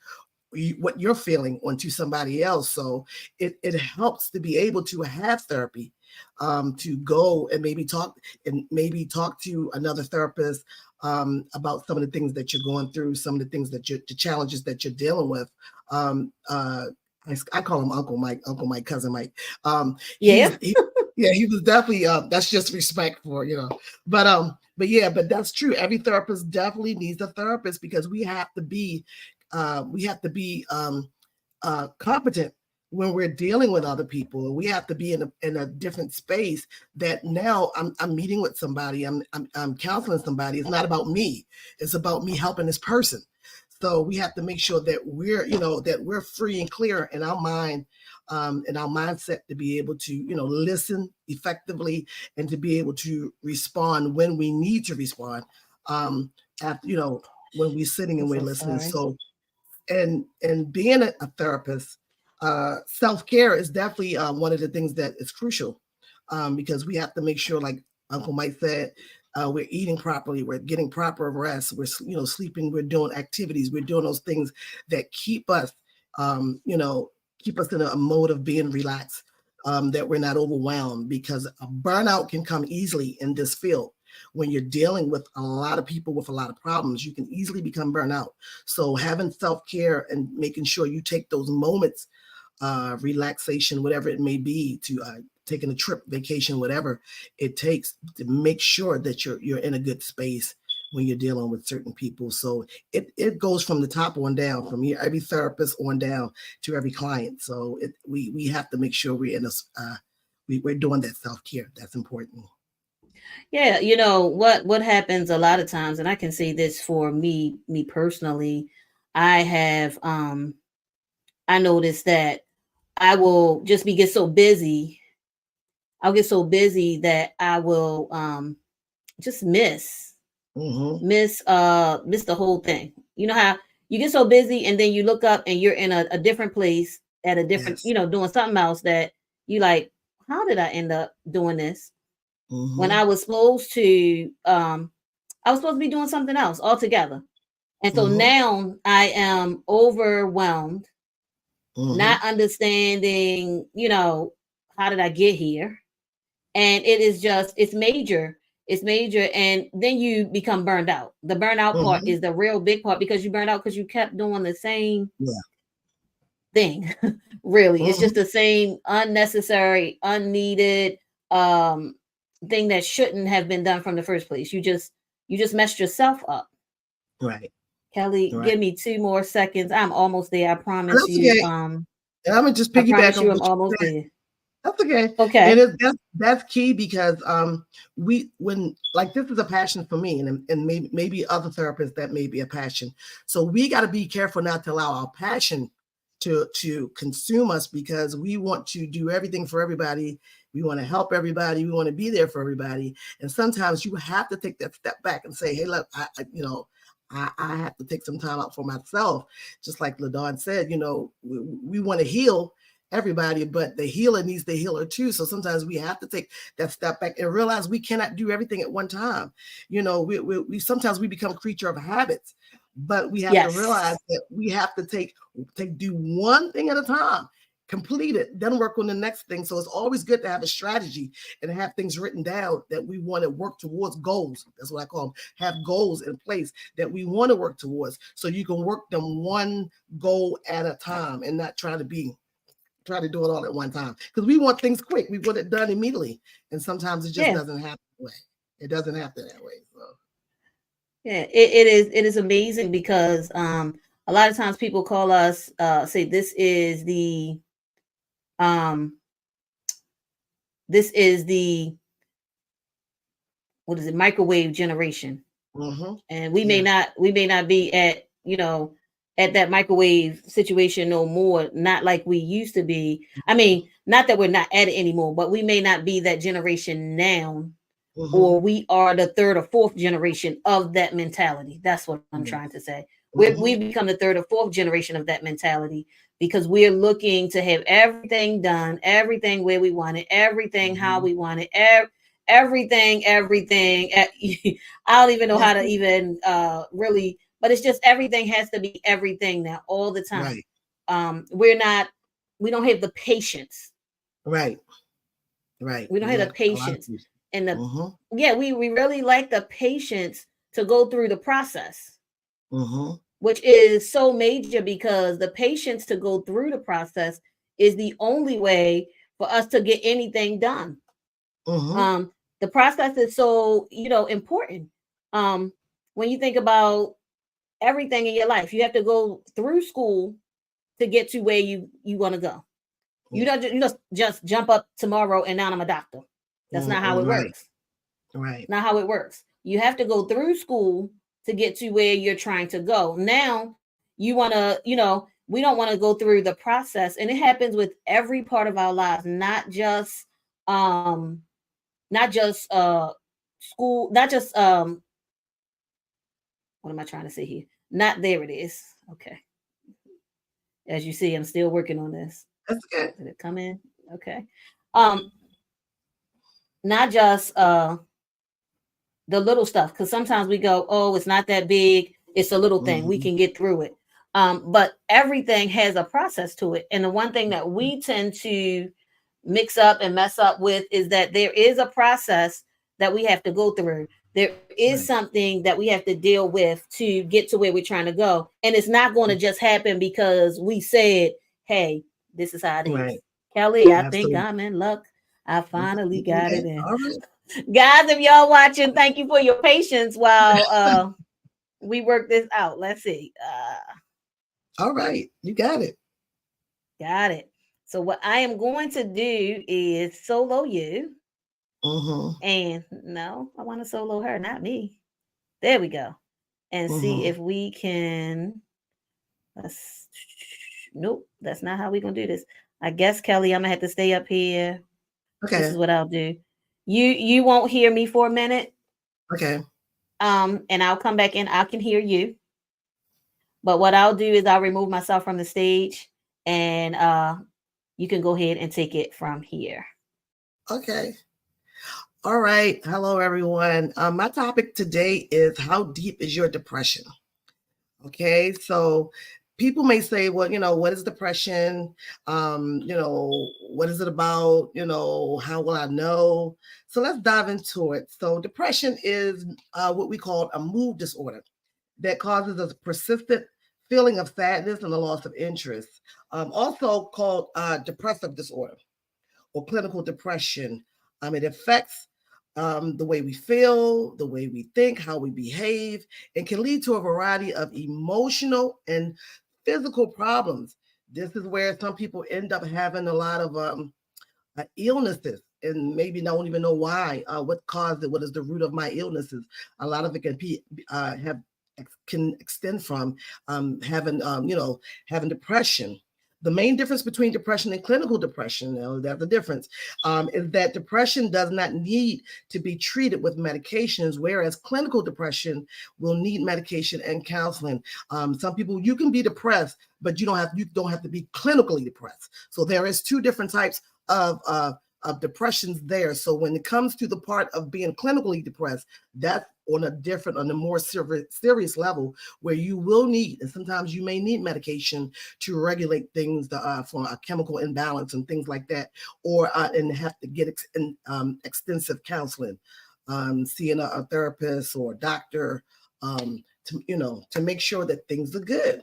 what you're feeling onto somebody else. So it helps to be able to have therapy, to go and maybe talk to another therapist about some of the things that you're going through, some of the things that the challenges that you're dealing with. I call him Uncle Mike, cousin Mike. Yeah. He was definitely that's just respect for, but yeah, but that's true. Every therapist definitely needs a therapist because we have to be competent when we're dealing with other people, and we have to be in a different space. That now I'm meeting with somebody, I'm counseling somebody. It's not about me, it's about me helping this person. So we have to make sure that we're free and clear in our mind, and our mindset, to be able to listen effectively and to be able to respond when we need to respond, after when we're sitting and I'm we're so listening. sorry. So and being a therapist, self-care is definitely one of the things that is crucial, because we have to make sure, like Uncle Mike said, we're eating properly, we're getting proper rest, we're sleeping, we're doing activities, we're doing those things that keep us in a mode of being relaxed, that we're not overwhelmed, because a burnout can come easily in this field. When you're dealing with a lot of people with a lot of problems, you can easily become burnt out. So having self-care and making sure you take those moments, relaxation, whatever it may be, to taking a trip, vacation, whatever it takes, to make sure that you're in a good space when you're dealing with certain people. So it goes from the top on down, from every therapist on down to every client. So we have to make sure we're we're doing that self-care. That's important. Yeah, what happens a lot of times, and I can say this for me personally, I have I noticed that I will just get so busy. I'll get so busy that I will just Mm-hmm. miss the whole thing. You know how you get so busy and then you look up and you're in a different place at a different, Yes. doing something else that you like, how did I end up doing this? When Mm-hmm. I was supposed to be doing something else altogether. And so Mm-hmm. now I am overwhelmed, Mm-hmm. not understanding, how did I get here? And it is just, it's major. It's major. And then you become burned out. The burnout part Mm-hmm. is the real big part because you burned out because you kept doing the same Yeah. thing. Really. It's just Mm-hmm. the same unnecessary, unneeded um thing that shouldn't have been done from the first place. You just messed yourself up. Right. Kelly, Right. give me 2 more seconds. I'm almost there. I promise That's you. okay. And I'm gonna just I piggyback promise on you I'm what you almost said. there. That's okay. And Okay. that's key, because when, like, this is a passion for me, and maybe other therapists, that may be a passion. So we got to be careful not to allow our passion to consume us, because we want to do everything for everybody. We want to help everybody. We want to be there for everybody. And sometimes you have to take that step back and say, hey, look, I have to take some time out for myself. Just like LaDon said, we want to heal everybody, but the healer needs the healer too. So sometimes we have to take that step back and realize we cannot do everything at one time. We sometimes we become creature of habits, but we have to realize Yes. that we have to do one thing at a time, complete it, then work on the next thing. So it's always good to have a strategy and have things written down that we want to work towards, goals. That's what I call them. Have goals in place that we want to work towards, so you can work them one goal at a time and not try to do it all at one time, because we want things quick. We want it done immediately, and sometimes it just Yeah. doesn't happen that way. It doesn't happen that way. So Yeah. It is amazing because a lot of times people call us, say this is the um this is the what is it, microwave generation. Mm-hmm. And we Yeah. may not be at, at that microwave situation no more, not like we used to be. I mean, not that we're not at it anymore, but we may not be that generation now, Mm-hmm. or we are the third or fourth generation of that mentality. That's what I'm Yes. trying to say. Mhm. We've become the third or fourth generation of that mentality because we're looking to have everything done, everything where we want it, everything how Mhm. we want it, everything. I don't even know how to even really, but it's just everything has to be everything now all the time. Right. We don't have the patience. Right. Right. We don't We have the lack a lot of patience patience. and the Mhm. yeah, we really like the patience to go through the process, Mhm. which is so major because the patience to go through the process is the only way for us to get anything done. Mhm. The process is so, important. Um, when you think about everything in your life, you have to go through school to get to where you want to go. You Yeah. don't just jump up tomorrow and now I'm a doctor. That's not how Mm-mm. it Right. works. Right. Not how it works. You have to go through school to get to where you're trying to go. Now, you want to, we don't want to go through the process, and it happens with every part of our lives, not just school, not just what am I trying to say here? Not there it is. Okay. As you see, I'm still working on this. That's good. Did it come in? Okay. Um, not just the little stuff, because sometimes we go, oh, it's not that big, it's a little thing, we Mhm. can get through it. But everything has a process to it, and the one thing that we tend to mix up and mess up with is that there is a process that we have to go through. There is Right. something that we have to deal with to get to where we're trying to go, and it's not going to just happen because we said, hey, this is how it is. Right. Kelly, I think Absolutely. I'm in luck. I finally got Okay. it in. All right. Guys, if y'all watching, thank you for your patience while we work this out. Let's see. All right. You got it. Got it. So what I am going to do is solo you. Mhm. And no, I want to solo her, not me. There we go. And see Mhm. if we can. Let's. Nope, that's not how we're gonna do this. I guess Kelly, I'm gonna have to stay up here. This is Okay. what I'll do. You won't hear me for a minute. Okay. And I'll come back in. I can hear you. But what I'll do is I'll remove myself from the stage, and you can go ahead and take it from here. Okay. All right. Hello, everyone. My topic today is how deep is your depression? Okay. So people may say, well, what is depression? What is it about? How will I know? So let's dive into it. So depression is what we call a mood disorder that causes a persistent feeling of sadness and a loss of interest, also called depressive disorder or clinical depression. It affects the way we feel, the way we think, how we behave, and can lead to a variety of emotional and physical problems. This is where some people end up having a lot of illnesses and maybe don't even know why, what caused it, what is the root of my illnesses. A lot of it can be can extend from having depression. The main difference between depression and clinical depression, that's the difference, is that depression does not need to be treated with medications, whereas clinical depression will need medication and counseling. Some people, you can be depressed, but you don't have to be clinically depressed. So there is two different types of depressions there. So when it comes to the part of being clinically depressed, that's on a more serious level where you will need, and sometimes you may need medication to regulate things for a chemical imbalance and things like that, or and have to get extensive counseling, seeing a therapist or a doctor, to make sure that things are good.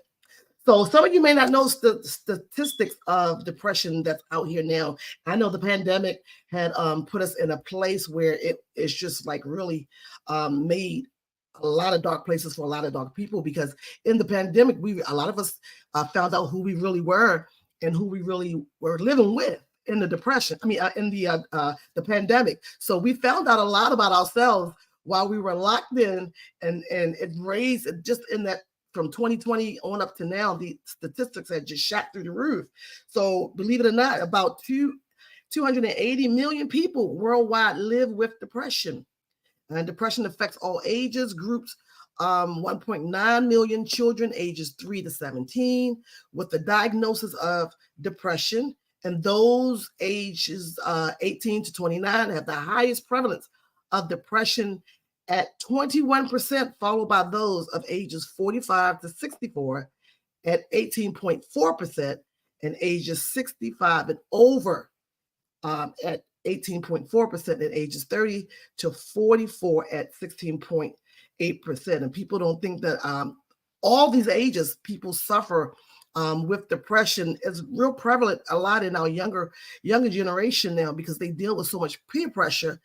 So some of you may not know the statistics of depression that's out here now. I know the pandemic had put us in a place where it is just like really made a lot of dark places for a lot of dark people, because in the pandemic, a lot of us found out who we really were and who we really were living with in the depression. In the pandemic. So we found out a lot about ourselves while we were locked in, and it raised just in that from 2020 on up to now, the statistics had just shot through the roof. So believe it or not, about 280 million people worldwide live with depression. And depression affects all ages groups. 1.9 million children ages 3 to 17 with the diagnosis of depression. And those ages 18 to 29 have the highest prevalence of depression at 21%, followed by those of ages 45 to 64 at 18.4%, and ages 65 and over at 18.4%, and ages 30 to 44 at 16.8%. And people don't think that all these ages people suffer with depression. Is real prevalent a lot in our younger generation now, because they deal with so much peer pressure.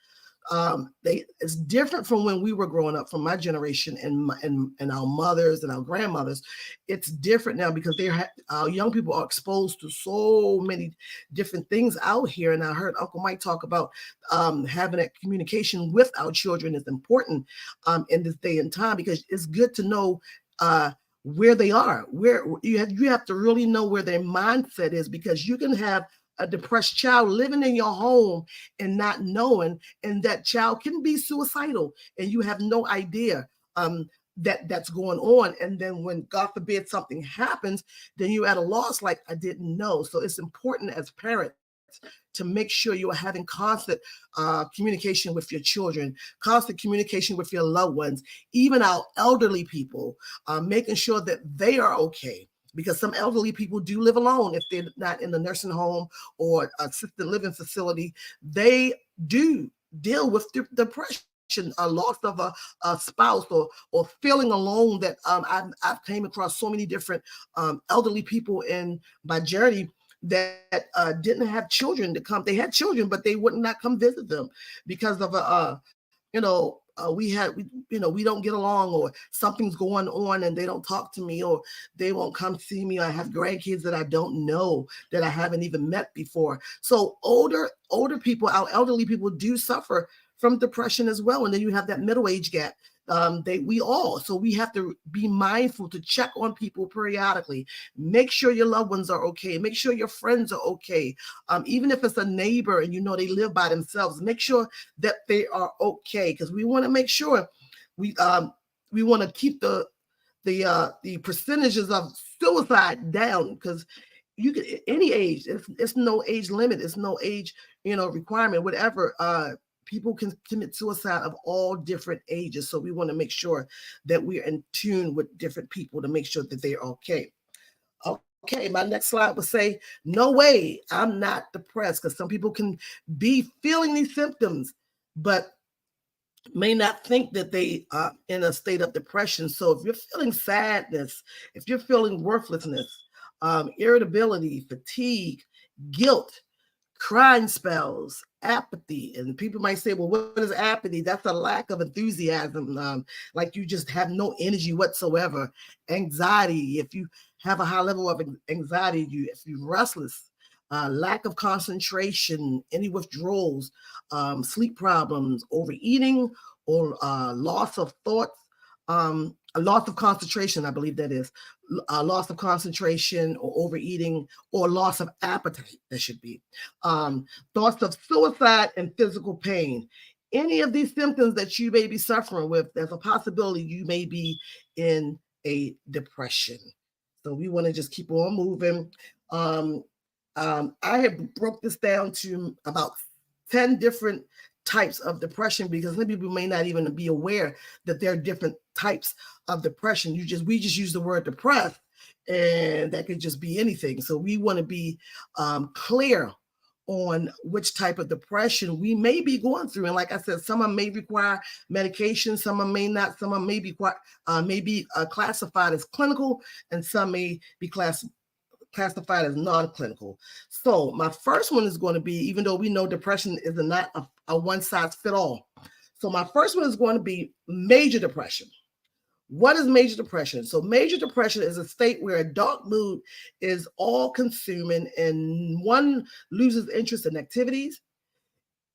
It's different from when we were growing up, from my generation and our mothers and our grandmothers. It's different now because our young people are exposed to so many different things out here. And I heard Uncle Mike talk about having that communication with our children is important in this day and time, because it's good to know where they are, where you have to really know where their mindset is, because you can have a depressed child living in your home and not knowing, and that child can be suicidal and you have no idea that's going on. And then when, God forbid, something happens, then you're at a loss, like, I didn't know. So it's important as parents to make sure you are having constant communication with your children, constant communication with your loved ones, even our elderly people, making sure that they are okay. Because some elderly people do live alone if they're not in the nursing home or assisted living facility. They do deal with depression, a loss of a spouse, or feeling alone. That I've came across so many different elderly people in my journey that didn't have children to come. They had children, but they would not come visit them because of we don't get along, or something's going on and they don't talk to me, or they won't come see me. I have grandkids that I don't know, that I haven't even met before. So older people, our elderly people, do suffer from depression as well. And then you have that middle age gap. So we have to be mindful to check on people periodically. Make sure your loved ones are okay. Make sure your friends are okay. Even if it's a neighbor and they live by themselves, make sure that they are okay, because we want to make sure we want to keep the percentages of suicide down, because you can any age. It's no age limit. It's no age requirement. Whatever. People can commit suicide of all different ages. So we want to make sure that we're in tune with different people to make sure that they're okay. Okay, my next slide would say, no way, I'm not depressed, because some people can be feeling these symptoms, but may not think that they are in a state of depression. So if you're feeling sadness, if you're feeling worthlessness, irritability, fatigue, guilt, crying spells, apathy. And people might say, well, what is apathy? That's a lack of enthusiasm, like you just have no energy whatsoever. Anxiety, if you have a high level of anxiety, if you're restless, lack of concentration, any withdrawals, sleep problems, overeating, or loss of thoughts, a loss of concentration, I believe that is, a loss of concentration, or overeating, or loss of appetite, that should be. Thoughts of suicide and physical pain. Any of these symptoms that you may be suffering with, there's a possibility you may be in a depression. So we want to just keep on moving. I have broke this down to about 10 different types of depression, because many people may not even be aware that there are different types of depression. We just use the word depressed, and that could just be anything. So we want to be clear on which type of depression we may be going through. And like I said, some may require medication, some may not, some may be classified as clinical, and some may be classified as non-clinical. So my first one is going to be, even though we know depression is not a one-size-fit-all. So my first one is going to be major depression. What is major depression? So major depression is a state where a dark mood is all consuming and one loses interest in activities,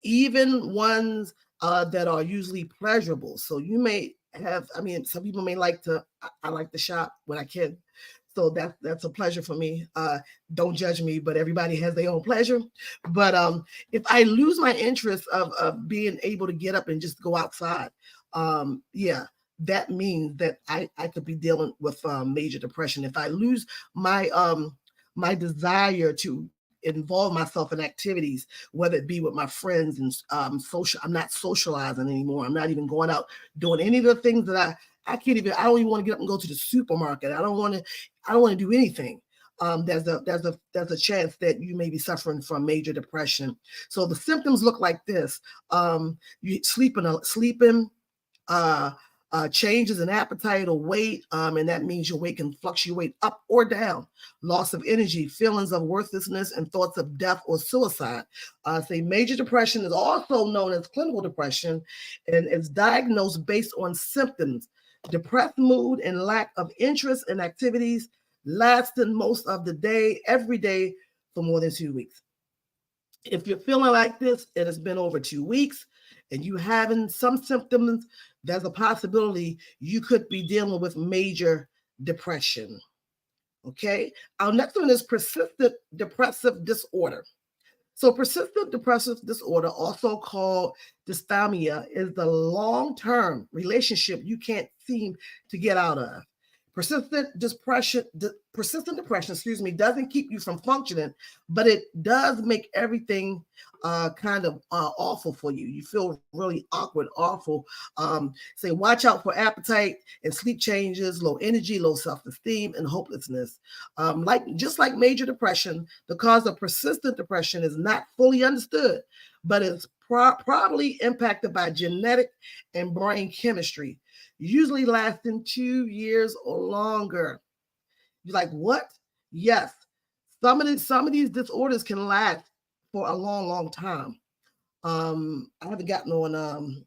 even ones that are usually pleasurable. So you may have, I mean, some people may like to, I like to shop when I can. So that's a pleasure for me. Don't judge me, but everybody has their own pleasure. But if I lose my interest of being able to get up and just go outside, yeah, that means that I could be dealing with major depression. If I lose my my desire to involve myself in activities, whether it be with my friends and social, I'm not socializing anymore. I'm not even going out doing any of the things that I can't even, I don't even want to get up and go to the supermarket. I don't want to do anything. There's a chance that you may be suffering from major depression. So the symptoms look like this. You sleeping, changes in appetite or weight, and that means your weight can fluctuate up or down, loss of energy, feelings of worthlessness, and thoughts of death or suicide. Say major depression is also known as clinical depression, and it's diagnosed based on symptoms, depressed mood and lack of interest in activities lasting most of the day, every day for more than 2 weeks. If you're feeling like this, it has been over 2 weeks, and you having some symptoms, there's a possibility you could be dealing with major depression. Okay. Our next one is persistent depressive disorder. So persistent depressive disorder, also called dysthymia, is the long-term relationship you can't seem to get out of. Persistent depression, doesn't keep you from functioning, but it does make everything kind of awful for you. You feel really awkward, awful. Say, watch out for appetite and sleep changes, low energy, low self-esteem, and hopelessness. Just like major depression, the cause of persistent depression is not fully understood, but it's probably impacted by genetic and brain chemistry, usually lasting 2 years or longer. You're like, what? Yes. Some of these disorders can last for a long, long time. I haven't gotten on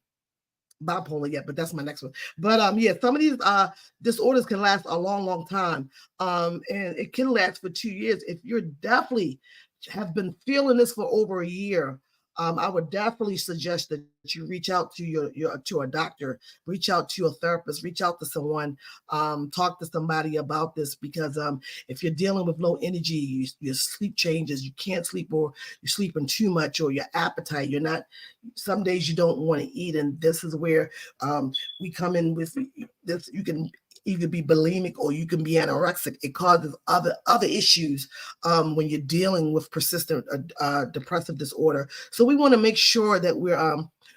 bipolar yet, but that's my next one. But yeah, some of these disorders can last a long, long time. And it can last for 2 years. If you're definitely have been feeling this for over a year, I would definitely suggest that you reach out to to a doctor, reach out to a therapist, reach out to someone, talk to somebody about this, because if you're dealing with low energy, your sleep changes, you can't sleep, or you're sleeping too much, or your appetite, you're not, some days you don't want to eat, and this is where we come in with this. You can either be bulimic or you can be anorexic. It causes other issues when you're dealing with persistent depressive disorder. So we want to make sure that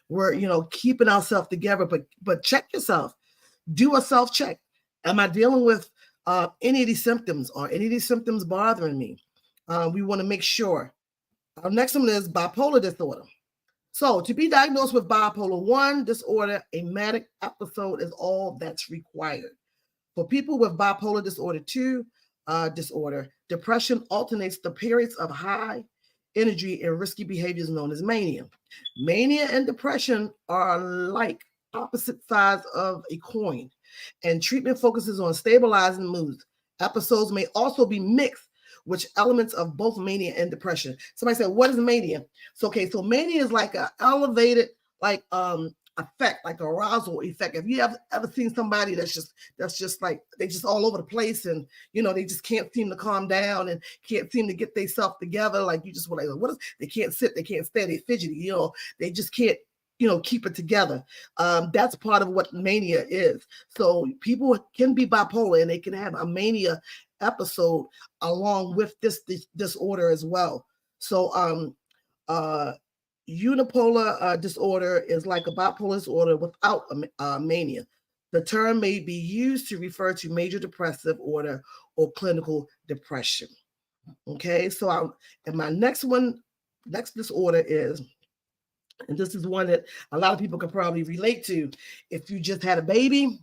we're keeping ourselves together, but check yourself. Do a self-check. Am I dealing with any of these symptoms? Are any of these symptoms bothering me? We want to make sure. Our next one is bipolar disorder. So to be diagnosed with bipolar 1 disorder, a manic episode is all that's required. For people with bipolar disorder 2 disorder, depression alternates the periods of high energy and risky behaviors known as mania. Mania and depression are like opposite sides of a coin, and treatment focuses on stabilizing moods. Episodes may also be mixed with elements of both mania and depression. Somebody said, what is mania? So mania is like an elevated, effect, like arousal effect. If you have ever seen somebody that's just like, they just all over the place, and they just can't seem to calm down and can't seem to get themselves together, like you just were like, what is, they can't sit, they can't stand, they fidgety, they just can't keep it together. That's part of what mania is. So people can be bipolar and they can have a mania episode along with this disorder as well. So unipolar disorder is like a bipolar disorder without mania. The term may be used to refer to major depressive order or clinical depression. Okay, so and my next disorder is, and this is one that a lot of people can probably relate to, if you just had a baby,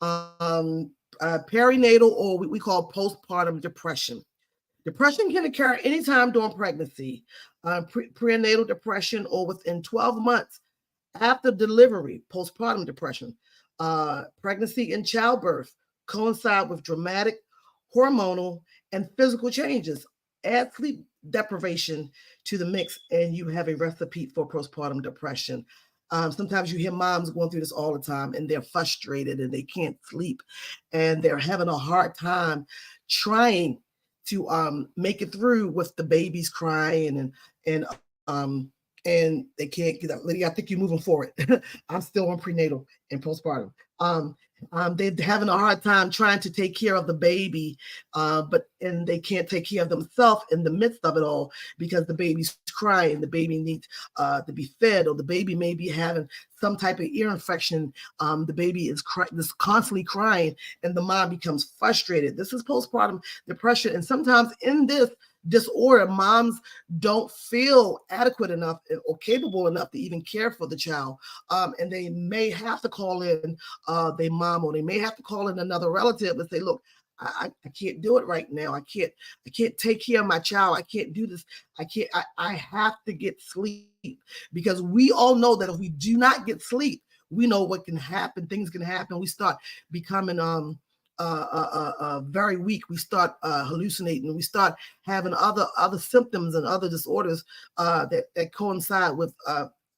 perinatal, or what we call postpartum depression. Depression can occur anytime during pregnancy, prenatal depression, or within 12 months after delivery, postpartum depression. Pregnancy and childbirth coincide with dramatic hormonal and physical changes. Add sleep deprivation to the mix, and you have a recipe for postpartum depression. Sometimes you hear moms going through this all the time, and they're frustrated and they can't sleep, and they're having a hard time trying to make it through with the babies crying and um, and they can't get up. Lydia, I think you're moving forward. I'm still on prenatal and postpartum. They're having a hard time trying to take care of the baby, and they can't take care of themselves in the midst of it all because the baby's crying. The baby needs to be fed, or the baby may be having some type of ear infection. The baby is constantly crying, and the mom becomes frustrated. This is postpartum depression, and sometimes in this disorder, moms don't feel adequate enough or capable enough to even care for the child, and they may have to call in their mom, or they may have to call in another relative and say, look, I can't do it right now. I can't take care of my child. I can't do this. I have to get sleep, because we all know that if we do not get sleep, we know what can happen. Things can happen. We start becoming very weak. We start hallucinating. We start having other symptoms and other disorders that coincide with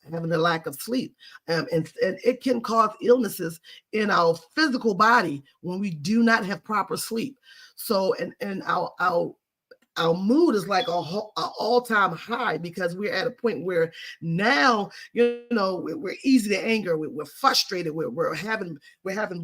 having a lack of sleep, and it can cause illnesses in our physical body when we do not have proper sleep. So, and our mood is like a all-time high, because we're at a point where now, we're easy to anger. We're frustrated. We're having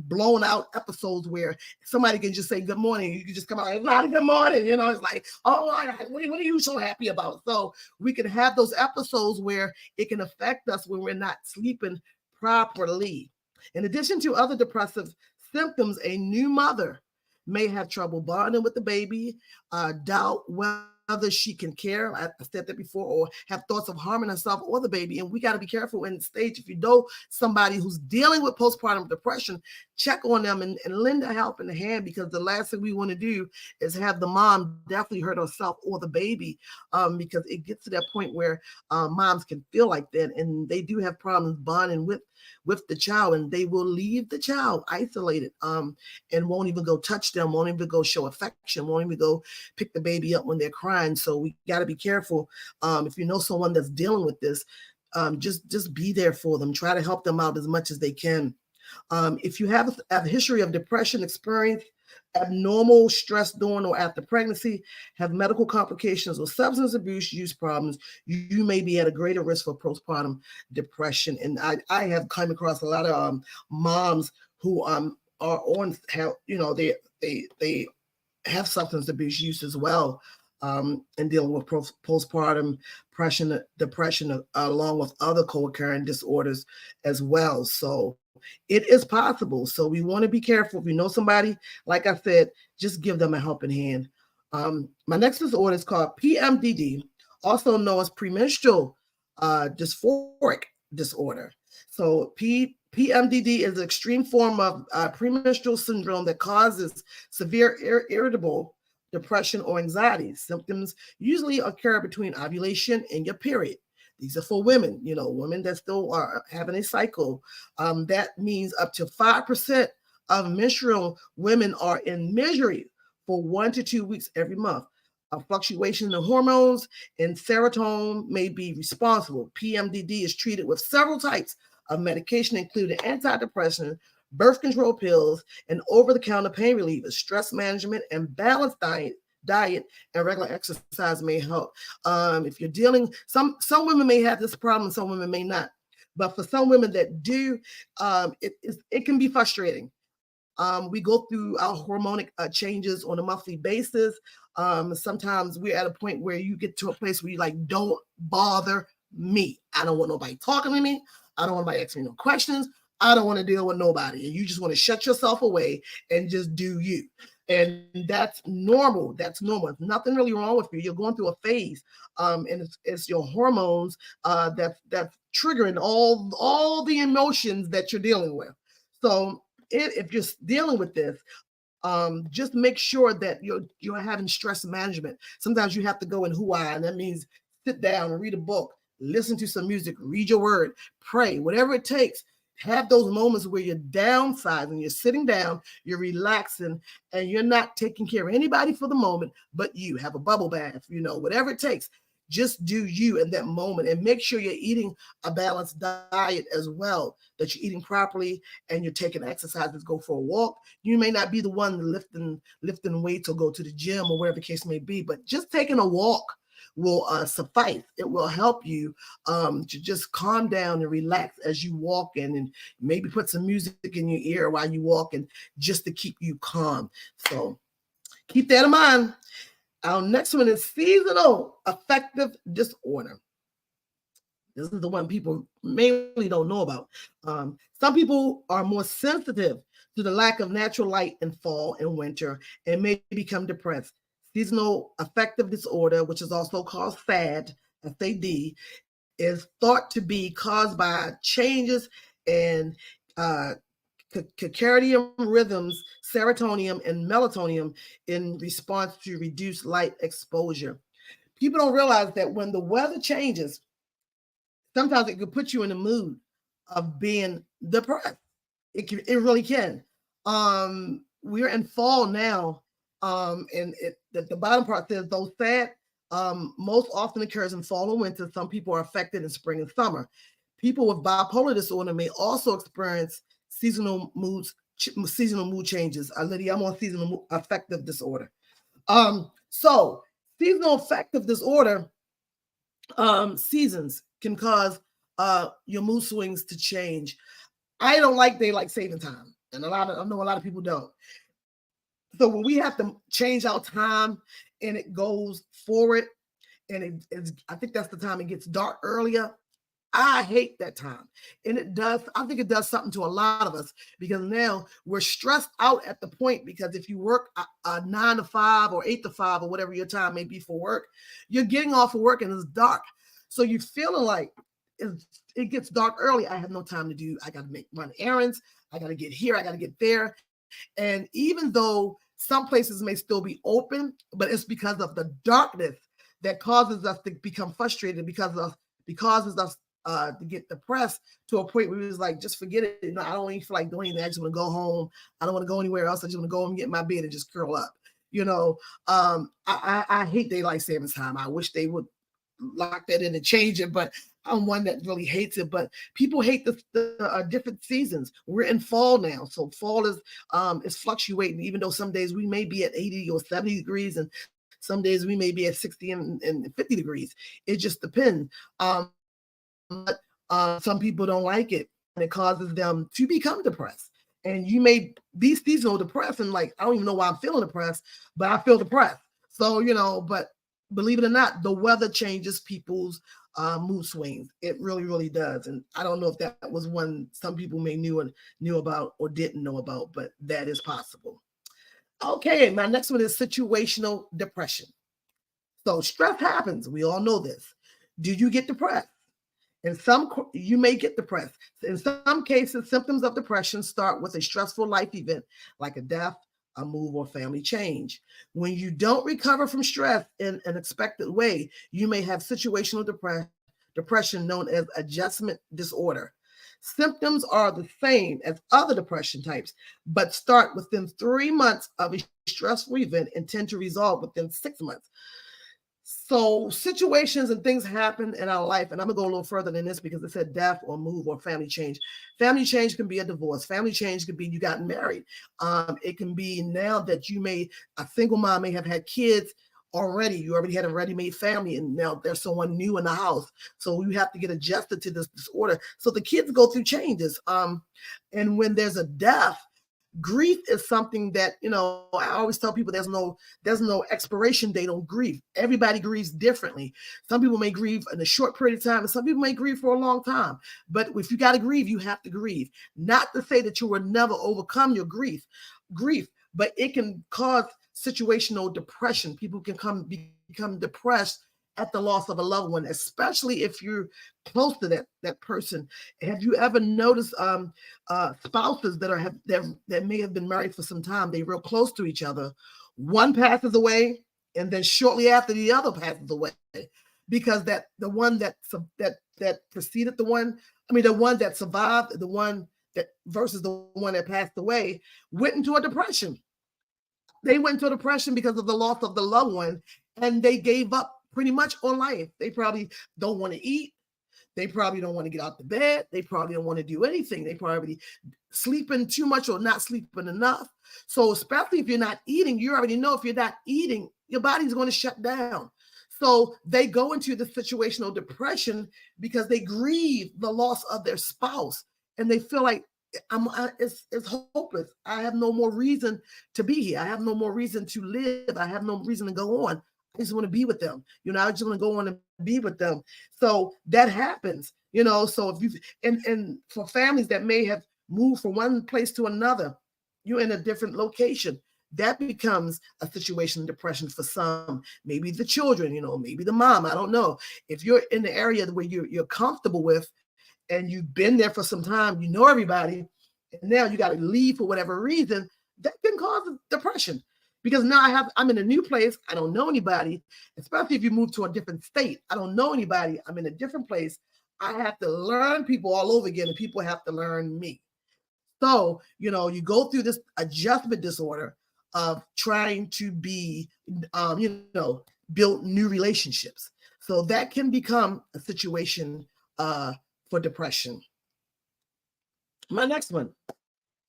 blown out episodes where somebody can just say good morning. You can just come out, it's not a good morning. It's like, oh, what are you so happy about? So we can have those episodes where it can affect us when we're not sleeping properly. In addition to other depressive symptoms, a new mother may have trouble bonding with the baby, doubt whether she can care, I said that before, or have thoughts of harming herself or the baby. And we got to be careful in the stage. If you know somebody who's dealing with postpartum depression, check on them and lend a helping hand, because the last thing we want to do is have the mom definitely hurt herself or the baby, because it gets to that point where moms can feel like that, and they do have problems bonding with the child, and they will leave the child isolated, and won't even go touch them, won't even go show affection, won't even go pick the baby up when they're crying. So we got to be careful. If you know someone that's dealing with this, just be there for them. Try to help them out as much as they can. If you have a history of depression, experience abnormal stress during or after pregnancy, have medical complications or substance abuse use problems, you may be at a greater risk for postpartum depression. And I have come across a lot of moms who are on health, they have substance abuse use as well, and dealing with postpartum depression along with other co-occurring disorders as well. So it is possible. So we want to be careful. If you know somebody, like I said, just give them a helping hand. My next disorder is called PMDD, also known as premenstrual dysphoric disorder. So PMDD is an extreme form of premenstrual syndrome that causes severe irritable depression or anxiety. Symptoms usually occur between ovulation and your period. These are for women, women that still are having a cycle. That means up to 5% of menstrual women are in misery for 1 to 2 weeks every month. A fluctuation in hormones and serotonin may be responsible. PMDD is treated with several types of medication, including antidepressants, birth control pills, and over-the-counter pain relievers. Stress management and balanced diet and regular exercise may help. If you're dealing, some women may have this problem, some women may not. But for some women that do, it can be frustrating. We go through our hormonic changes on a monthly basis. Sometimes we're at a point where you get to a place where you're like, don't bother me. I don't want nobody talking to me. I don't want nobody asking me no questions. I don't want to deal with nobody. And you just want to shut yourself away and just do you. And that's normal. That's normal. There's nothing really wrong with you. You're going through a phase, and it's your hormones that's triggering all the emotions that you're dealing with. So if you're dealing with this, just make sure that you're having stress management. Sometimes you have to go in Huai, and that means sit down and read a book, listen to some music, read your word, pray, whatever it takes. have those moments where you're downsizing, you're sitting down, you're relaxing, and you're not taking care of anybody for the moment, but you have a bubble bath, whatever it takes. Just do you in that moment, and make sure you're eating a balanced diet as well, that you're eating properly and you're taking exercises, go for a walk. You may not be the one lifting weights or go to the gym or whatever the case may be, but just taking a walk will suffice. It will help you to just calm down and relax as you walk, and maybe put some music in your ear while you walk, and just to keep you calm. So keep that in mind. Our next one is seasonal affective disorder. This is the one people mainly don't know about. Some people are more sensitive to the lack of natural light in fall and winter and may become depressed. Seasonal affective disorder, which is also called SAD, SAD, is thought to be caused by changes in circadian rhythms, serotonin and melatonin, in response to reduced light exposure. People don't realize that when the weather changes, sometimes it could put you in the mood of being depressed. It really can. We're in fall now, and the bottom part says, though SAD most often occurs in fall and winter, some people are affected in spring and summer. People with bipolar disorder may also experience seasonal mood changes. Lydia, I'm on seasonal affective disorder. So seasonal affective disorder, seasons can cause your mood swings to change. I don't like daylight saving time, and I know a lot of people don't. So when we have to change our time and it goes forward, and I think that's the time it gets dark earlier. I hate that time. And I think it does something to a lot of us, because now we're stressed out at the point, because if you work a 9 to 5 or 8 to 5 or whatever your time may be for work, you're getting off of work and it's dark. So you're feeling like it gets dark early. I have no time to do, I got to run errands. I got to get here. I got to get there. And even though some places may still be open, but it's because of the darkness that causes us to become frustrated, because causes us to get depressed to a point where it was like, just forget it. I don't even feel like doing anything. I just want to go home. I don't want to go anywhere else. I just want to go and get in my bed and just curl up. I hate daylight savings time. I wish they would lock that in and change it, but I'm one that really hates it. But people hate the different seasons. We're in fall now, so fall is fluctuating. Even though some days we may be at 80 or 70 degrees, and some days we may be at 60 and 50 degrees. It just depends. But some people don't like it, and it causes them to become depressed. And you may be seasonal depressed, and like, I don't even know why I'm feeling depressed, but I feel depressed. So, but believe it or not, the weather changes people's mood swings. It really, really does. And I don't know if that was one some people may knew about or didn't know about, but that is possible. Okay, my next one is situational depression. So stress happens. We all know this. Do you get depressed? You may get depressed. In some cases, symptoms of depression start with a stressful life event like a death, a move, or family change. When you don't recover from stress in an expected way, you may have situational depression known as adjustment disorder. Symptoms are the same as other depression types, but start within 3 months of a stressful event and tend to resolve within 6 months. So situations and things happen in our life, and I'm gonna go a little further than this because it said death or move or family change. Family change can be a divorce. Family change could be you got married. It can be now that a single mom may have had kids already. You already had a ready-made family, and now there's someone new in the house. So you have to get adjusted to this disorder. So the kids go through changes. And when there's a death, grief is something that, I always tell people there's no expiration date on grief. Everybody grieves differently. Some people may grieve in a short period of time, and some people may grieve for a long time. But if you got to grieve, you have to grieve. Not to say that you will never overcome your grief, but it can cause situational depression. People can become depressed at the loss of a loved one, especially if you're close to that person. Have you ever noticed spouses that may have been married for some time, they're real close to each other, one passes away and then shortly after the other passes away, because the one that preceded the one, the one that survived, the one that versus the one that passed away, went into a depression. They went into a depression because of the loss of the loved one, and they gave up pretty much on life. They probably don't want to eat. They probably don't want to get out the bed. They probably don't want to do anything. They probably sleeping too much or not sleeping enough. So especially if you're not eating, you already know if you're not eating, your body's going to shut down. So they go into the situational depression because they grieve the loss of their spouse, and they feel like it's hopeless. I have no more reason to be here. I have no more reason to live. I have no reason to go on. I just want to be with them. I just want to go on and be with them. So that happens, so if you, and for families that may have moved from one place to another, you're in a different location. That becomes a situation of depression for some, maybe the children, maybe the mom, I don't know. If you're in the area where you're comfortable with, and you've been there for some time, you know everybody, and now you got to leave for whatever reason, that can cause depression. Because now I'm in a new place, I don't know anybody, especially if you move to a different state. I don't know anybody, I'm in a different place. I have to learn people all over again, and people have to learn me. So, you go through this adjustment disorder of trying to be, build new relationships. So that can become a situation for depression. My next one,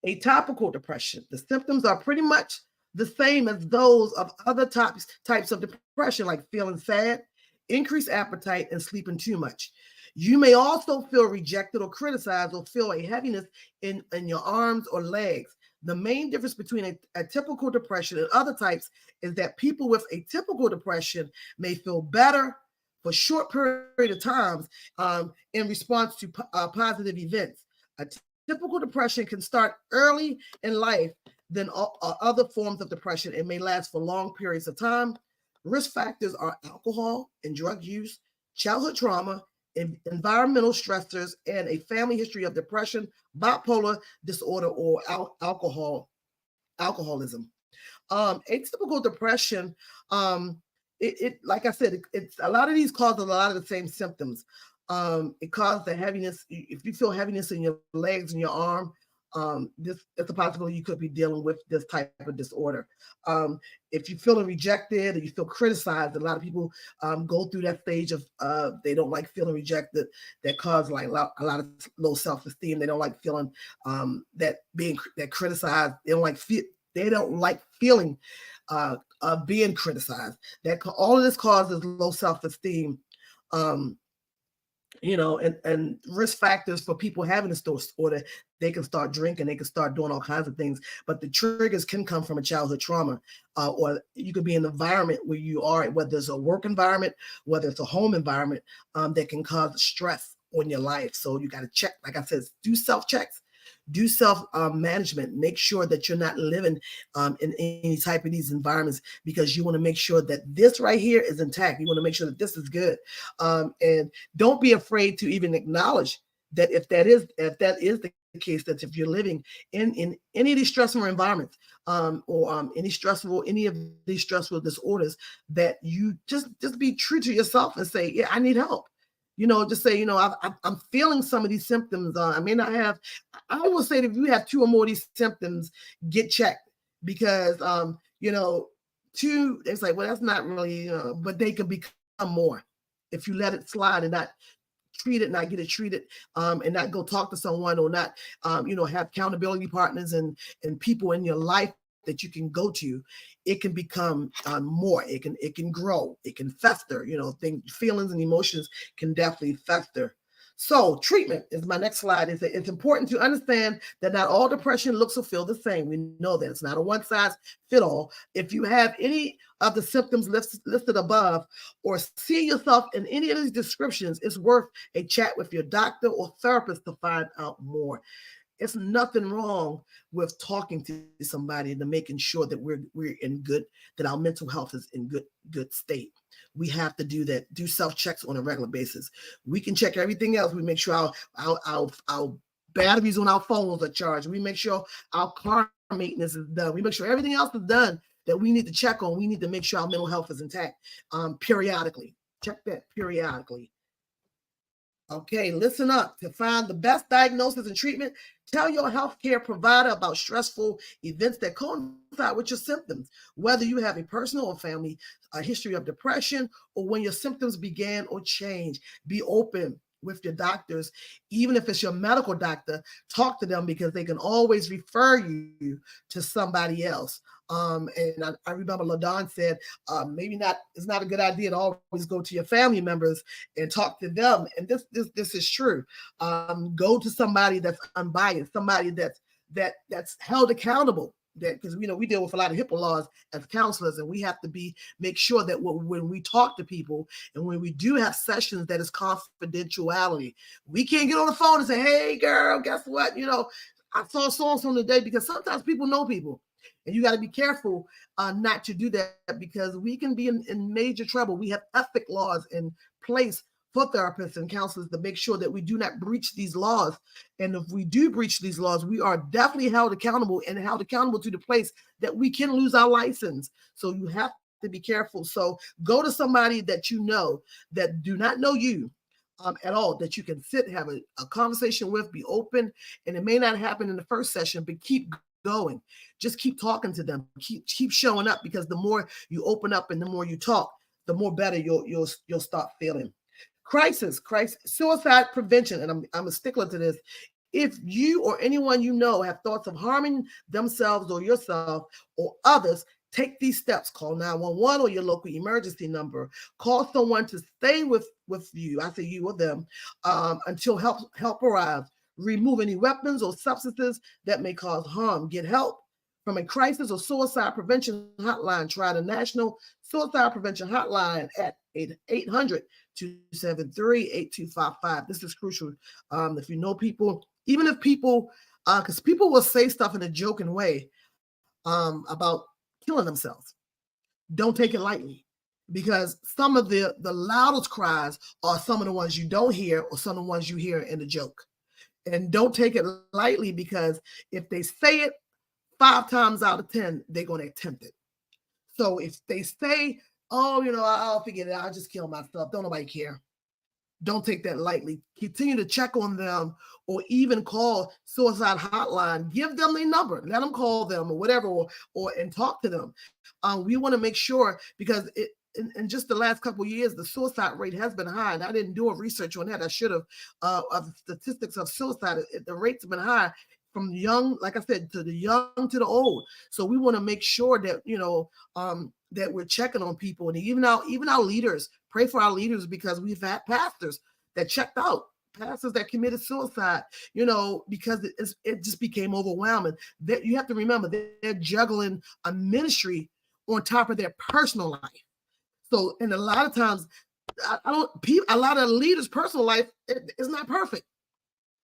atopical depression. The symptoms are pretty much the same as those of other types of depression, like feeling sad, increased appetite, and sleeping too much. You may also feel rejected or criticized, or feel a heaviness in your arms or legs. The main difference between a typical depression and other types is that people with atypical depression may feel better for a short period of time in response to positive events. A typical depression can start early in life than other forms of depression. It may last for long periods of time. Risk factors are alcohol and drug use, childhood trauma, environmental stressors, and a family history of depression, bipolar disorder, or alcoholism. Atypical depression, it like I said, it's a lot of these cause a lot of the same symptoms. It causes the heaviness. If you feel heaviness in your legs and your arm, it's a possibility you could be dealing with this type of disorder. If you're feeling rejected or you feel criticized, a lot of people go through that stage of they don't like feeling rejected. That causes like a lot of low self-esteem. They don't like feeling that criticized. They don't like feeling being criticized. That all of this causes low self-esteem. And risk factors for people having this disorder, they can start drinking, they can start doing all kinds of things, but the triggers can come from a childhood trauma, or you could be in an environment where you are, whether it's a work environment, whether it's a home environment, that can cause stress on your life. So you got to check, like I said, do self-checks, do self-management, make sure that you're not living in any type of these environments, because you want to make sure that this right here is intact. You want to make sure that this is good. And don't be afraid to even acknowledge that if that is the case, that if you're living in any of these stressful environments, or any of these stressful disorders, that you just be true to yourself and say, yeah, I need help. Just say, I'm feeling some of these symptoms. I may not have. I will say that if you have 2 or more of these symptoms, get checked, because it's like, well, that's not really, but they could become more if you let it slide and not treat it, not get it treated, and not go talk to someone, or not, have accountability partners and people in your life that you can go to. It can become more. It can grow. It can fester. Feelings and emotions can definitely fester. So treatment is my next slide. It's important to understand that not all depression looks or feel the same. We know that it's not a one-size-fits-all. If you have any of the symptoms listed above, or see yourself in any of these descriptions, it's worth a chat with your doctor or therapist to find out more. It's nothing wrong with talking to somebody, to making sure that we're in good, that our mental health is in good state. We have to do that, do self-checks on a regular basis. We can check everything else. We make sure our batteries on our phones are charged. We make sure our car maintenance is done. We make sure everything else is done that we need to check on. We need to make sure our mental health is intact periodically. Check that periodically. Okay, listen up. To find the best diagnosis and treatment, tell your healthcare provider about stressful events that coincide with your symptoms. Whether you have a personal or family history of depression, or when your symptoms began or change, be open with your doctors. Even if it's your medical doctor, talk to them, because they can always refer you to somebody else. And I remember LaDon said, maybe not, it's not a good idea to always go to your family members and talk to them. And this is true. Go to somebody that's unbiased, somebody that's held accountable. That, because we deal with a lot of HIPAA laws as counselors, and we have to make sure that when we talk to people and when we do have sessions, that is confidentiality. We can't get on the phone and say, "Hey, girl, guess what? I saw so-and-so today," because sometimes people know people, and you got to be careful not to do that, because we can be in major trouble. We have ethic laws in place for therapists and counselors to make sure that we do not breach these laws. And if we do breach these laws, we are definitely held accountable, and held accountable to the place that we can lose our license. So you have to be careful. So go to somebody that you know, that do not know you at all, that you can sit, have a conversation with, be open. And it may not happen in the first session, but keep going. Just keep talking to them. Keep showing up, because the more you open up and the more you talk, the more better you'll start feeling. Crisis, suicide prevention, and I'm a stickler to this. If you or anyone you know have thoughts of harming themselves or yourself or others, take these steps. Call 911 or your local emergency number. Call someone to stay with you. I say you or them until help arrives. Remove any weapons or substances that may cause harm. Get help from a crisis or suicide prevention hotline. Try the National Suicide Prevention Hotline at 800-273-8255. This is crucial. If you know people, even if people, because people will say stuff in a joking way about killing themselves. Don't take it lightly, because some of the loudest cries are some of the ones you don't hear, or some of the ones you hear in the joke. And don't take it lightly, because if they say it 5 times out of 10, they're going to attempt it. So if they say, "Oh, I'll forget it, I'll just kill myself," don't nobody care. Don't take that lightly. Continue to check on them, or even call suicide hotline. Give them their number. Let them call them or whatever, and talk to them. We want to make sure, because in just the last couple of years, the suicide rate has been high. And I didn't do a research on that. I should have. Of statistics of suicide, the rates have been high from young, like I said, to the young to the old. So we want to make sure that that we're checking on people, and even our leaders. Pray for our leaders, because we've had pastors that checked out, pastors that committed suicide, because it just became overwhelming. That you have to remember, they're juggling a ministry on top of their personal life. So, and a lot of times, a lot of leaders' personal life is not perfect.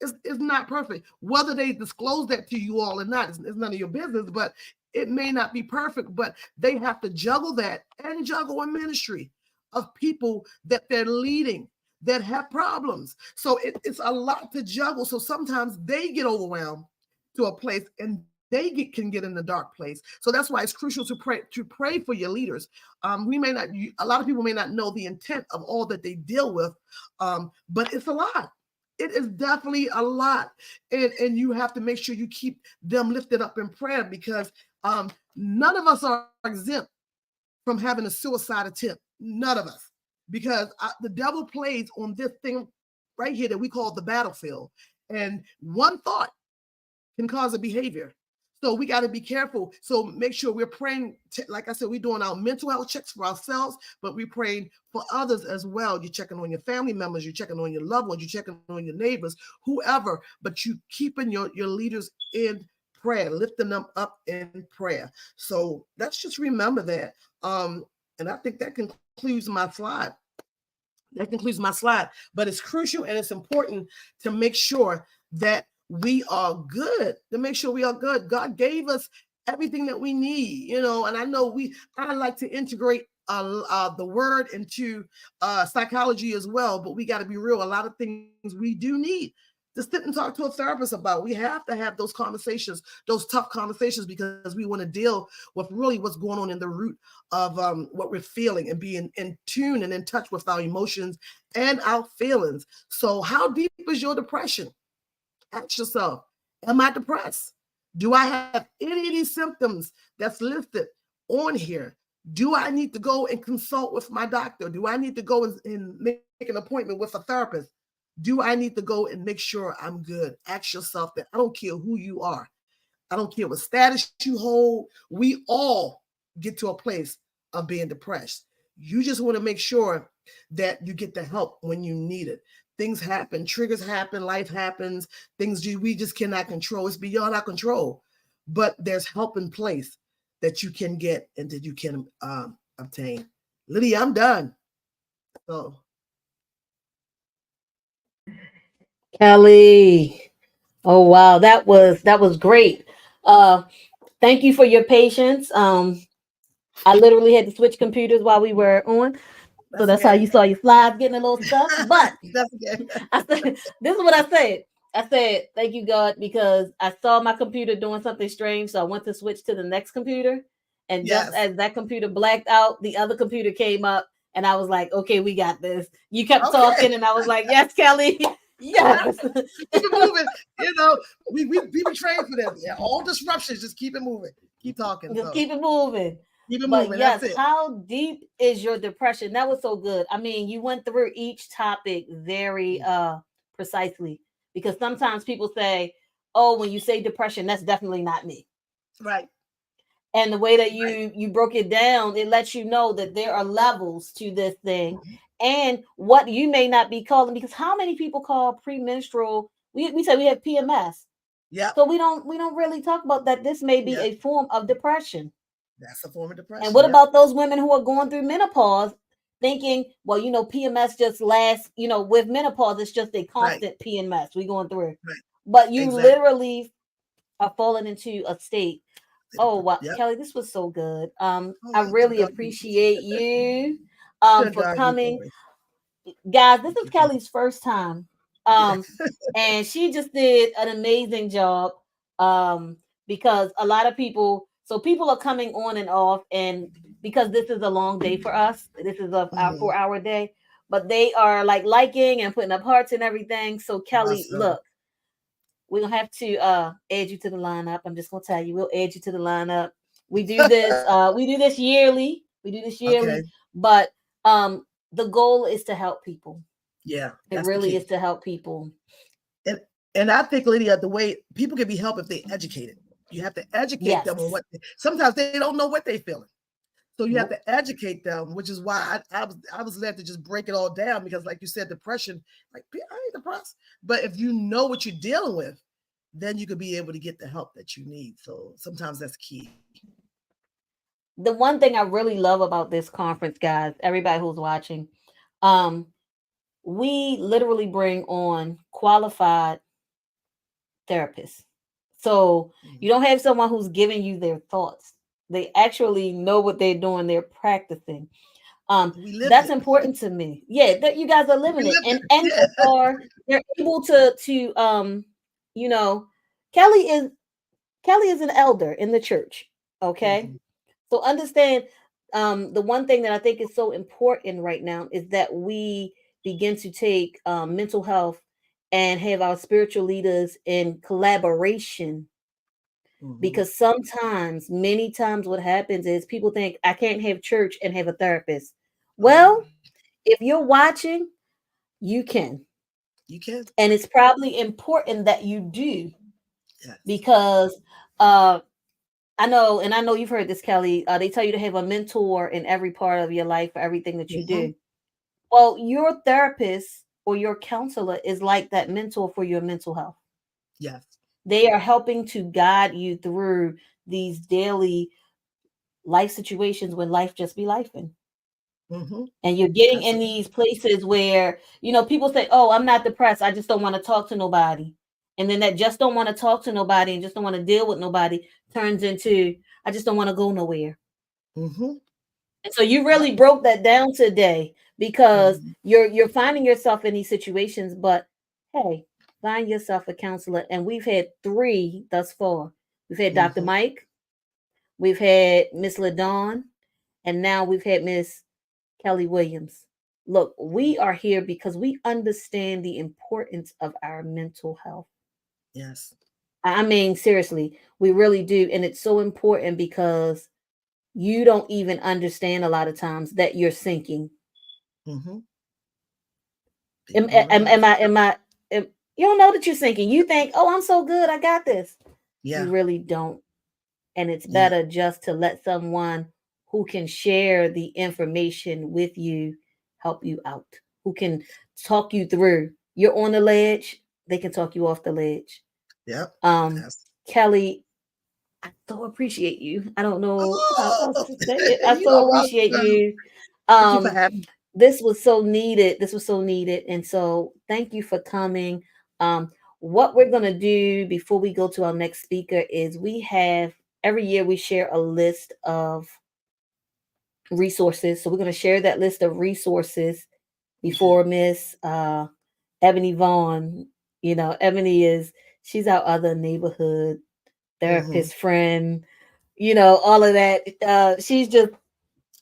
It's not perfect. Whether they disclose that to you all or not, it's none of your business, but it may not be perfect. But they have to juggle that, and juggle a ministry of people that they're leading that have problems. So it's a lot to juggle. So sometimes they get overwhelmed to a place, and they can get in the dark place. So that's why it's crucial to pray for your leaders. A lot of people may not know the intent of all that they deal with, but it's a lot. It is definitely a lot. And you have to make sure you keep them lifted up in prayer, because none of us are exempt from having a suicide attempt. None of us. Because the devil plays on this thing right here that we call the battlefield. And one thought can cause a behavior. So we got to be careful. So make sure we're praying. Like I said, we're doing our mental health checks for ourselves, but we're praying for others as well. You're checking on your family members, you're checking on your loved ones, you're checking on your neighbors, whoever, but you keeping your leaders in prayer, lifting them up in prayer. So let's just remember that. And I think that concludes my slide. But it's crucial and it's important to make sure that we are good, God gave us everything that we need, and I know I like to integrate the word into psychology as well, but we got to be real. A lot of things we do need to sit and talk to a therapist about. We have to have those conversations, those tough conversations, because we want to deal with really what's going on in the root of what we're feeling, and being in tune and in touch with our emotions and our feelings. So how deep is your depression? Ask yourself, am I depressed? Do I have any of these symptoms that's listed on here? Do I need to go and consult with my doctor? Do I need to go and make an appointment with a therapist? Do I need to go and make sure I'm good? Ask yourself that. I don't care who you are. I don't care what status you hold. We all get to a place of being depressed. You just want to make sure that you get the help when you need it. Things happen, triggers happen, life happens, things we just cannot control. It's beyond our control. But there's help in place that you can get and that you can obtain. Lydia, I'm done. So, Kelly. Oh wow, that was great. Thank you for your patience. I literally had to switch computers while we were on. So that's how you saw your slides getting a little stuck. But that's okay. I said, this is what I said. I said, thank you, God, because I saw my computer doing something strange. So I went to switch to the next computer. And just as that computer blacked out, the other computer came up. And I was like, okay, we got this. You kept talking. And I was like, yes, Kelly. Yes. Keep it moving. You know, we be trained for that. Yeah, all disruptions, just keep it moving. Keep talking. Just keep it moving. Keep it but moving. Yes, That's it. How deep is your depression? That was so good. I mean, you went through each topic very precisely, because sometimes people say, oh, when you say depression, that's definitely not me. Right. And the way that you broke it down, it lets you know that there are levels to this thing, and what you may not be calling, because how many people call premenstrual, we say we have PMS. Yeah. So we don't really talk about that. This may be a form of depression. That's a form of depression. And what about those women who are going through menopause thinking, well, PMS just lasts, with menopause, it's just a constant PMS we going through. Right. But you literally are falling into a state. Oh, wow. Yep. Kelly, this was so good. I really appreciate you for coming. Guys, this is Kelly's first time. And she just did an amazing job. Because a lot of people are coming on and off, and because this is a long day for us, this is our 4-hour day, but they are liking and putting up hearts and everything. So Kelly, look, we're gonna have to add you to the lineup. I'm just gonna tell you, we'll add you to the lineup. We do this yearly. Okay. But the goal is to help people. Yeah, it really is to help people. And I think, Lydia, the way people can be helped if they educate it. You have to educate them on sometimes they don't know what they're feeling. So you have to educate them, which is why I was led to just break it all down, because like you said, depression, I ain't depressed. But if you know what you're dealing with, then you could be able to get the help that you need. So sometimes that's key. The one thing I really love about this conference, guys, everybody who's watching, we literally bring on qualified therapists. So you don't have someone who's giving you their thoughts. They actually know what they're doing. They're practicing. That's important to me. Yeah, that you guys are living it, and they're able to Kelly is an elder in the church. Okay, so understand. The one thing that I think is so important right now is that we begin to take mental health and have our spiritual leaders in collaboration. Because many times what happens is people think I can't have church and have a therapist. Well, if you're watching, you can. And it's probably important that you do. Yes. Because I know you've heard this, Kelly. They tell you to have a mentor in every part of your life for everything that you do. Well, your therapist or your counselor is like that mentor for your mental health. Yes. They are helping to guide you through these daily life situations when life just be lifing. And you're getting in these places where, people say, oh, I'm not depressed. I just don't want to talk to nobody. And then that just don't want to talk to nobody and just don't want to deal with nobody turns into, I just don't want to go nowhere. And so you really broke that down today, because you're finding yourself in these situations, but hey, find yourself a counselor. And we've had 3 thus far. We've had Dr. Mhm. Mike, we've had Miss LaDawn, and now we've had Miss Kelly Williams. Look, we are here because we understand the importance of our mental health. Yes. I mean, seriously, we really do. And it's so important because you don't even understand a lot of times that you're sinking. Mm-hmm. You don't know that you're sinking. You think, oh, I'm so good, I got this. Yeah. You really don't. And it's Yeah. better just to let someone who can share the information with you help you out, who can talk you through. You're on the ledge, they can talk you off the ledge. Yep. Yes. Kelly, I so appreciate you. I don't know how else Oh, to say it. I you so are appreciate welcome. you. Thank you for having me. This was so needed. This was so needed. And so thank you for coming. What we're going to do before we go to our next speaker is we have every year we share a list of resources. So we're going to share that list of resources before Miss Ebony Vaughn. You know, Ebony she's our other neighborhood therapist friend, you know, all of that.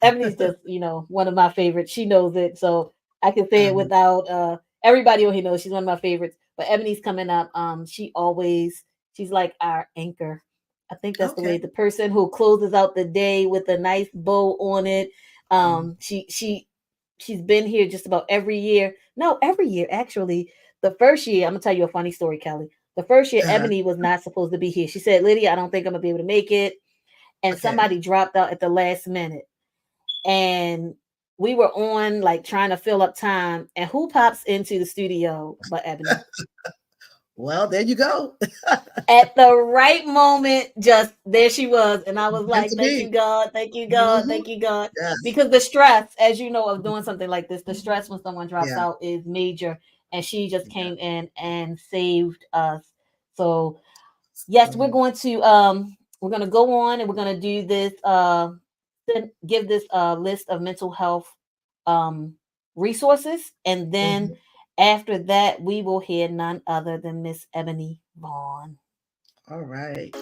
Ebony's just, you know, one of my favorites. She knows it. So I can say it without everybody on here knows she's one of my favorites. But Ebony's coming up. She's like our anchor. I think that's the way, the person who closes out the day with a nice bow on it. She's been here just about every year. No, every year, actually. The first year, I'm gonna tell you a funny story, Kelly. The first year, Ebony was not supposed to be here. She said, Lydia, I don't think I'm gonna be able to make it. And somebody dropped out at the last minute. And we were on like trying to fill up time. And who pops into the studio but Ebony? Well, there you go. At the right moment, just there she was. And I was like, thank you, God. Thank you, God. Thank you, God. Yes. Because the stress, as you know, of doing something like this, the stress when someone drops out is major. And she just came in and saved us. So yes, we're going to go on and we're going to do this, give this list of mental health resources. And then after that, we will hear none other than Miss Ebony Vaughn. All right.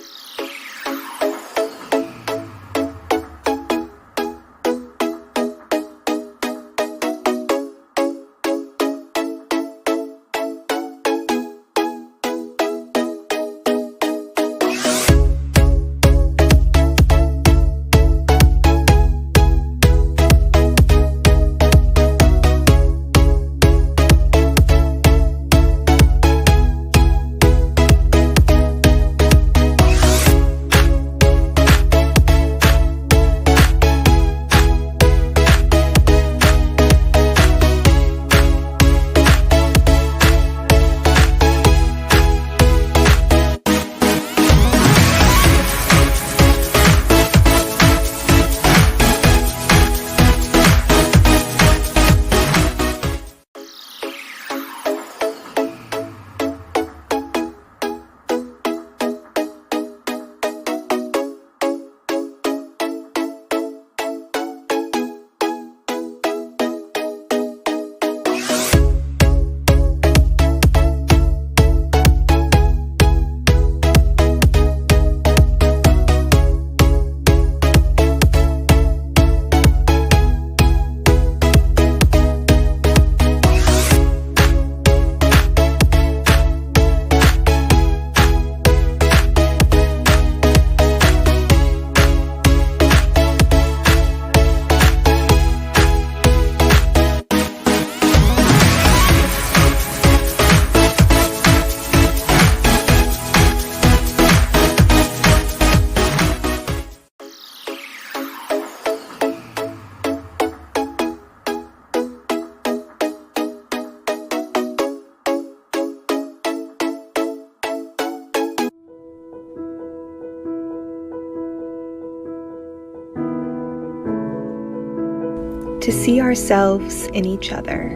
To see ourselves in each other,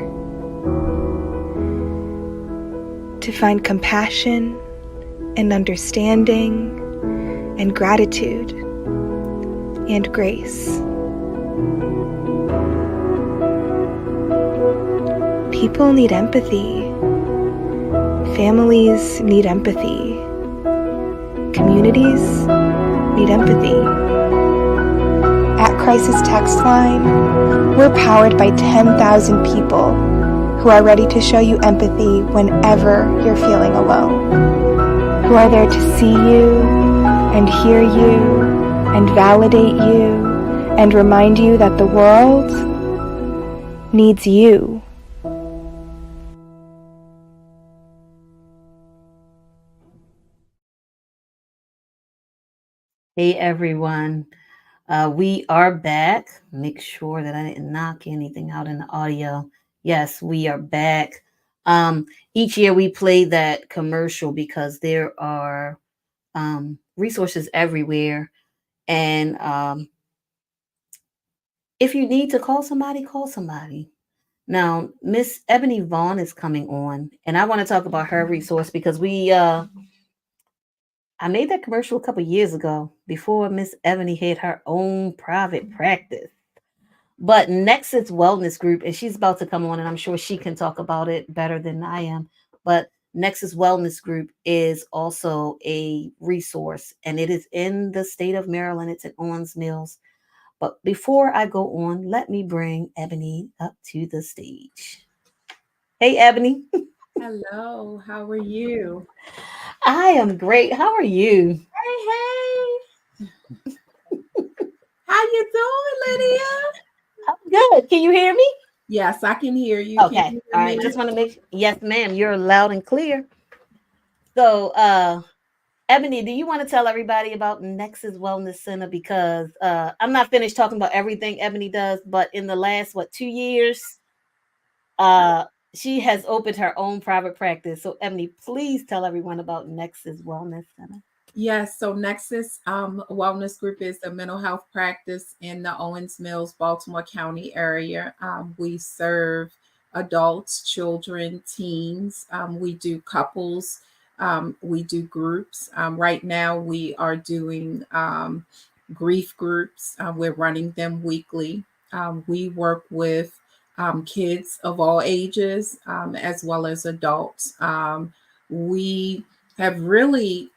to find compassion and understanding and gratitude and grace. People need empathy, Families need empathy. Communities need empathy. At Crisis Text Line, we're powered by 10,000 people who are ready to show you empathy whenever you're feeling alone, who are there to see you and hear you and validate you and remind you that the world needs you. Hey everyone, we are back. Make sure that I didn't knock anything out in the audio. Yes, we are back. Each year we play that commercial because there are resources everywhere. And if you need to call somebody, call somebody. Now, Miss Ebony Vaughn is coming on, and I want to talk about her resource because I made that commercial a couple years ago before Miss Ebony had her own private practice. But Nexus Wellness Group, and she's about to come on, and I'm sure she can talk about it better than I am. But Nexus Wellness Group is also a resource, and it is in the state of Maryland. It's in Owens Mills. But before I go on, let me bring Ebony up to the stage. Hey, Ebony. Hello, how are you? I am great. How are you? Hey, how you doing, Lydia? I'm good. Can you hear me? Yes, I can hear you. Can Okay. you hear All right. me? Just want to make yes, ma'am. You're loud and clear. So, Ebony, do you want to tell everybody about Nexus Wellness Center? Because I'm not finished talking about everything Ebony does, but in the last 2 years, she has opened her own private practice. So, Ebony, please tell everyone about Nexus Wellness Center. Yes, so Nexus Wellness Group is a mental health practice in the Owens Mills, Baltimore County area. We serve adults, children, teens. We do couples. We do groups. Right now, we are doing grief groups. We're running them weekly. We work with kids of all ages as well as adults. We have really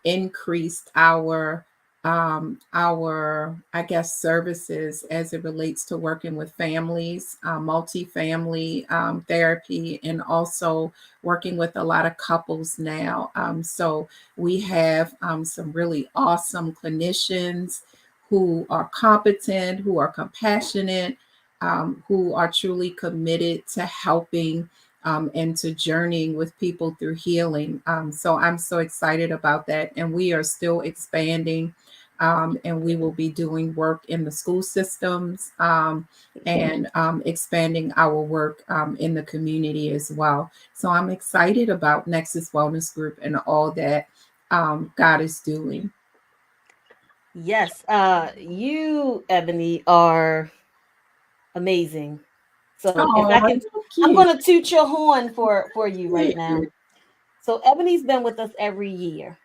increased our I guess services as it relates to working with families, multifamily therapy, and also working with a lot of couples now. So we have some really awesome clinicians who are competent, who are compassionate, who are truly committed to helping and to journeying with people through healing. So I'm so excited about that. And we are still expanding, and we will be doing work in the school systems and expanding our work in the community as well. So I'm excited about Nexus Wellness Group and all that God is doing. Yes, you, Ebony, are amazing. So if I can, I'm going to toot your horn for you right now. So Ebony's been with us every year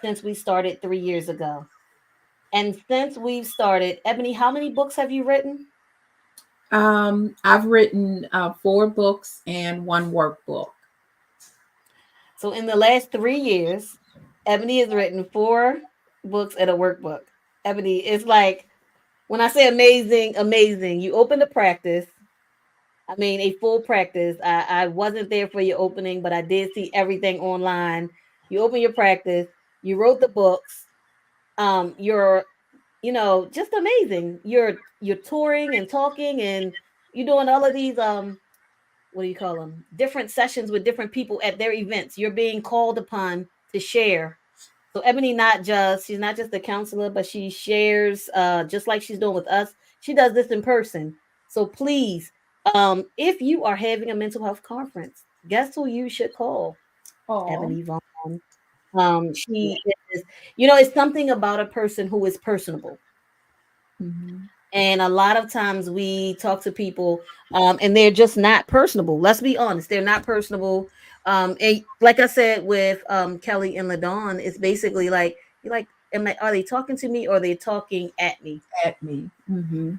since we started 3 years ago. And since we've started, Ebony, how many books have you written? I've written 4 books and 1 workbook. So in the last 3 years, Ebony has written 4 books and a workbook. Ebony, it's like, when I say amazing, amazing, you opened a practice. I mean, a full practice. I wasn't there for your opening, but I did see everything online. You opened your practice. You wrote the books. You're, just amazing. You're touring and talking, and you're doing all of these what do you call them? Different sessions with different people at their events. You're being called upon to share. So Ebony, she's not just a counselor, but she shares just like she's doing with us. She does this in person. So please, if you are having a mental health conference, guess who you should call? Ebony Vaughn. She is, it's something about a person who is personable. Mm-hmm. And a lot of times we talk to people and they're just not personable. Let's be honest, they're not personable. And like I said with Kelly and LaDawn, it's basically like, you're like, are they talking to me or are they talking at me? At me. Mm-hmm.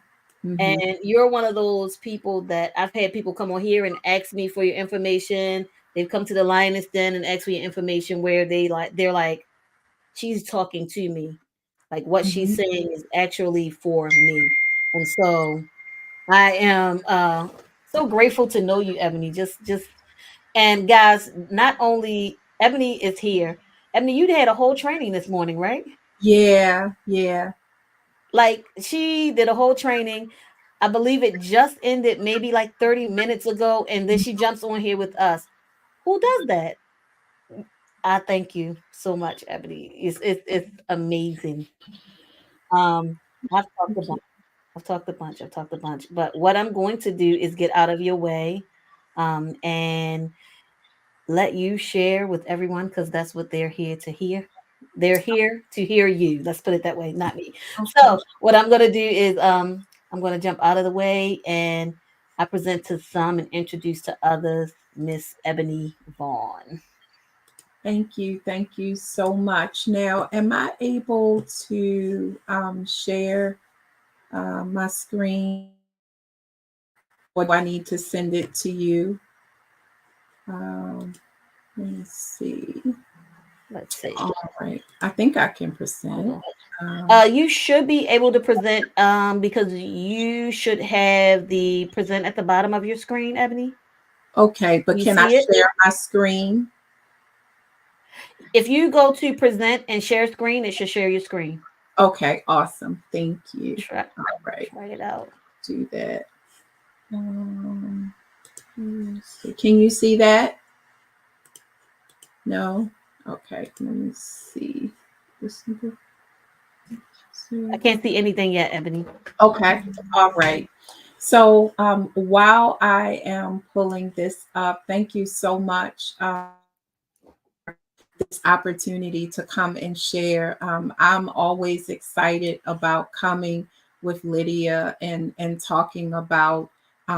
Mm-hmm. And you're one of those people that I've had people come on here and ask me for your information. They've come to the Lioness Den and asked for your information where they're like, she's talking to me. Like what she's saying is actually for me. And so I am so grateful to know you, Ebony. Just and guys, not only Ebony is here. Ebony, you had a whole training this morning, right? Yeah, yeah. Like she did a whole training. I believe it just ended maybe like 30 minutes ago, and then she jumps on here with us. Who does that? I thank you so much, Ebony. It's amazing. Um, I've talked a Thank you. bunch. I've talked a bunch. But what I'm going to do is get out of your way, and let you share with everyone because that's what they're here to hear. They're here to hear you. Let's put it that way, not me. Okay. So what I'm gonna do is I'm gonna jump out of the way and I present to some and introduce to others Miss Ebony Vaughn. Thank you. Thank you so much. Now, am I able to share my screen? Or do I need to send it to you? Let me see. Let's see. All right. I think I can present. You should be able to present because you should have the present at the bottom of your screen, Ebony. Okay, but You can I see it? share my screen? If you go to present and share screen, it should share your screen. Okay, awesome. Thank you. Try, All right, try it out. do that. Let's see. Can you see that? No? Okay, let me see. I can't see anything yet, Ebony. Okay, all right. So while I am pulling this up, thank you so much this opportunity to come and share. I'm always excited about coming with Lydia and talking about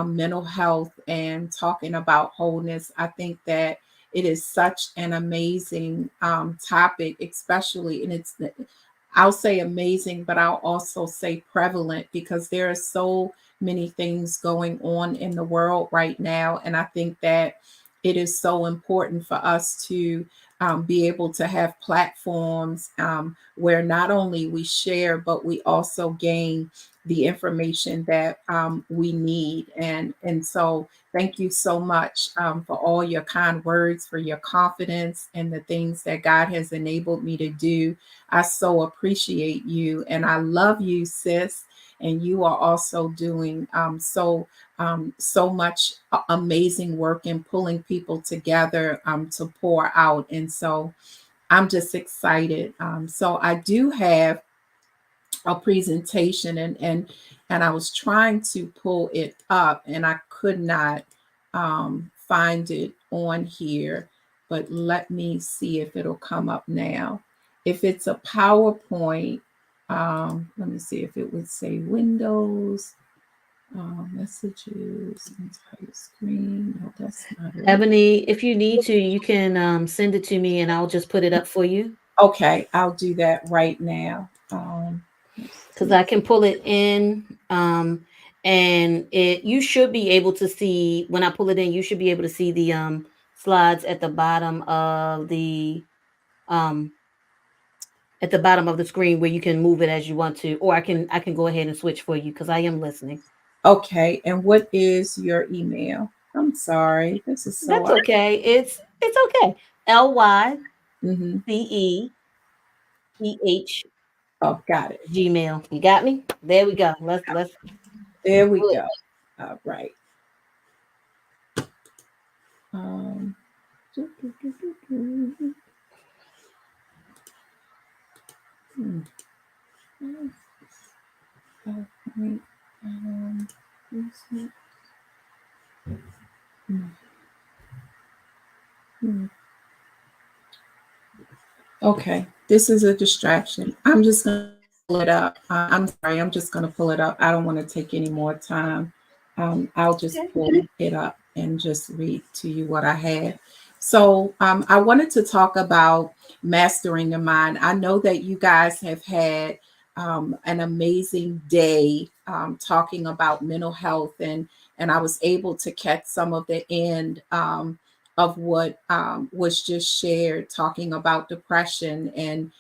mental health and talking about wholeness. I think that it is such an amazing topic, especially, and I'll say amazing, but I'll also say prevalent because there are so many things going on in the world right now. And I think that it is so important for us to be able to have platforms where not only we share, but we also gain the information that we need. And so thank you so much for all your kind words, for your confidence and the things that God has enabled me to do. I so appreciate you and I love you, sis. And you are also doing so much amazing work in pulling people together to pour out. And so I'm just excited. So I do have a presentation and I was trying to pull it up and I could not find it on here, but let me see if it'll come up now. If it's a PowerPoint, let me see if it would say Windows, messages, entire screen. No, that's not it. Ebony, if you need to, you can send it to me and I'll just put it up for you. Okay, I'll do that right now. Because I can pull it in and you should be able to see when I pull it in, you should be able to see the slides at the bottom of the screen where you can move it as you want to, or I can go ahead and switch for you because I am listening. Okay, and what is your email? I'm sorry, this is so. That's okay. It's okay. LYCEPH. Oh, got it. Gmail. You got me? There we go. Let's. There we go. All right. Okay, this is a distraction. I'm just going to pull it up. I'm sorry, I'm just going to pull it up. I don't want to take any more time. I'll just pull it up and just read to you what I had. So I wanted to talk about mastering the mind. I know that you guys have had an amazing day talking about mental health, and I was able to catch some of the end of what was just shared, talking about depression and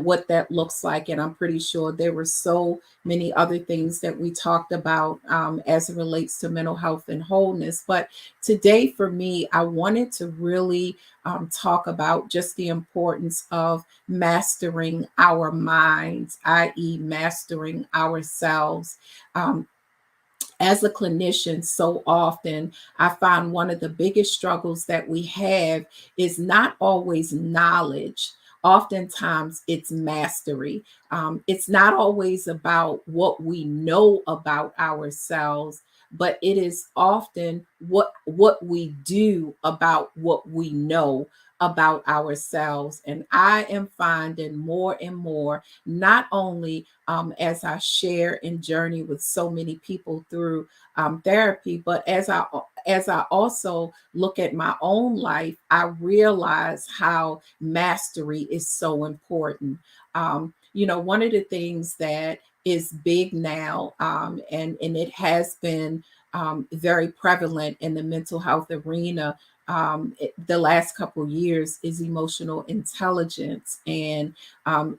what that looks like. And I'm pretty sure there were so many other things that we talked about as it relates to mental health and wholeness. But today, for me, I wanted to really talk about just the importance of mastering our minds, i.e., mastering ourselves. Um, as a clinician, so often I find one of the biggest struggles that we have is not always knowledge. Oftentimes, it's mastery. It's not always about what we know about ourselves, but it is often what we do about what we know about ourselves. And I am finding more and more, not only as I share and journey with so many people through therapy, but as I also look at my own life, I realize how mastery is so important. One of the things that is big now, and it has been very prevalent in the mental health arena the last couple of years, is emotional intelligence, and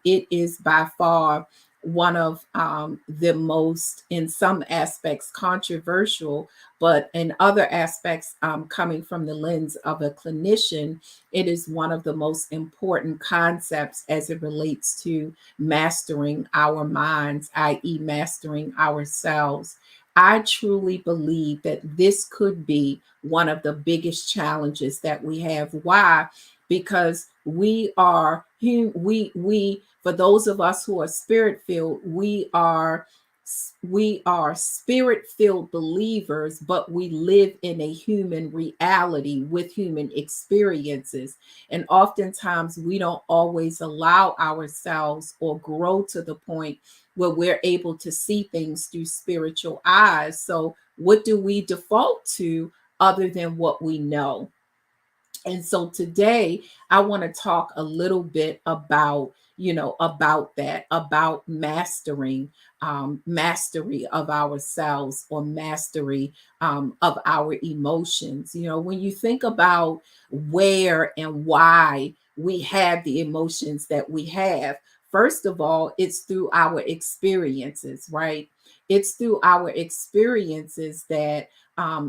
it is by far one of the most, in some aspects, controversial, but in other aspects, coming from the lens of a clinician, it is one of the most important concepts as it relates to mastering our minds, i.e., mastering ourselves. I truly believe that this could be one of the biggest challenges that we have. Why? Because we are we for those of us who are spirit filled, we are spirit filled believers, but we live in a human reality with human experiences. And oftentimes we don't always allow ourselves or grow to the point where we're able to see things through spiritual eyes. So, what do we default to other than what we know? And so today I want to talk a little bit about, about that, about mastery of ourselves, or mastery of our emotions. When you think about where and why we have the emotions that we have, first of all, it's through our experiences, right? It's through our experiences that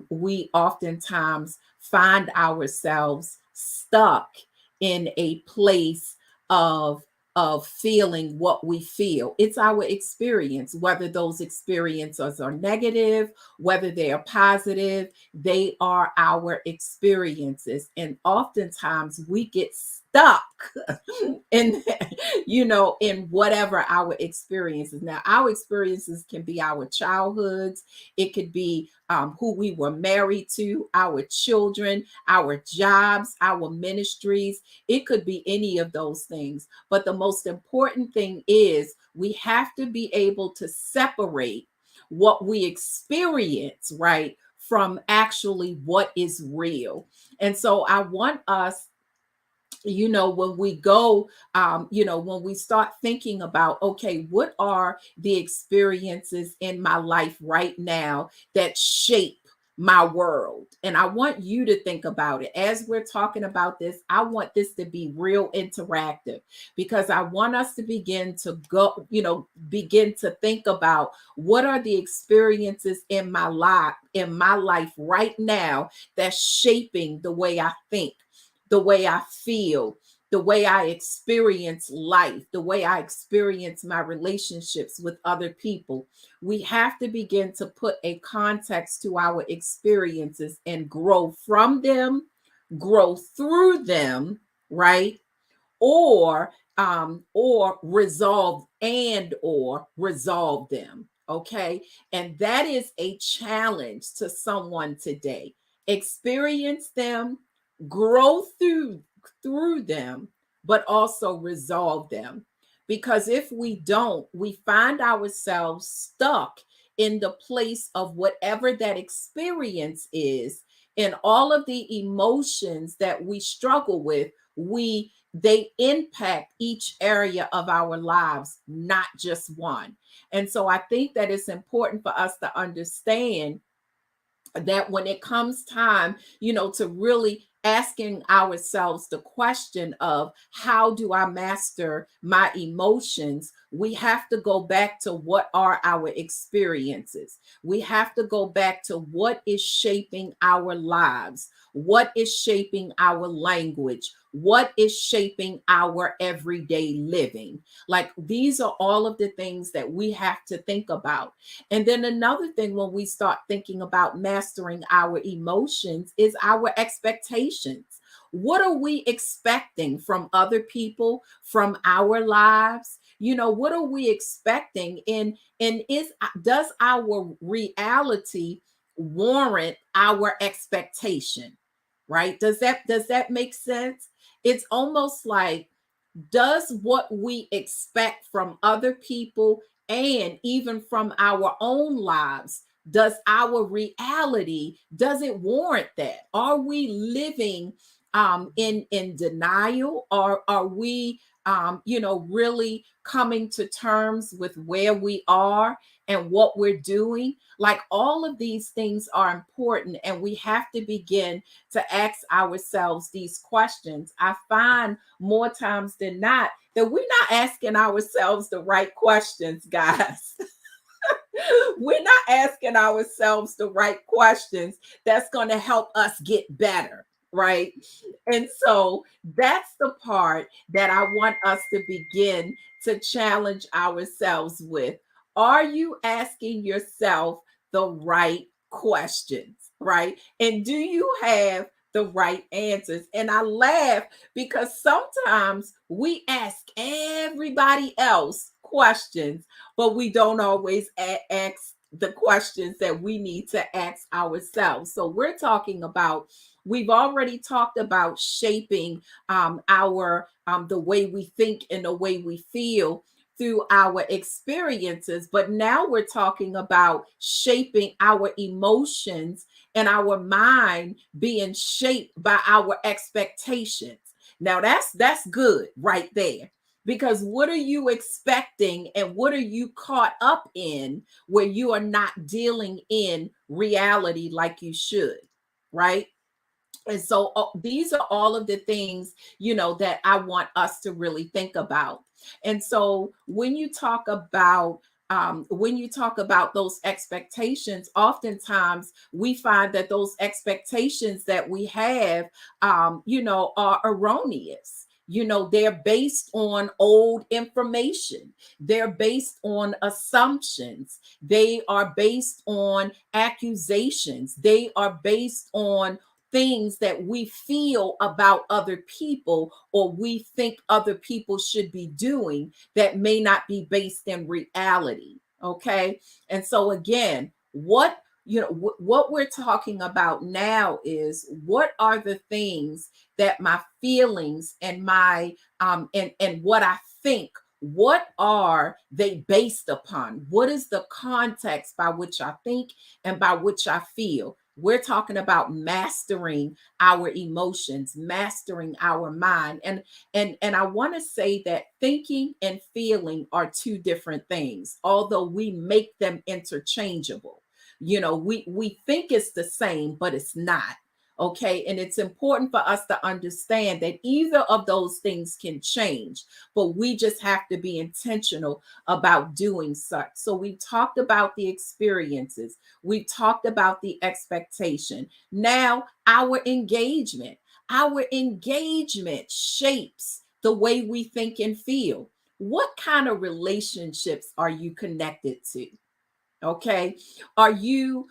we oftentimes find ourselves stuck in a place of feeling what we feel. It's our experience, whether those experiences are negative, whether they are positive, they are our experiences. And oftentimes we get stuck in in whatever our experiences. Now, our experiences can be our childhoods, it could be who we were married to, our children, our jobs, our ministries. It could be any of those things. But the most important thing is we have to be able to separate what we experience, right, from actually what is real. And so I want us, when we go, when we start thinking about, okay, what are the experiences in my life right now that shape my world? And I want you to think about it as we're talking about this. I want this to be real interactive, because I want us to begin to go, begin to think about what are the experiences in my life right now that's shaping the way I think, the way I feel, the way I experience life, the way I experience my relationships with other people. We have to begin to put a context to our experiences and grow from them, grow through them, right? Or resolve them. Okay. And that is a challenge to someone today. Experience them, grow through them, but also resolve them. Because if we don't, we find ourselves stuck in the place of whatever that experience is, and all of the emotions that we struggle with, they impact each area of our lives, not just one. And so I think that it's important for us to understand that when it comes time, to really asking ourselves the question of how do I master my emotions, we have to go back to what are our experiences. We have to go back to what is shaping our lives, what is shaping our language, what is shaping our everyday living. Like these are all of the things that we have to think about. And then another thing, when we start thinking about mastering our emotions, is our expectations. What are we expecting from other people, from our lives? You know, what are we expecting? And does our reality warrant our expectation? Right? Does that make sense? It's almost like, does what we expect from other people and even from our own lives, does our reality, does it warrant that? Are we living in denial, or are we really coming to terms with where we are and what we're doing? Like all of these things are important, and we have to begin to ask ourselves these questions. I find more times than not that we're not asking ourselves the right questions, guys. We're not asking ourselves the right questions that's going to help us get better, right? And so that's the part that I want us to begin to challenge ourselves with. Are you asking yourself the right questions, right? And do you have the right answers? And I laugh because sometimes we ask everybody else questions, but we don't always ask the questions that we need to ask ourselves. So we've already talked about shaping our the way we think and the way we feel through our experiences, but now we're talking about shaping our emotions and our mind being shaped by our expectations. Now that's good right there. Because what are you expecting and what are you caught up in where you are not dealing in reality like you should, right? And so these are all of the things, that I want us to really think about. And so when you talk about those expectations, oftentimes we find that those expectations that we have, are erroneous. They're based on old information. They're based on assumptions. They are based on accusations. They are based on things that we feel about other people or we think other people should be doing that may not be based in reality. Okay. And so again, what we're talking about now is, what are the things that my feelings and my and what I think, what are they based upon? What is the context by which I think and by which I feel? We're talking about mastering our emotions, mastering our mind. And I want to say that thinking and feeling are two different things, although we make them interchangeable. We think it's the same, but it's not. Okay. And it's important for us to understand that either of those things can change, but we just have to be intentional about doing such. So we talked about the experiences. We talked about the expectation. Now, our engagement. Our engagement shapes the way we think and feel. What kind of relationships are you connected to? Okay. Are you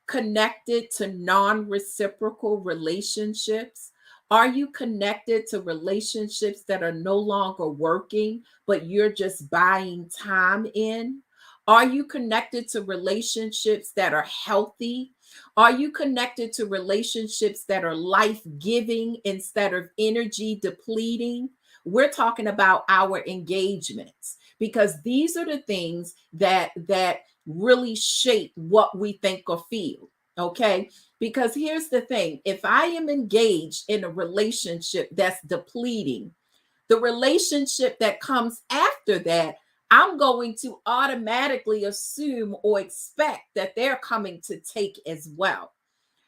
connected to non-reciprocal relationships? Are you connected to relationships that are no longer working, but you're just buying time in? Are you connected to relationships that are healthy? Are you connected to relationships that are life-giving instead of energy depleting? We're talking about our engagements, because these are the things that really shape what we think or feel. Okay. Because here's the thing: if I am engaged in a relationship that's depleting, the relationship that comes after that, I'm going to automatically assume or expect that they're coming to take as well.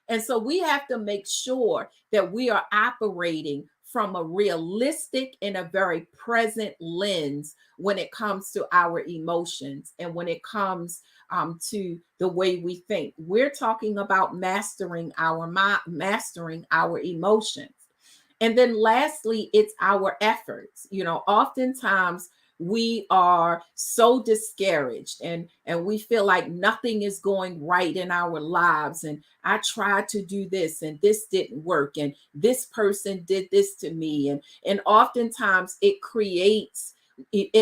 And so we have to make sure that we are operating from a realistic and a very present lens when it comes to our emotions and when it comes to the way we think. We're talking about mastering our mind, mastering our emotions. And then lastly, it's our efforts. Oftentimes we are so discouraged and we feel like nothing is going right in our lives, and I tried to do this and this didn't work, and this person did this to me, and oftentimes it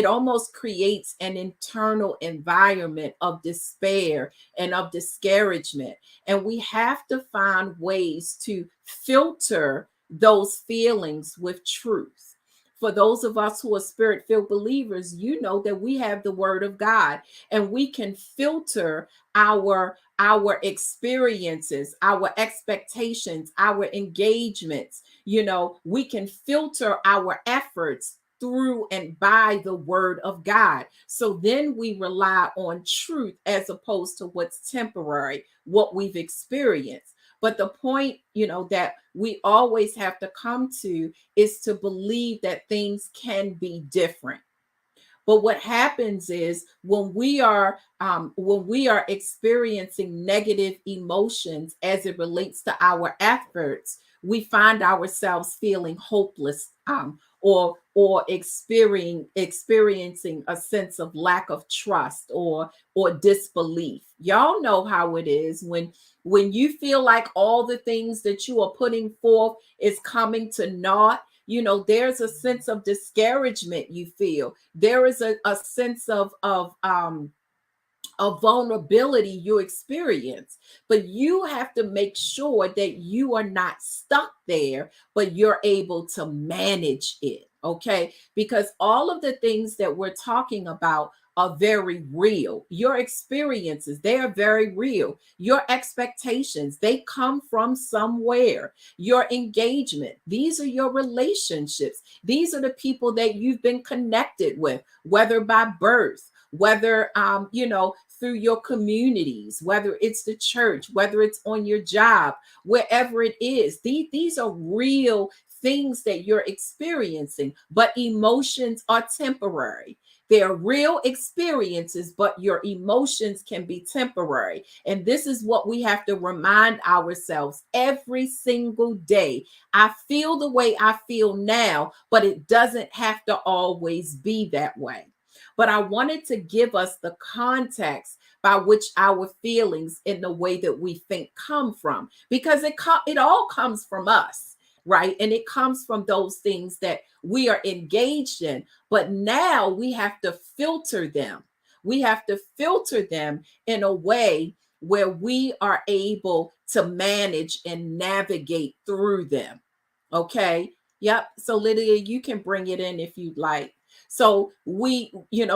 almost creates an internal environment of despair and of discouragement. And we have to find ways to filter those feelings with truth. For those of us who are spirit-filled believers, you know that we have the word of God, and we can filter our experiences, our expectations, our engagements. We can filter our efforts through and by the word of God. So then we rely on truth as opposed to what's temporary, what we've experienced. But the point, that we always have to come to is to believe that things can be different. But what happens is when we are experiencing negative emotions as it relates to our efforts, we find ourselves feeling hopeless, or experiencing a sense of lack of trust or disbelief. Y'all know how it is when you feel like all the things that you are putting forth is coming to naught. There's a sense of discouragement you feel. There is a sense of vulnerability you experience. But you have to make sure that you are not stuck there, but you're able to manage it. Okay? Because all of the things that we're talking about are very real. Your experiences, they are very real. Your expectations, they come from somewhere. Your engagement, these are your relationships. These are the people that you've been connected with, whether by birth, whether through your communities, whether it's the church, whether it's on your job, wherever it is. These are real things that you're experiencing, but emotions are temporary. They're real experiences, but your emotions can be temporary. And this is what we have to remind ourselves every single day. I feel the way I feel now, but it doesn't have to always be that way. But I wanted to give us the context by which our feelings in the way that we think come from, because it all comes from us, right? And it comes from those things that we are engaged in. But now we have to filter them. We have to filter them in a way where we are able to manage and navigate through them. Okay. Yep. So Lydia, you can bring it in if you'd like. So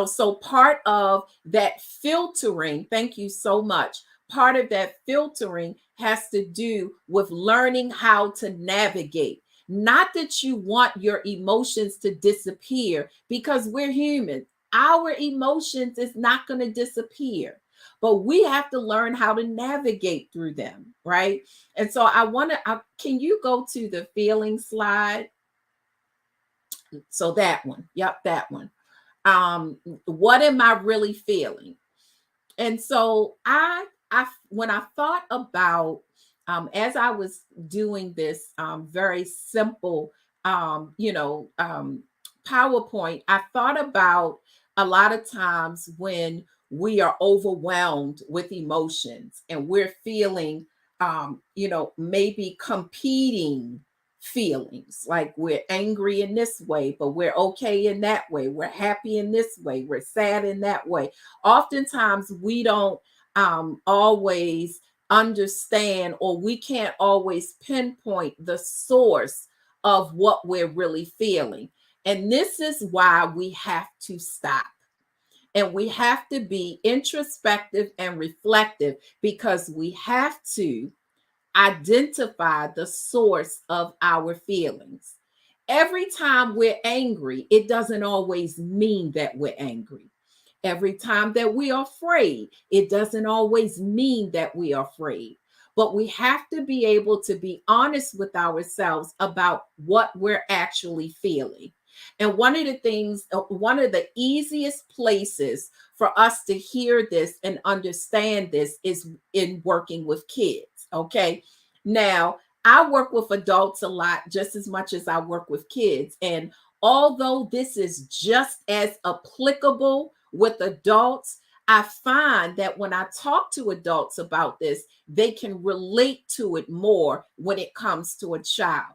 so part of that filtering, thank you so much. Part of that filtering has to do with learning how to navigate. Not that you want your emotions to disappear, because we're human. Our emotions is not going to disappear, but we have to learn how to navigate through them, right? And so can you go to the feeling slide? So that one, yep, that one. What am I really feeling? And so when I thought about, as I was doing this very simple, PowerPoint, I thought about a lot of times when we are overwhelmed with emotions and we're feeling, maybe competing feelings, like we're angry in this way, but we're okay in that way. We're happy in this way. We're sad in that way. Oftentimes we don't always understand, or we can't always pinpoint the source of what we're really feeling. And this is why we have to stop. And we have to be introspective and reflective, because we have to identify the source of our feelings. Every time we're angry, it doesn't always mean that we're angry. Every time that we are afraid, it doesn't always mean that we are afraid. but we have to be able to be honest with ourselves about what we're actually feeling. And one of the things, one of the easiest places for us to hear this and understand this is in working with kids. Okay. Now, I work with adults a lot, just as much as I work with kids. And although this is just as applicable with adults, I find that when I talk to adults about this, they can relate to it more when it comes to a child.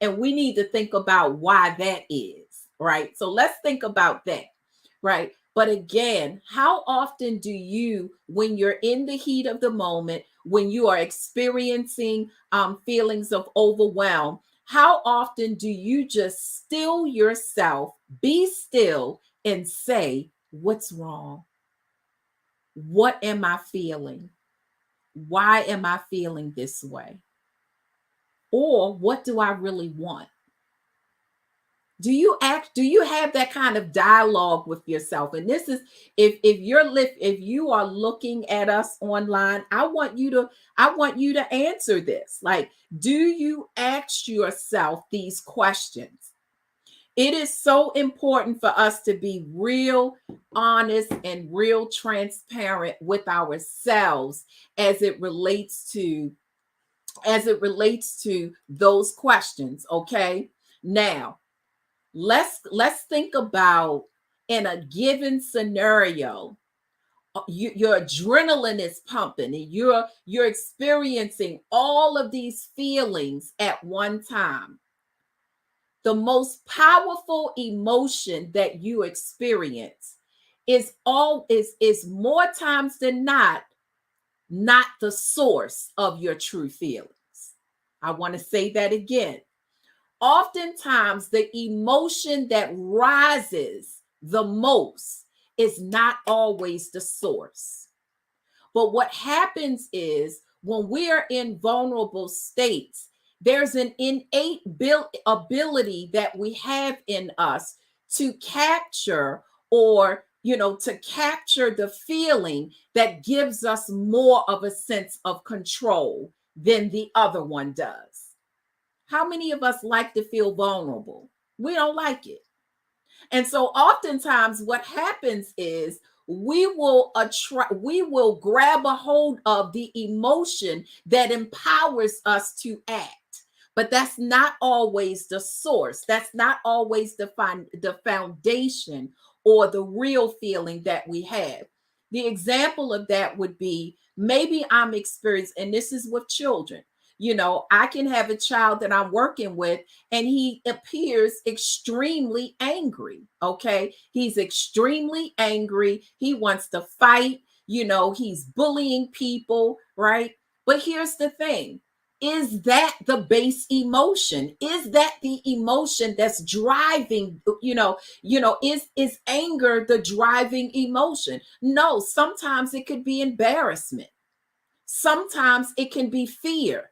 And we need to think about why that is, right? So let's think about that, right? But again, how often do you, when you're in the heat of the moment, when you are experiencing feelings of overwhelm, how often do you just still yourself, be still, and say, what's wrong? What am I feeling? Why am I feeling this way? Or what do I really want? Do you have that kind of dialogue with yourself? And this is, if you are looking at us online, I want you to answer this. Like, do you ask yourself these questions? It is so important for us to be real honest and real transparent with ourselves as it relates to those questions. Okay. Now, let's think about, in a given scenario, your adrenaline is pumping and you're experiencing all of these feelings at one time. The most powerful emotion that you experience is more times than not the source of your true feelings. I want to say that again. Oftentimes, the emotion that rises the most is not always the source. But what happens is, when we are in vulnerable states, there's an innate ability that we have in us to capture, or to capture the feeling that gives us more of a sense of control than the other one does. How many of us like to feel vulnerable? We don't like it. And so oftentimes what happens is, we will grab a hold of the emotion that empowers us to act. But that's not always the source. That's not always the foundation or the real feeling that we have. The example of that would be, maybe I'm experiencing, and this is with children. I can have a child that I'm working with, and he appears extremely angry. Okay. He's extremely angry. He wants to fight. He's bullying people. Right. But here's the thing. Is that the base emotion? Is that the emotion that's driving, is anger the driving emotion? No, sometimes it could be embarrassment. Sometimes it can be fear.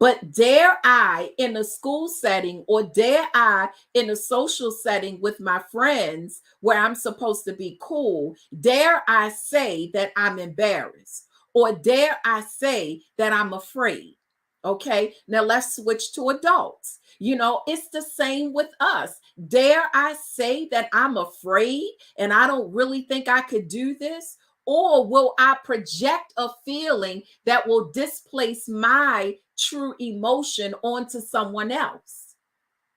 But dare I, in a school setting, or dare I, in a social setting with my friends where I'm supposed to be cool, dare I say that I'm embarrassed? Or dare I say that I'm afraid? Okay, now let's switch to adults. It's the same with us. Dare I say that I'm afraid and I don't really think I could do this? Or will I project a feeling that will displace my true emotion onto someone else?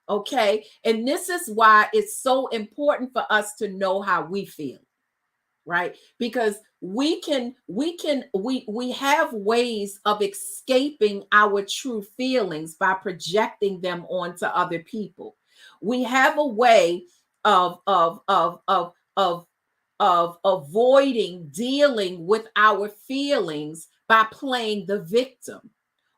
Okay. And this is why it's so important for us to know how we feel, right? Because we have ways of escaping our true feelings by projecting them onto other people. We have a way of avoiding dealing with our feelings by playing the victim,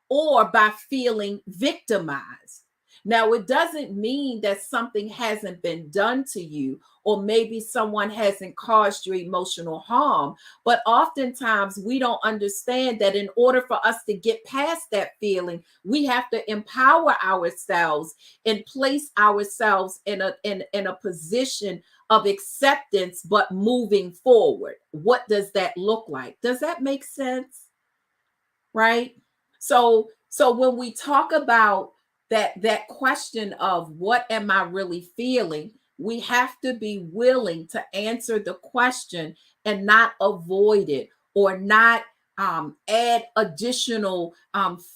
or by feeling victimized. Now, it doesn't mean that something hasn't been done to you, or maybe someone hasn't caused you emotional harm, but oftentimes we don't understand that in order for us to get past that feeling, we have to empower ourselves and place ourselves in a position of acceptance, but moving forward. What does that look like? Does that make sense? Right? So when we talk about that question of what am I really feeling, we have to be willing to answer the question and not avoid it, or not add additional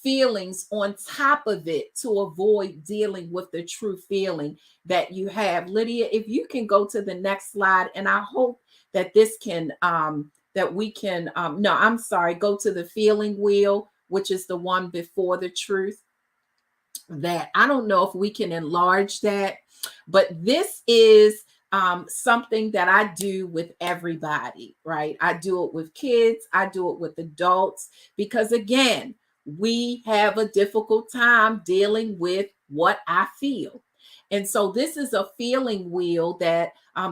feelings on top of it to avoid dealing with the true feeling that you have. Lydia, if you can go to the next slide, and I hope that this can that we can no, I'm sorry, go to the feeling wheel, which is the one before the truth. That I don't know if we can enlarge that, but this is something that I do with everybody, right? I do it with kids, I do it with adults, because again, we have a difficult time dealing with what I feel. And so this is a feeling wheel that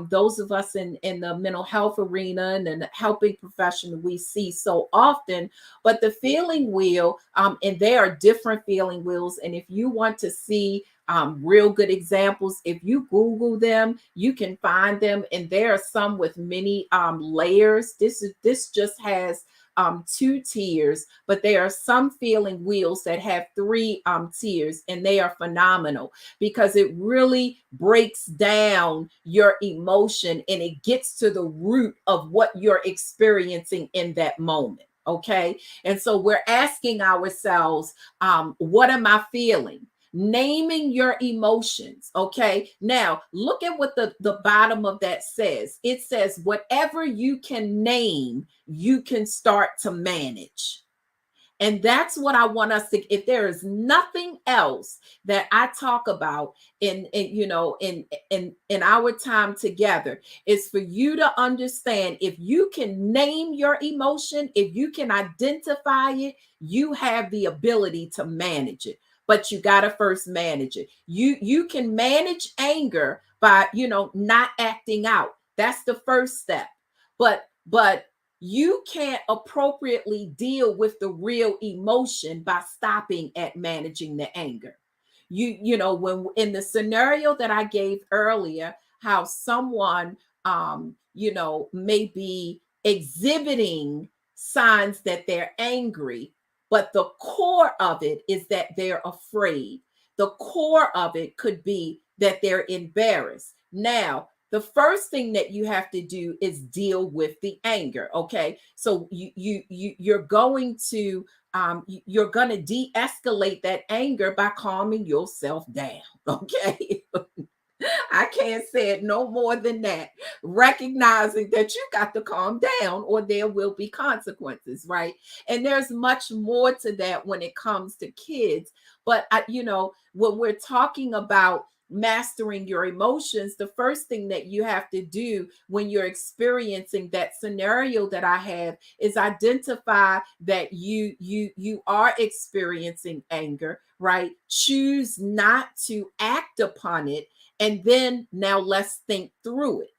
those of us in the mental health arena and in the helping profession, we see so often. But the feeling wheel, and there are different feeling wheels. And if you want to see real good examples, if you Google them, you can find them. And there are some with many layers. This just has 2 tiers, but there are some feeling wheels that have 3 tiers, and they are phenomenal because it really breaks down your emotion and it gets to the root of what you're experiencing in that moment. Okay. And so we're asking ourselves, what am I feeling? Naming your emotions. Okay. Now look at what the bottom of that says. It says, whatever you can name, you can start to manage. And that's what I want us to, if there is nothing else that I talk about in our time together, is for you to understand, if you can name your emotion, if you can identify it, you have the ability to manage it. But you got to first manage it. You can manage anger by, not acting out. That's the first step. But you can't appropriately deal with the real emotion by stopping at managing the anger. When in the scenario that I gave earlier, how someone may be exhibiting signs that they're angry, but the core of it is that they're afraid. The core of it could be that they're embarrassed. Now, the first thing that you have to do is deal with the anger. Okay, so you're going to de-escalate that anger by calming yourself down. Okay. I can't say it no more than that. Recognizing that you got to calm down or there will be consequences, right? And there's much more to that when it comes to kids. But when we're talking about mastering your emotions, the first thing that you have to do when you're experiencing that scenario that I have is identify that you are experiencing anger, right? Choose not to act upon it. And then now let's think through it.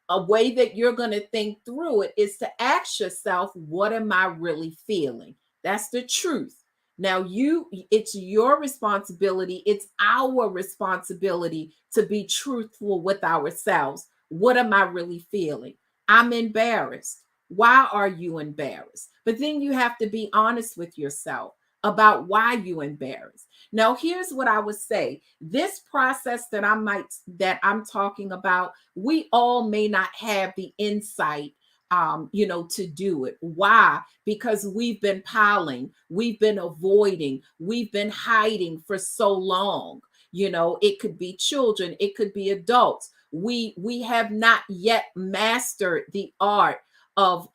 A way that you're going to think through it is to ask yourself, what am I really feeling? That's the truth. Now it's your responsibility. It's our responsibility to be truthful with ourselves. What am I really feeling? I'm embarrassed. Why are you embarrassed? But then you have to be honest with yourself about why you embarrassed. Now, here's what I would say. This process that I'm talking about, we all may not have the insight to do it. Why? Because we've been piling, we've been avoiding, we've been hiding for so long. It could be children, it could be adults. We have not yet mastered the art of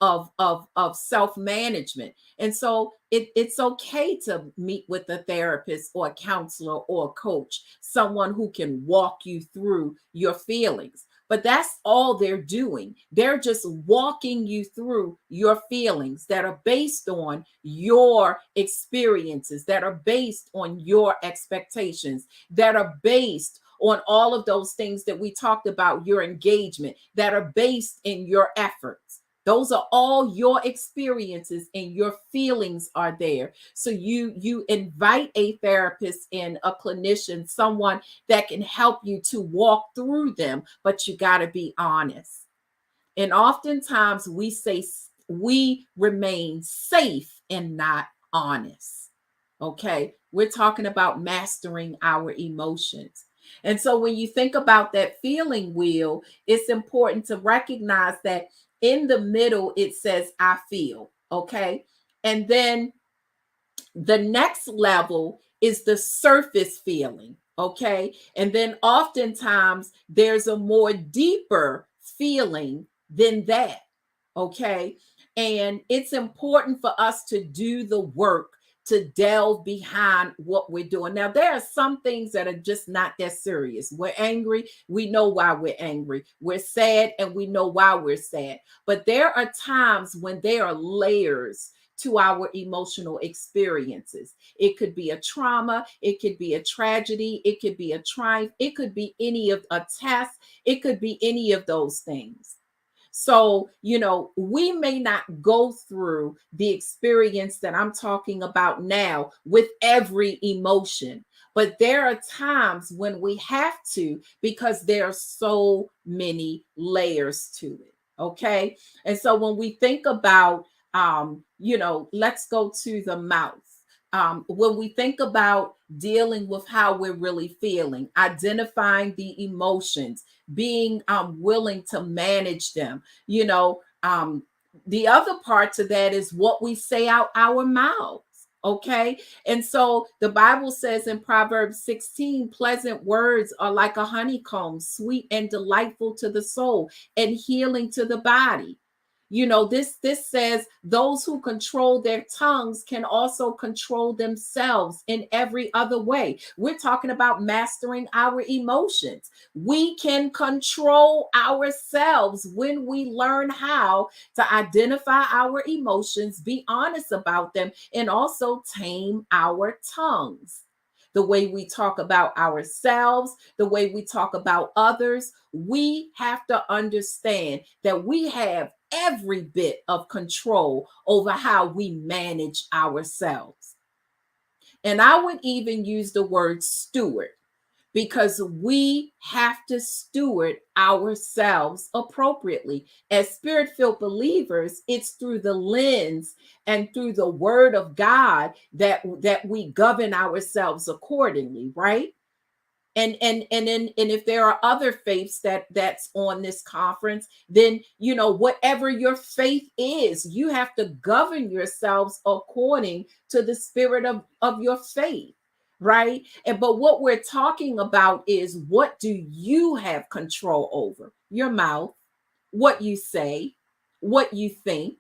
self-management. And so it's okay to meet with a therapist or a counselor or a coach, someone who can walk you through your feelings. But that's all they're doing. They're just walking you through your feelings that are based on your experiences, that are based on your expectations, that are based on all of those things that we talked about, your engagement, that are based in your efforts. Those are all your experiences, and your feelings are there. So you invite a therapist in, a clinician, someone that can help you to walk through them, but you got to be honest. And oftentimes we remain safe and not honest. Okay. We're talking about mastering our emotions. And so when you think about that feeling wheel, it's important to recognize that in the middle, it says, I feel. Okay. And then the next level is the surface feeling. Okay. And then oftentimes there's a more deeper feeling than that. Okay. And it's important for us to do the work to delve behind what we're doing. Now, there are some things that are just not that serious. We're angry. We know why we're angry. We're sad and we know why we're sad. But there are times when there are layers to our emotional experiences. It could be a trauma, it could be a tragedy, it could be a triumph, it could be any of a test, it could be any of those things. So, we may not go through the experience that I'm talking about now with every emotion, but there are times when we have to because there are so many layers to it. Okay. And so when we think about, let's go to the mouth. When we think about dealing with how we're really feeling, identifying the emotions, being willing to manage them, the other part to that is what we say out our mouths. Okay. And so the Bible says in Proverbs 16, pleasant words are like a honeycomb, sweet and delightful to the soul and healing to the body. This says those who control their tongues can also control themselves in every other way. We're talking about mastering our emotions. We can control ourselves when we learn how to identify our emotions, be honest about them, and also tame our tongues. The way we talk about ourselves, the way we talk about others, we have to understand that we have every bit of control over how we manage ourselves. And I would even use the word steward, because we have to steward ourselves appropriately. As spirit-filled believers, it's through the lens and through the word of God that we govern ourselves accordingly, right? And if there are other faiths that's on this conference, then whatever your faith is, you have to govern yourselves according to the spirit of your faith, right? But what we're talking about is, what do you have control over? Your mouth, what you say, what you think.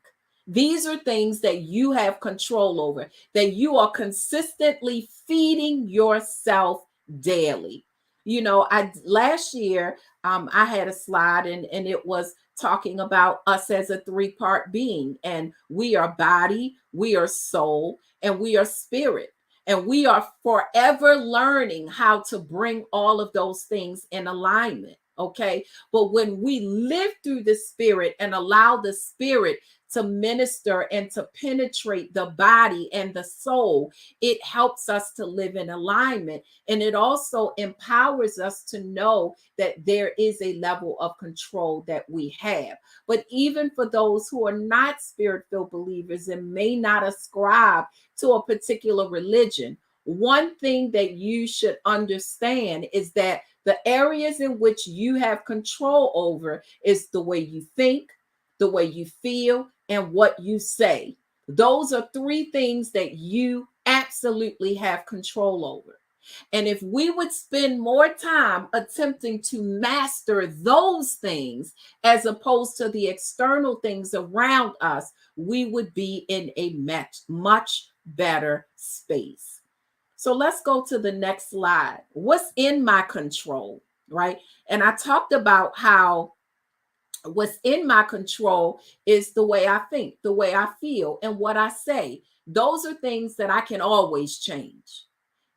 These are things that you have control over, that you are consistently feeding yourself daily. I last year I had a slide and it was talking about us as a three-part being, and we are body, we are soul, and we are spirit. And we are forever learning how to bring all of those things in alignment. Okay. But when we live through the spirit and allow the spirit to minister and to penetrate the body and the soul, it helps us to live in alignment. And it also empowers us to know that there is a level of control that we have. But even for those who are not spirit-filled believers and may not ascribe to a particular religion, one thing that you should understand is that the areas in which you have control over is the way you think, the way you feel, and what you say. Those are three things that you absolutely have control over. And if we would spend more time attempting to master those things as opposed to the external things around us, we would be in a much better space. So let's go to the next slide. What's in my control, right? And I talked about how what's in my control is the way I think, the way I feel, and what I say. Those are things that I can always change.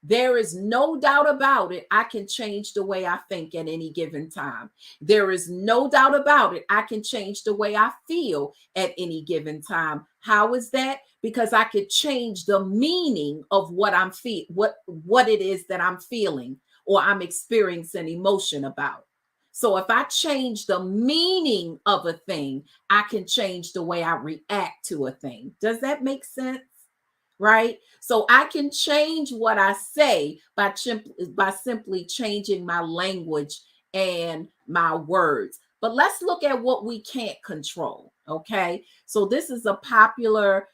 There is no doubt about it. I can change the way I think at any given time. There is no doubt about it. I can change the way I feel at any given time. How is that? Because I could change the meaning of what I'm what it is that I'm feeling or I'm experiencing emotion about. So if I change the meaning of a thing, I can change the way I react to a thing. Does that make sense? right? So I can change what I say by simply changing my language and my words. But let's look at what we can't control, okay? So this is a popular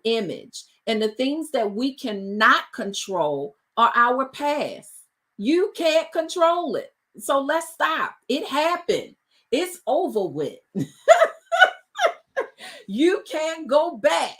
image. And the things that we cannot control are our past. You can't control it. So let's stop. It happened. It's over with. You can't go back,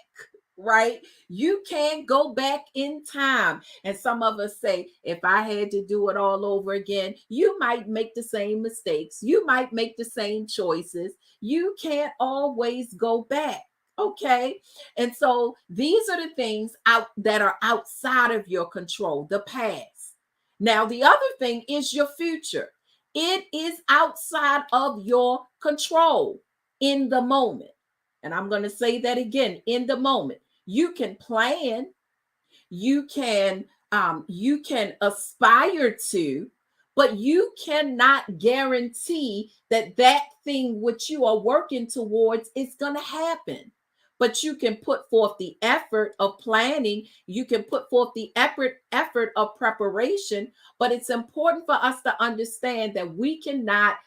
right? You can't go back in time. And some of us say, if I had to do it all over again, you might make the same mistakes. You might make the same choices. You can't always go back. Okay. And so these are the things that are outside of your control, the past. Now, the other thing is your future. It is outside of your control in the moment. And I'm going to say that again, in the moment. You can plan, you can aspire to, but you cannot guarantee that that thing which you are working towards is going to happen. But you can put forth the effort of planning, you can put forth the effort of preparation, but it's important for us to understand that we cannot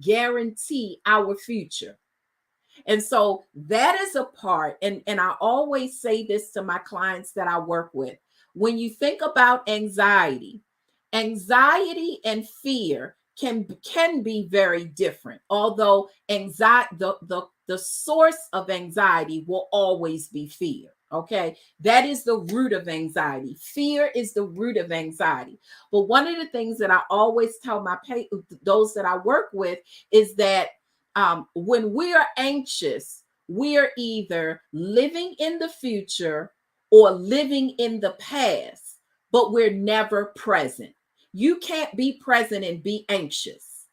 guarantee our future. And so that is a part, and I always say this to my clients that I work with. When you think about anxiety and fear can be very different. Although anxiety, the source of anxiety will always be fear. Okay, that is the root of anxiety. Fear is the root of anxiety. But one of the things that I always tell those that I work with is that when we are anxious, we are either living in the future or living in the past, but we're never present. You can't be present and be anxious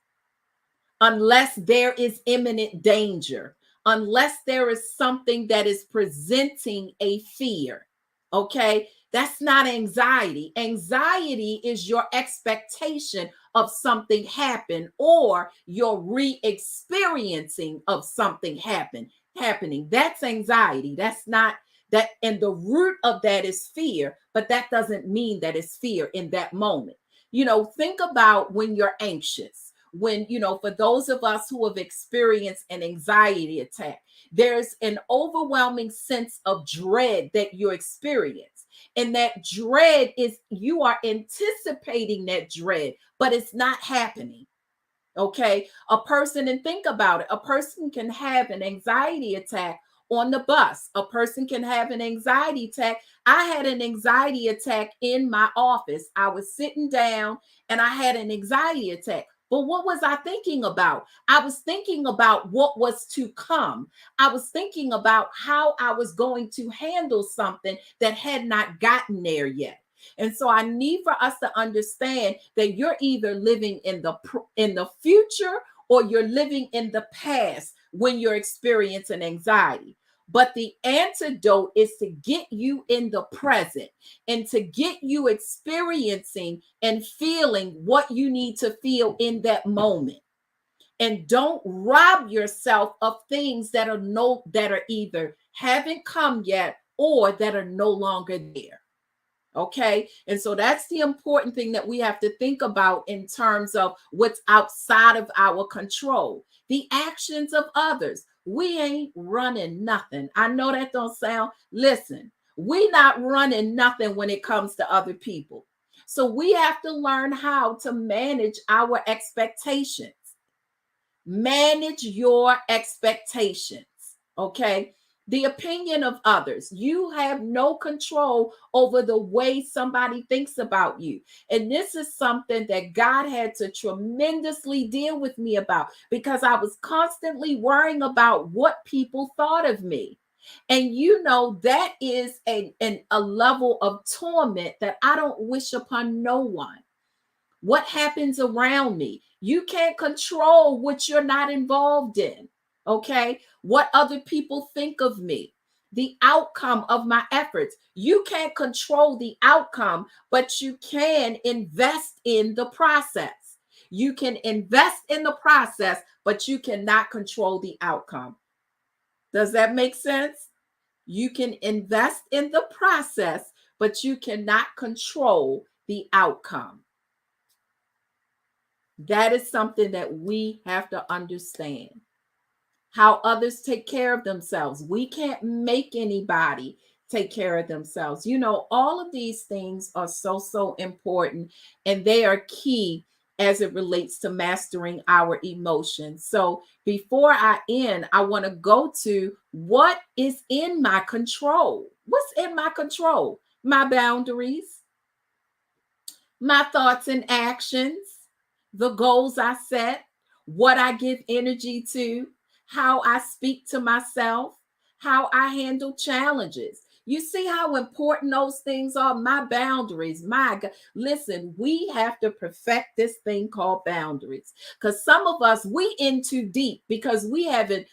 unless there is imminent danger, unless there is something that is presenting a fear. Okay, that's not anxiety. Anxiety is your expectation of something happen, or your re-experiencing of something happening. That's anxiety. That's not that, and the root of that is fear, but that doesn't mean that it's fear in that moment. Think about when you're anxious. When, for those of us who have experienced an anxiety attack, there's an overwhelming sense of dread that you experience. And that dread is, you are anticipating that dread, but it's not happening. Okay. And think about it. A person can have an anxiety attack on the bus. A person can have an anxiety attack. I had an anxiety attack in my office. I was sitting down and I had an anxiety attack. But what was I thinking about? I was thinking about what was to come. I was thinking about how I was going to handle something that had not gotten there yet. And so I need for us to understand that you're either living in the future or you're living in the past when you're experiencing anxiety. But the antidote is to get you in the present and to get you experiencing and feeling what you need to feel in that moment. And don't rob yourself of things that are either haven't come yet or that are no longer there. Okay. And so that's the important thing that we have to think about in terms of what's outside of our control. The actions of others. We ain't running nothing. I know that don't sound, listen, we not running nothing when it comes to other people. So we have to learn how to manage our expectations. Manage your expectations. Okay. The opinion of others. You have no control over the way somebody thinks about you. And this is something that God had to tremendously deal with me about, because I was constantly worrying about what people thought of me. And that is a level of torment that I don't wish upon no one. What happens around me? You can't control what you're not involved in. Okay. What other people think of me, the outcome of my efforts. You can't control the outcome, but you can invest in the process. You can invest in the process, but you cannot control the outcome. Does that make sense? You can invest in the process, but you cannot control the outcome. That is something that we have to understand. How others take care of themselves. We can't make anybody take care of themselves. You know, all of these things are so important, and they are key as it relates to mastering our emotions. So before I end, I want to go to what is in my control. What's in my control? My boundaries, my thoughts and actions, the goals I set, what I give energy to, how I speak to myself, how I handle challenges. You see how important those things are? My boundaries. My God. Listen, we have to perfect this thing called boundaries. Because some of us, we in too deep because we haven't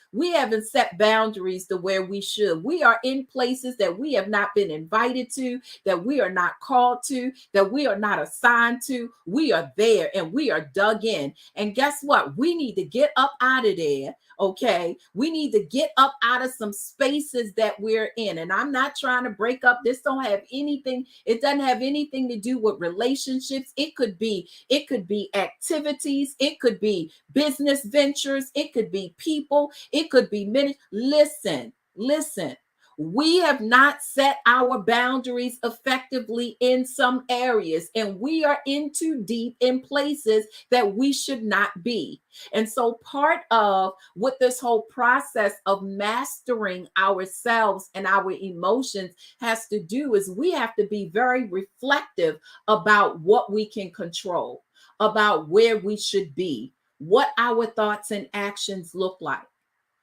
set boundaries to where we should. We are in places that we have not been invited to, that we are not called to, that we are not assigned to. We are there and we are dug in. And guess what? We need to get up out of there. Okay. We need to get up out of some spaces that we're in. And I'm not trying to break up. This don't have anything. It doesn't have anything to do with relationships. It could be activities. It could be business ventures. It could be people. It could be many. Listen. We have not set our boundaries effectively in some areas, and we are in too deep in places that we should not be. And so part of what this whole process of mastering ourselves and our emotions has to do is we have to be very reflective about what we can control, about where we should be, what our thoughts and actions look like,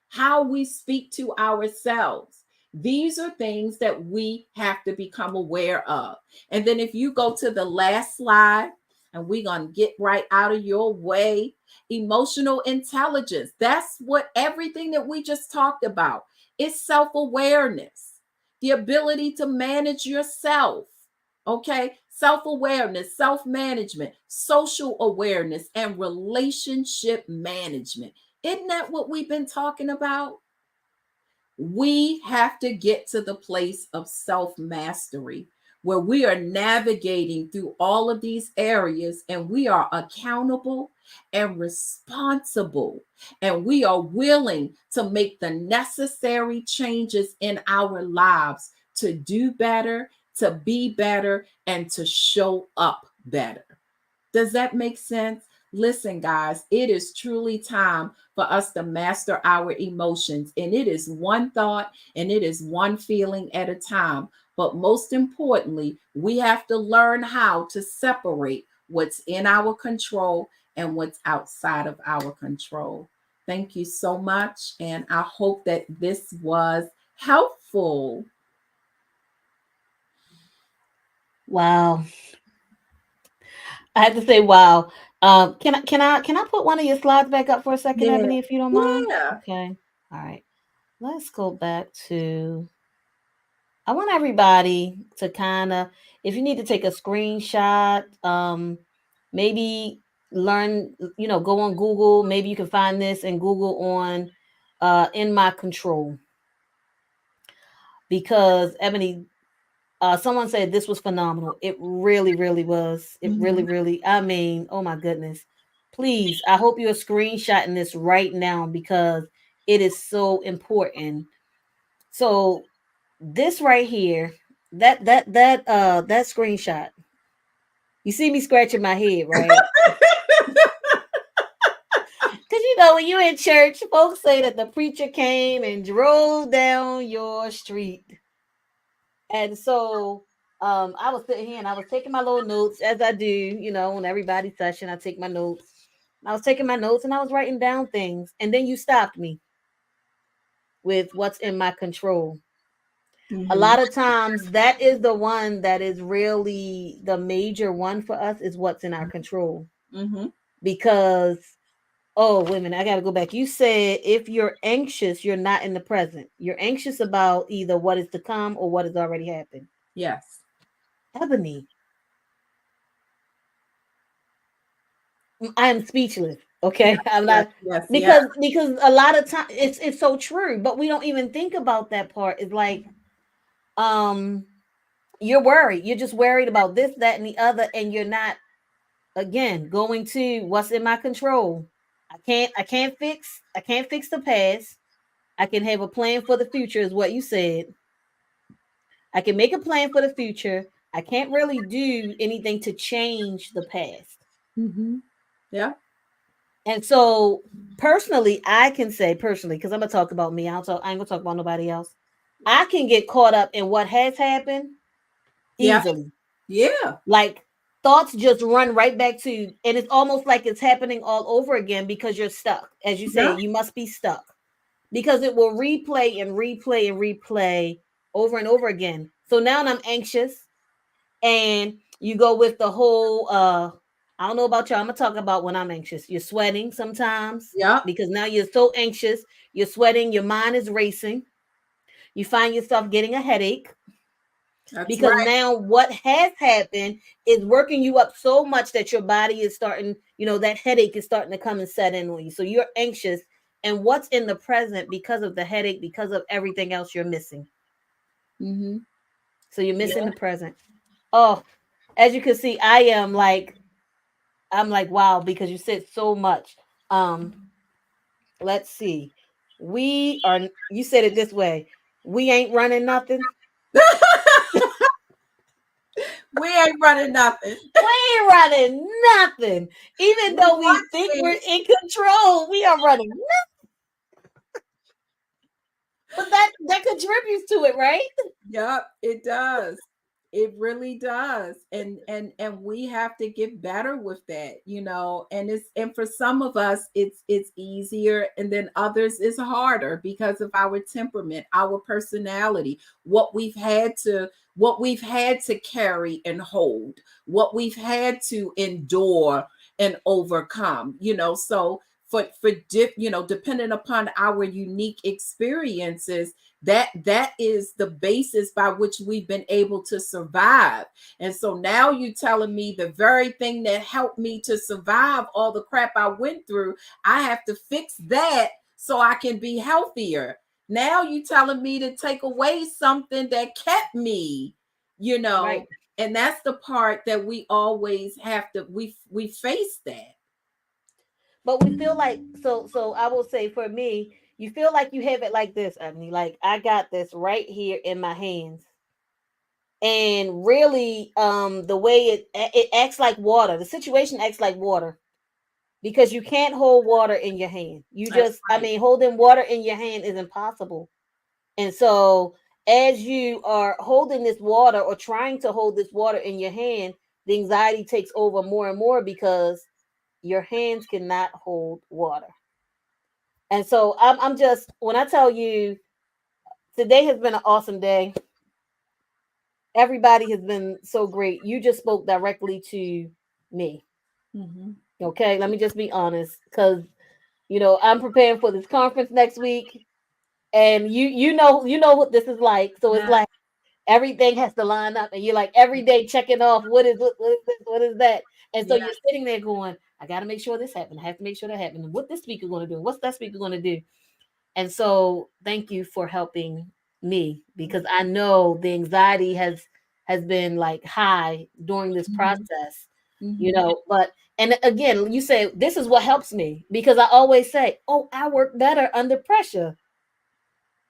how we speak to ourselves. These are things that we have to become aware of. And then if you go to the last slide, and we're going to get right out of your way, emotional intelligence. That's what everything that we just talked about. It's self-awareness, the ability to manage yourself. Okay, self-awareness, self-management, social awareness, and relationship management. Isn't that what we've been talking about? We have to get to the place of self-mastery where we are navigating through all of these areas and we are accountable and responsible, and we are willing to make the necessary changes in our lives to do better, to be better, and to show up better. Does that make sense? Listen, guys, it is truly time for us to master our emotions. And it is one thought and it is one feeling at a time. But most importantly, we have to learn how to separate what's in our control and what's outside of our control. Thank you so much. And I hope that this was helpful. Wow. I had to say, wow. Can I put one of your slides back up for a second, Yeah. Ebony, if you don't mind? Yeah. Okay. All right. Let's go back to. I want everybody to kind of, if you need to take a screenshot, maybe learn, go on Google. Maybe you can find this in Google on In My Control. Because Ebony, someone said this was phenomenal. It really, really was. It really, really, I mean, oh my goodness. Please, I hope you're screenshotting this right now because it is so important. So this right here, that screenshot. You see me scratching my head, right? Because when you're in church, folks say that the preacher came and drove down your street. And so I was sitting here and I was taking my little notes as I do, on everybody's session. I take my notes. I was taking my notes and I was writing down things. And then you stopped me with what's in my control. A lot of times that is the one that is really the major one for us is what's in our control. Because, oh, wait a minute, I got to go back. You said if you're anxious, you're not in the present. You're anxious about either what is to come or what has already happened. Yes. Ebony, I am speechless. Okay, I'm not because a lot of times it's so true, but we don't even think about that part. It's like you're worried. You're just worried about this, that, and the other, and you're not, again, going to what's in my control. I can't fix the past. I can have a plan for the future, is what you said. I can make a plan for the future. I can't really do anything to change the past. Yeah. And so personally, I can say personally, because I'm gonna talk about me. I ain't gonna talk about nobody else. I can get caught up in what has happened Yeah. easily. Yeah. Like thoughts just run right back to, and it's almost like it's happening all over again because you're stuck. As you say, Yeah. you must be stuck because it will replay and replay and replay over and over again. So now I'm anxious, and you go with the whole I don't know about y'all. I'm gonna talk about when I'm anxious. You're sweating sometimes Yeah. because now you're so anxious, you're sweating, your mind is racing. You find yourself getting a headache That's because right. now what has happened is working you up so much that your body is starting, that headache is starting to come and set in on you. So you're anxious, and what's in the present because of the headache, because of everything else you're missing. So you're missing the present. Oh, as you can see, I'm like, wow, because you said so much. Let's see. You said it this way. We ain't running nothing. We ain't running nothing. We ain't running nothing. Even though we think we're in control, we are running nothing. But that contributes to it, right? Yep, it does. It really does. And we have to get better with that, and for some of us it's easier, and then others it's harder because of our temperament, our personality, what we've had to carry and hold, what we've had to endure and overcome, so depending upon our unique experiences, that is the basis by which we've been able to survive. And so now you're telling me the very thing that helped me to survive all the crap I went through, I have to fix that so I can be healthier. Now you're telling me to take away something that kept me, Right. and that's the part that we always have to we face that. But we feel like, so I will say, for me, you feel like you have it like this, Ebony. Like, I got this right here in my hands. And really, the way it acts like water. The situation acts like water because you can't hold water in your hand. That's right. Holding water in your hand is impossible. And so as you are holding this water or trying to hold this water in your hand, the anxiety takes over more and more because your hands cannot hold water. And so I'm just, when I tell you, today has been an awesome day. Everybody has been so great. You just spoke directly to me. Okay, let me just be honest, because I'm preparing for this conference next week, and you know what this is like. So it's like everything has to line up, and you're like every day checking off what is this, what is that, and so you're sitting there going, I got to make sure this happened. I have to make sure that happened. And what this speaker going to do? What's that speaker going to do? And so thank you for helping me, because I know the anxiety has been like high during this process, but, and again, you say this is what helps me, because I always say, oh, I work better under pressure.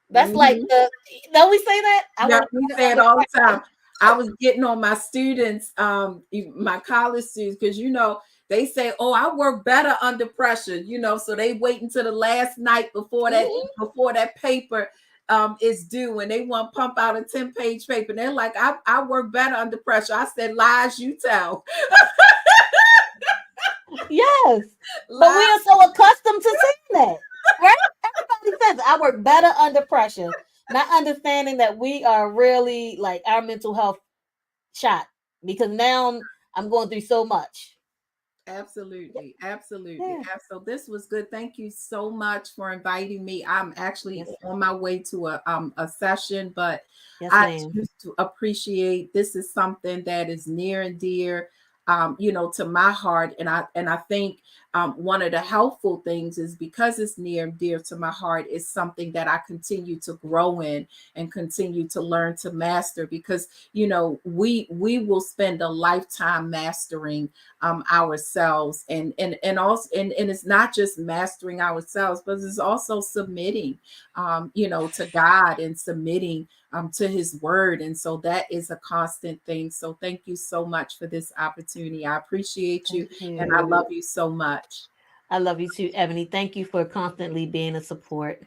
That's like don't we say that? We say it all the time. I was getting on my students, my college students, because they say, oh, I work better under pressure, so they wait until the last night before that paper is due, and they want to pump out a 10-page paper. And they're like, I work better under pressure. I said, lies you tell. Yes. But we are so accustomed to saying that, right? Everybody says I work better under pressure, not understanding that we are really like our mental health shot, because now I'm going through so much. Absolutely. Yeah. So this was good. Thank you so much for inviting me. I'm actually on my way to a session, but I just appreciate, this is something that is near and dear to my heart, and I think one of the helpful things is because it's near and dear to my heart, it's something that I continue to grow in and continue to learn to master, because, you know, we will spend a lifetime mastering ourselves, and also, and it's not just mastering ourselves, but it's also submitting, you know, to God, and submitting to his word. And so that is a constant thing. So thank you so much for this opportunity. I appreciate you, and I love you so much. I love you too, Ebony. Thank you for constantly being a support.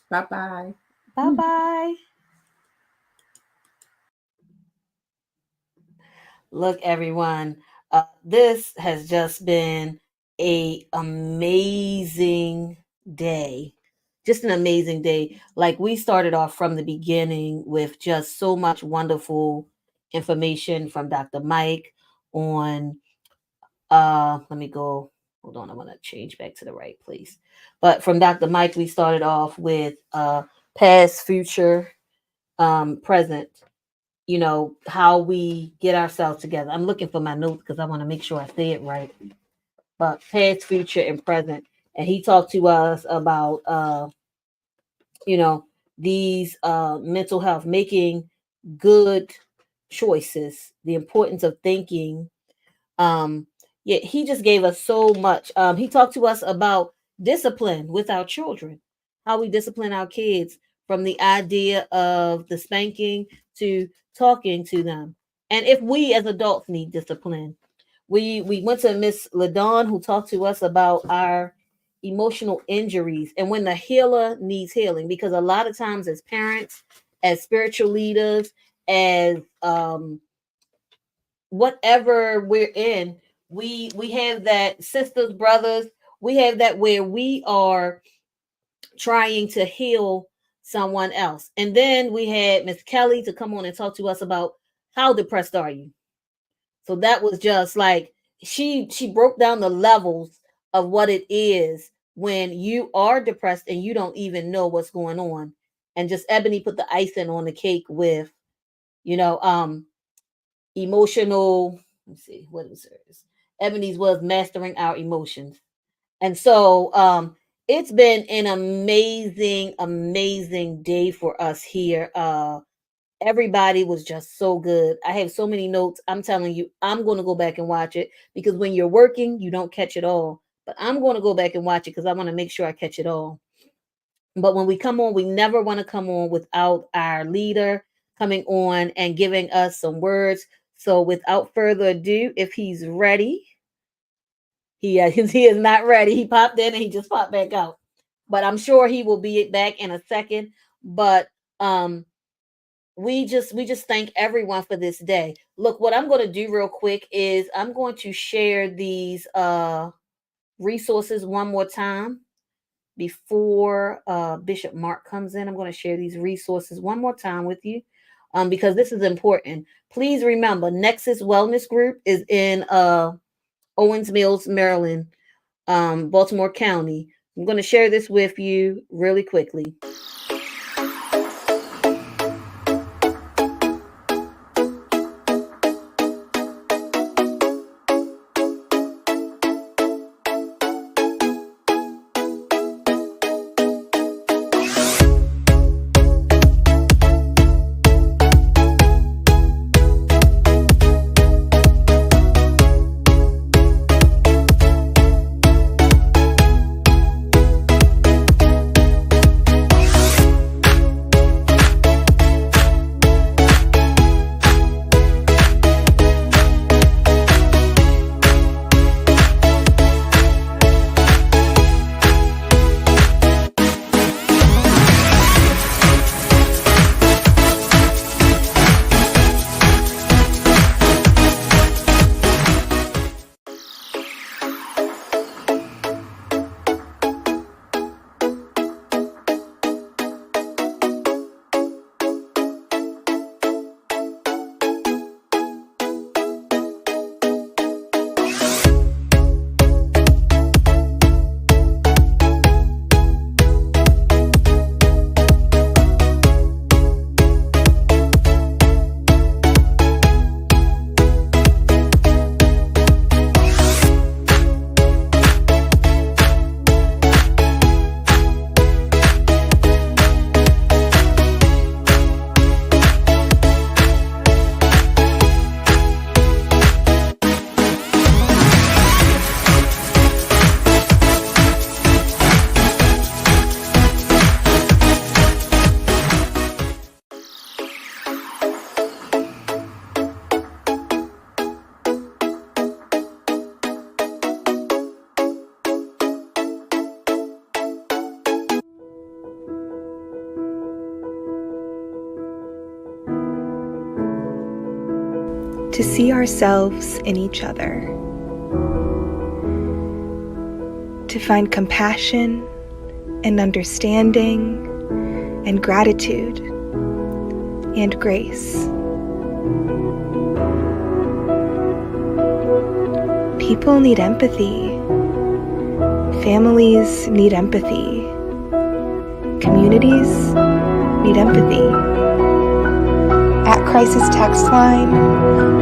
Bye-bye. Bye-bye. Look, everyone, this has just been an amazing day. Just an amazing day. Like, we started off from the beginning with just so much wonderful information from Dr. Mike on, let me go, hold on, I want to change back to the right place. But from Dr. Mike, we started off with past, future, present, you know, how we get ourselves together. I'm looking for my notes because I want to make sure I say it right. But past, future, and present. And he talked to us about, you know, these mental health, making good choices, the importance of thinking. Yeah, he just gave us so much. He talked to us about discipline with our children, how we discipline our kids, from the idea of the spanking to talking to them. And if we as adults need discipline, we went to Miss Ladon, who talked to us about our emotional injuries and when the healer needs healing, because a lot of times as parents, as spiritual leaders, as whatever we're in, we have that, sisters, brothers, we have that where we are trying to heal someone else. And then we had Miss Kelly to come on and talk to us about how depressed are you. So that was just like, she broke down the levels of what it is when you are depressed and you don't even know what's going on. And just Ebony put the icing on the cake with, you know, emotional, let's see, what was hers? Ebony's was mastering our emotions. And so it's been an amazing day for us here. Everybody was just so good. I have so many notes. I'm telling you, I'm going to go back and watch it, because when you're working, you don't catch it all. But I'm going to go back and watch it because I want to make sure I catch it all. But when we come on, we never want to come on without our leader coming on and giving us some words. So without further ado, if he's ready, he is not ready. He popped in and he just popped back out. But I'm sure he will be back in a second. But we just thank everyone for this day. Look, what I'm going to do real quick is I'm going to share these resources one more time before Bishop Mark comes in. I'm going to share these resources one more time with you because this is important. Please remember, Nexus Wellness Group is in Owens Mills, Maryland, Baltimore County. I'm going to share this with you really quickly. to see ourselves in each other, to find compassion and understanding and gratitude and grace. People need empathy. Families need empathy. Communities need empathy. At Crisis Text Line,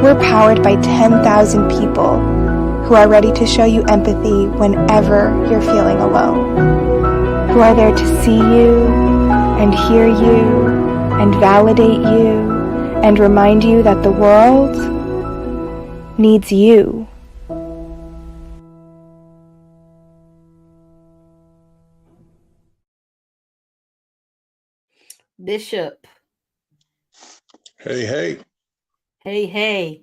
we're powered by 10,000 people who are ready to show you empathy whenever you're feeling alone, who are there to see you and hear you and validate you and remind you that the world needs you. Bishop, Hey, hey. hey.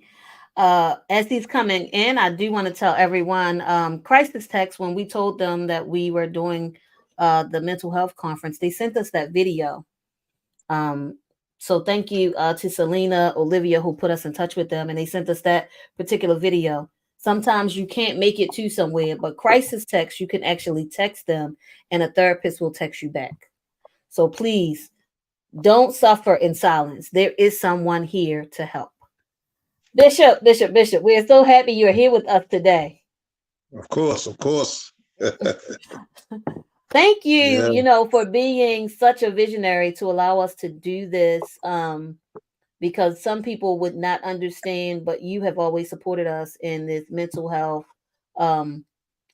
As he's coming in, I do want to tell everyone, Crisis Text, when we told them that we were doing the mental health conference, they sent us that video. So thank you to Selena, Olivia, who put us in touch with them, and they sent us that particular video. Sometimes you can't make it to somewhere, but Crisis Text, you can actually text them, and a therapist will text you back. So please don't suffer in silence. There is someone here to help. Bishop, we're so happy you're here with us today. Of course. Thank you, Yeah. for being such a visionary to allow us to do this, because some people would not understand, but you have always supported us in this mental health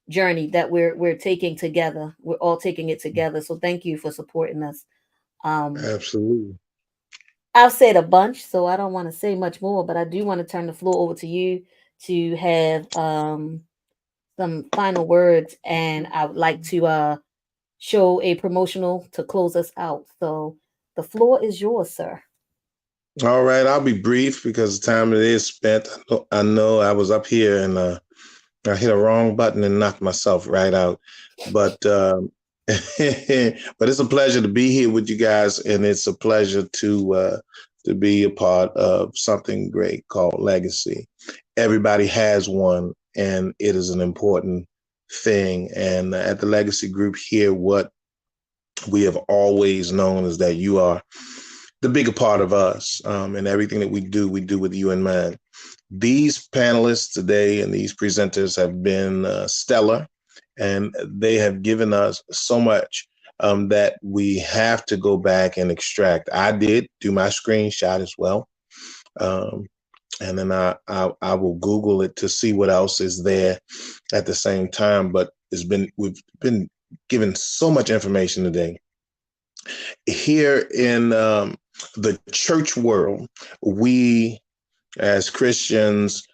journey that we're taking together. We're all taking it together. So thank you for supporting us. Absolutely. I've said a bunch, so I don't want to say much more, but I do want to turn the floor over to you to have some final words, and I would like to show a promotional to close us out. So the floor is yours, sir. All right. I'll be brief because the time it is spent. I know I was up here and I hit a wrong button and knocked myself right out. But but it's a pleasure to be here with you guys, and it's a pleasure to be a part of something great called Legacy. Everybody has one, and it is an important thing. And at the Legacy Group here, what we have always known is that you are the bigger part of us, and everything that we do with you in mind. These panelists today and these presenters have been stellar, and they have given us so much that we have to go back and extract. I did do my screenshot as well. And then I will Google it to see what else is there at the same time. But we've been given so much information today. Here in the church world, we as Christians,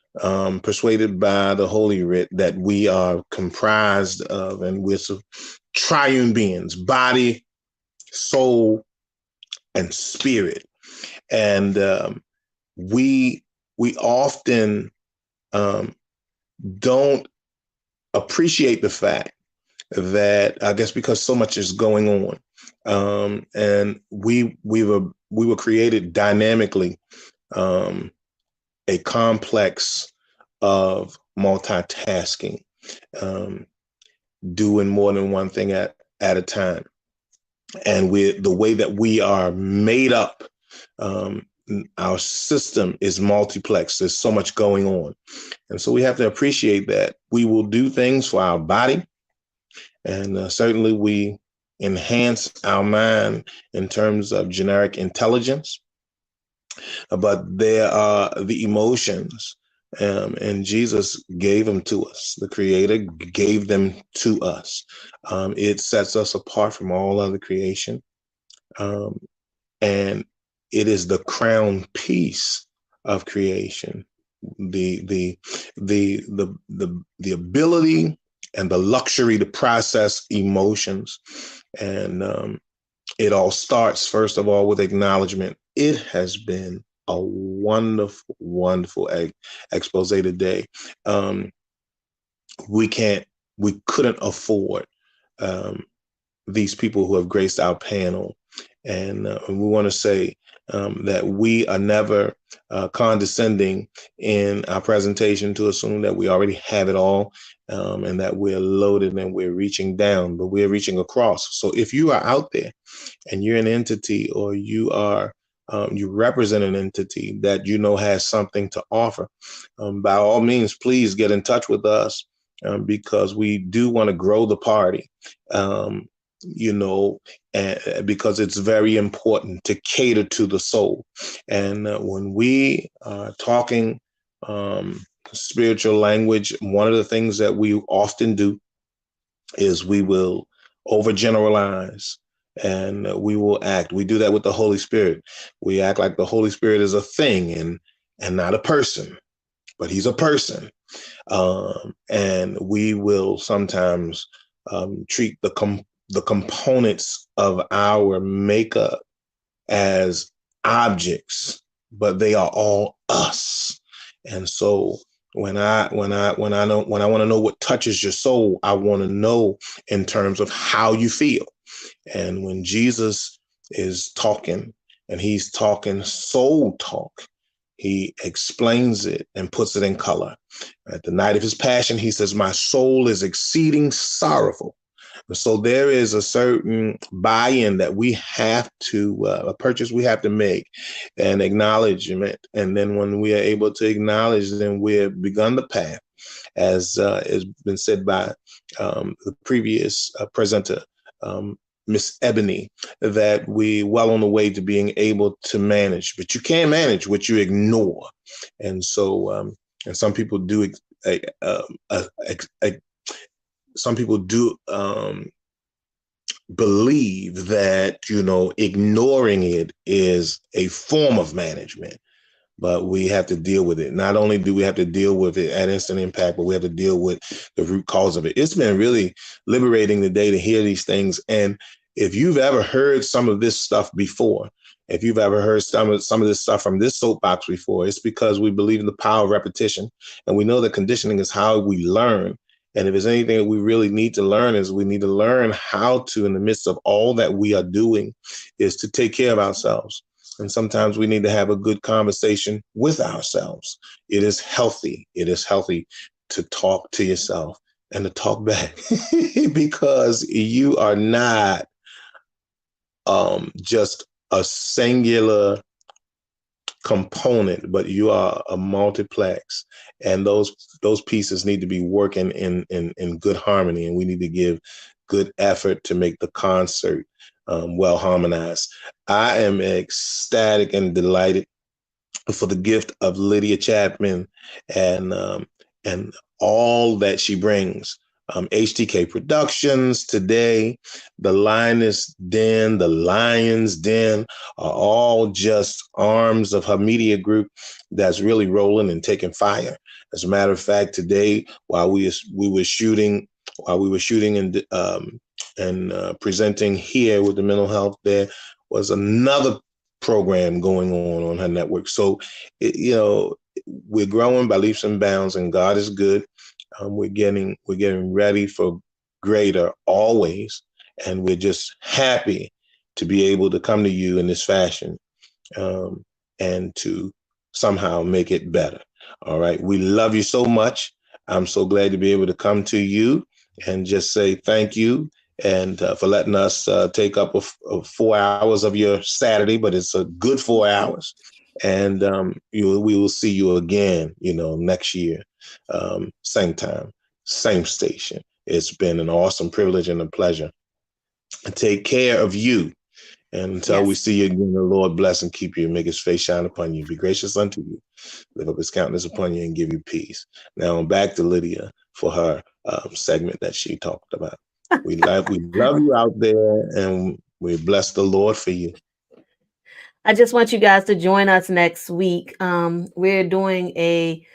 persuaded by the Holy Writ, that we are comprised of, and we're triune beings, body, soul, and spirit. And we often don't appreciate the fact that, I guess because so much is going on, and we were created dynamically, a complex of multitasking, doing more than one thing at a time. And the way that we are made up, our system is multiplex. There's so much going on. And so we have to appreciate that we will do things for our body. And certainly we enhance our mind in terms of generic intelligence. But there are the emotions, and Jesus gave them to us. The Creator gave them to us. It sets us apart from all other creation, and it is the crown piece of creation. The ability and the luxury to process emotions, and it all starts first of all with acknowledgement. It has been a wonderful, wonderful expose today. We couldn't afford these people who have graced our panel, and we want to say that we are never condescending in our presentation to assume that we already have it all, and that we're loaded and we're reaching down, but we're reaching across. So if you are out there and you're an entity, or you are you represent an entity that you know has something to offer, by all means, please get in touch with us, because we do want to grow the party. Because it's very important to cater to the soul. And when we are talking spiritual language, one of the things that we often do is we will overgeneralize, and we will act. We do that with the Holy Spirit. We act like the Holy Spirit is a thing and not a person, but he's a person. And we will sometimes treat the components of our makeup as objects, but they are all us. And so when I want to know what touches your soul, I want to know in terms of how you feel. And when Jesus is talking, and he's talking soul talk, he explains it and puts it in color. At the night of his passion, he says, "My soul is exceeding sorrowful." So there is a certain buy-in that we have to, a purchase we have to make, an acknowledgement. And then when we are able to acknowledge, then we have begun the path, as has been said by the previous presenter, Miss Ebony, that we well on the way to being able to manage. But you can't manage what you ignore. And so, and some people do some people do believe that, ignoring it is a form of management, but we have to deal with it. Not only do we have to deal with it at Instant Impact, but we have to deal with the root cause of it. It's been really liberating today to hear these things. And if you've ever heard some of this stuff before, if you've ever heard some of this stuff from this soapbox before, it's because we believe in the power of repetition. And we know that conditioning is how we learn. And if there's anything that we really need to learn, is we need to learn how to, in the midst of all that we are doing, is to take care of ourselves. And sometimes we need to have a good conversation with ourselves. It is healthy. It is healthy to talk to yourself and to talk back because you are not just a singular component, but you are a multiplex, and those pieces need to be working in good harmony, and we need to give good effort to make the concert well harmonized. I am ecstatic and delighted for the gift of Lydia Chapman and all that she brings. HTK Productions today, the Lioness Den, the Lions Den are all just arms of her media group that's really rolling and taking fire. As a matter of fact, today, while we were shooting and presenting here with the mental health, there was another program going on her network. So, we're growing by leaps and bounds, and God is good. We're getting ready for greater always, and we're just happy to be able to come to you in this fashion, and to somehow make it better. All right, we love you so much. I'm so glad to be able to come to you and just say thank you, and for letting us take up 4 hours of your Saturday, but it's a good 4 hours. And we will see you again, next year, same time, same station. It's been an awesome privilege and a pleasure. Take care of you. And until we see you again, the Lord bless and keep you, and make his face shine upon you, be gracious unto you, lift up his countenance upon you, and give you peace. Now back to Lydia for her segment that she talked about. We love you out there, and we bless the Lord for you. I just want you guys to join us next week. We're doing a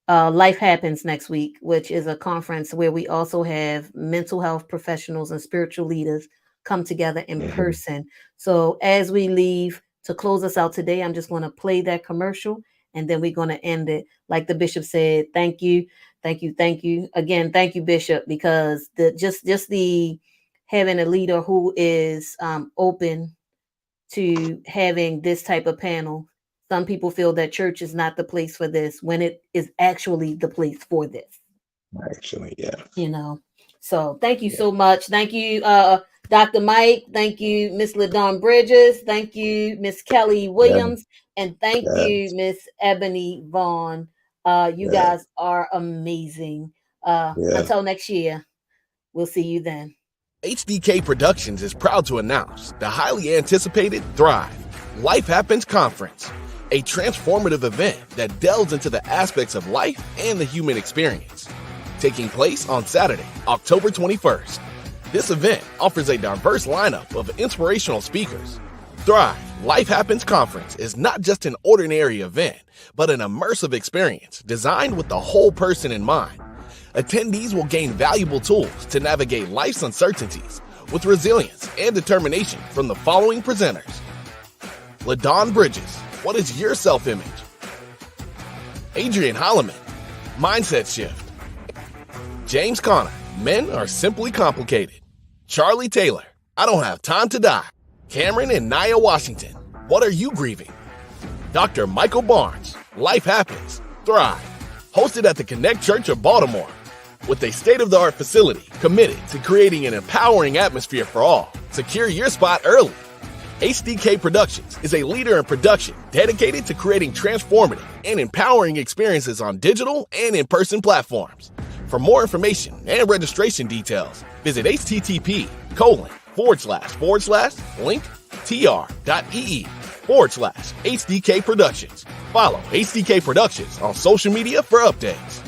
Life Happens next week, which is a conference where we also have mental health professionals and spiritual leaders come together in person. So as we leave to close us out today, I'm just going to play that commercial, and then we're going to end it. Like the bishop said, thank you. Thank you. Thank you. Again, thank you, Bishop, because just the having a leader who is open to having this type of panel. Some people feel that church is not the place for this when it is actually the place for this. Actually, yeah. You know, so thank you so much. Thank you, Dr. Mike. Thank you, Miss LaDon Bridges. Thank you, Miss Kelly Williams. And thank you, Miss Ebony Vaughn. You guys are amazing. Until next year, we'll see you then. HDK Productions is proud to announce the highly anticipated Thrive Life Happens Conference, a transformative event that delves into the aspects of life and the human experience. Taking place on Saturday, October 21st. This event offers a diverse lineup of inspirational speakers. Thrive Life Happens Conference is not just an ordinary event, but an immersive experience designed with the whole person in mind. Attendees will gain valuable tools to navigate life's uncertainties with resilience and determination from the following presenters. LaDon Bridges, what is your self-image? Adrian Holloman, Mindset Shift. James Conner, Men Are Simply Complicated. Charlie Taylor, I Don't Have Time to Die. Cameron and Nia Washington, What Are You Grieving? Dr. Michael Barnes, Life Happens, Thrive. Hosted at the Connect Church of Baltimore. With a state-of-the-art facility committed to creating an empowering atmosphere for all. Secure your spot early. HDK Productions is a leader in production dedicated to creating transformative and empowering experiences on digital and in-person platforms. For more information and registration details, visit http://linktr.ee/HDK Productions. Follow HDK Productions on social media for updates.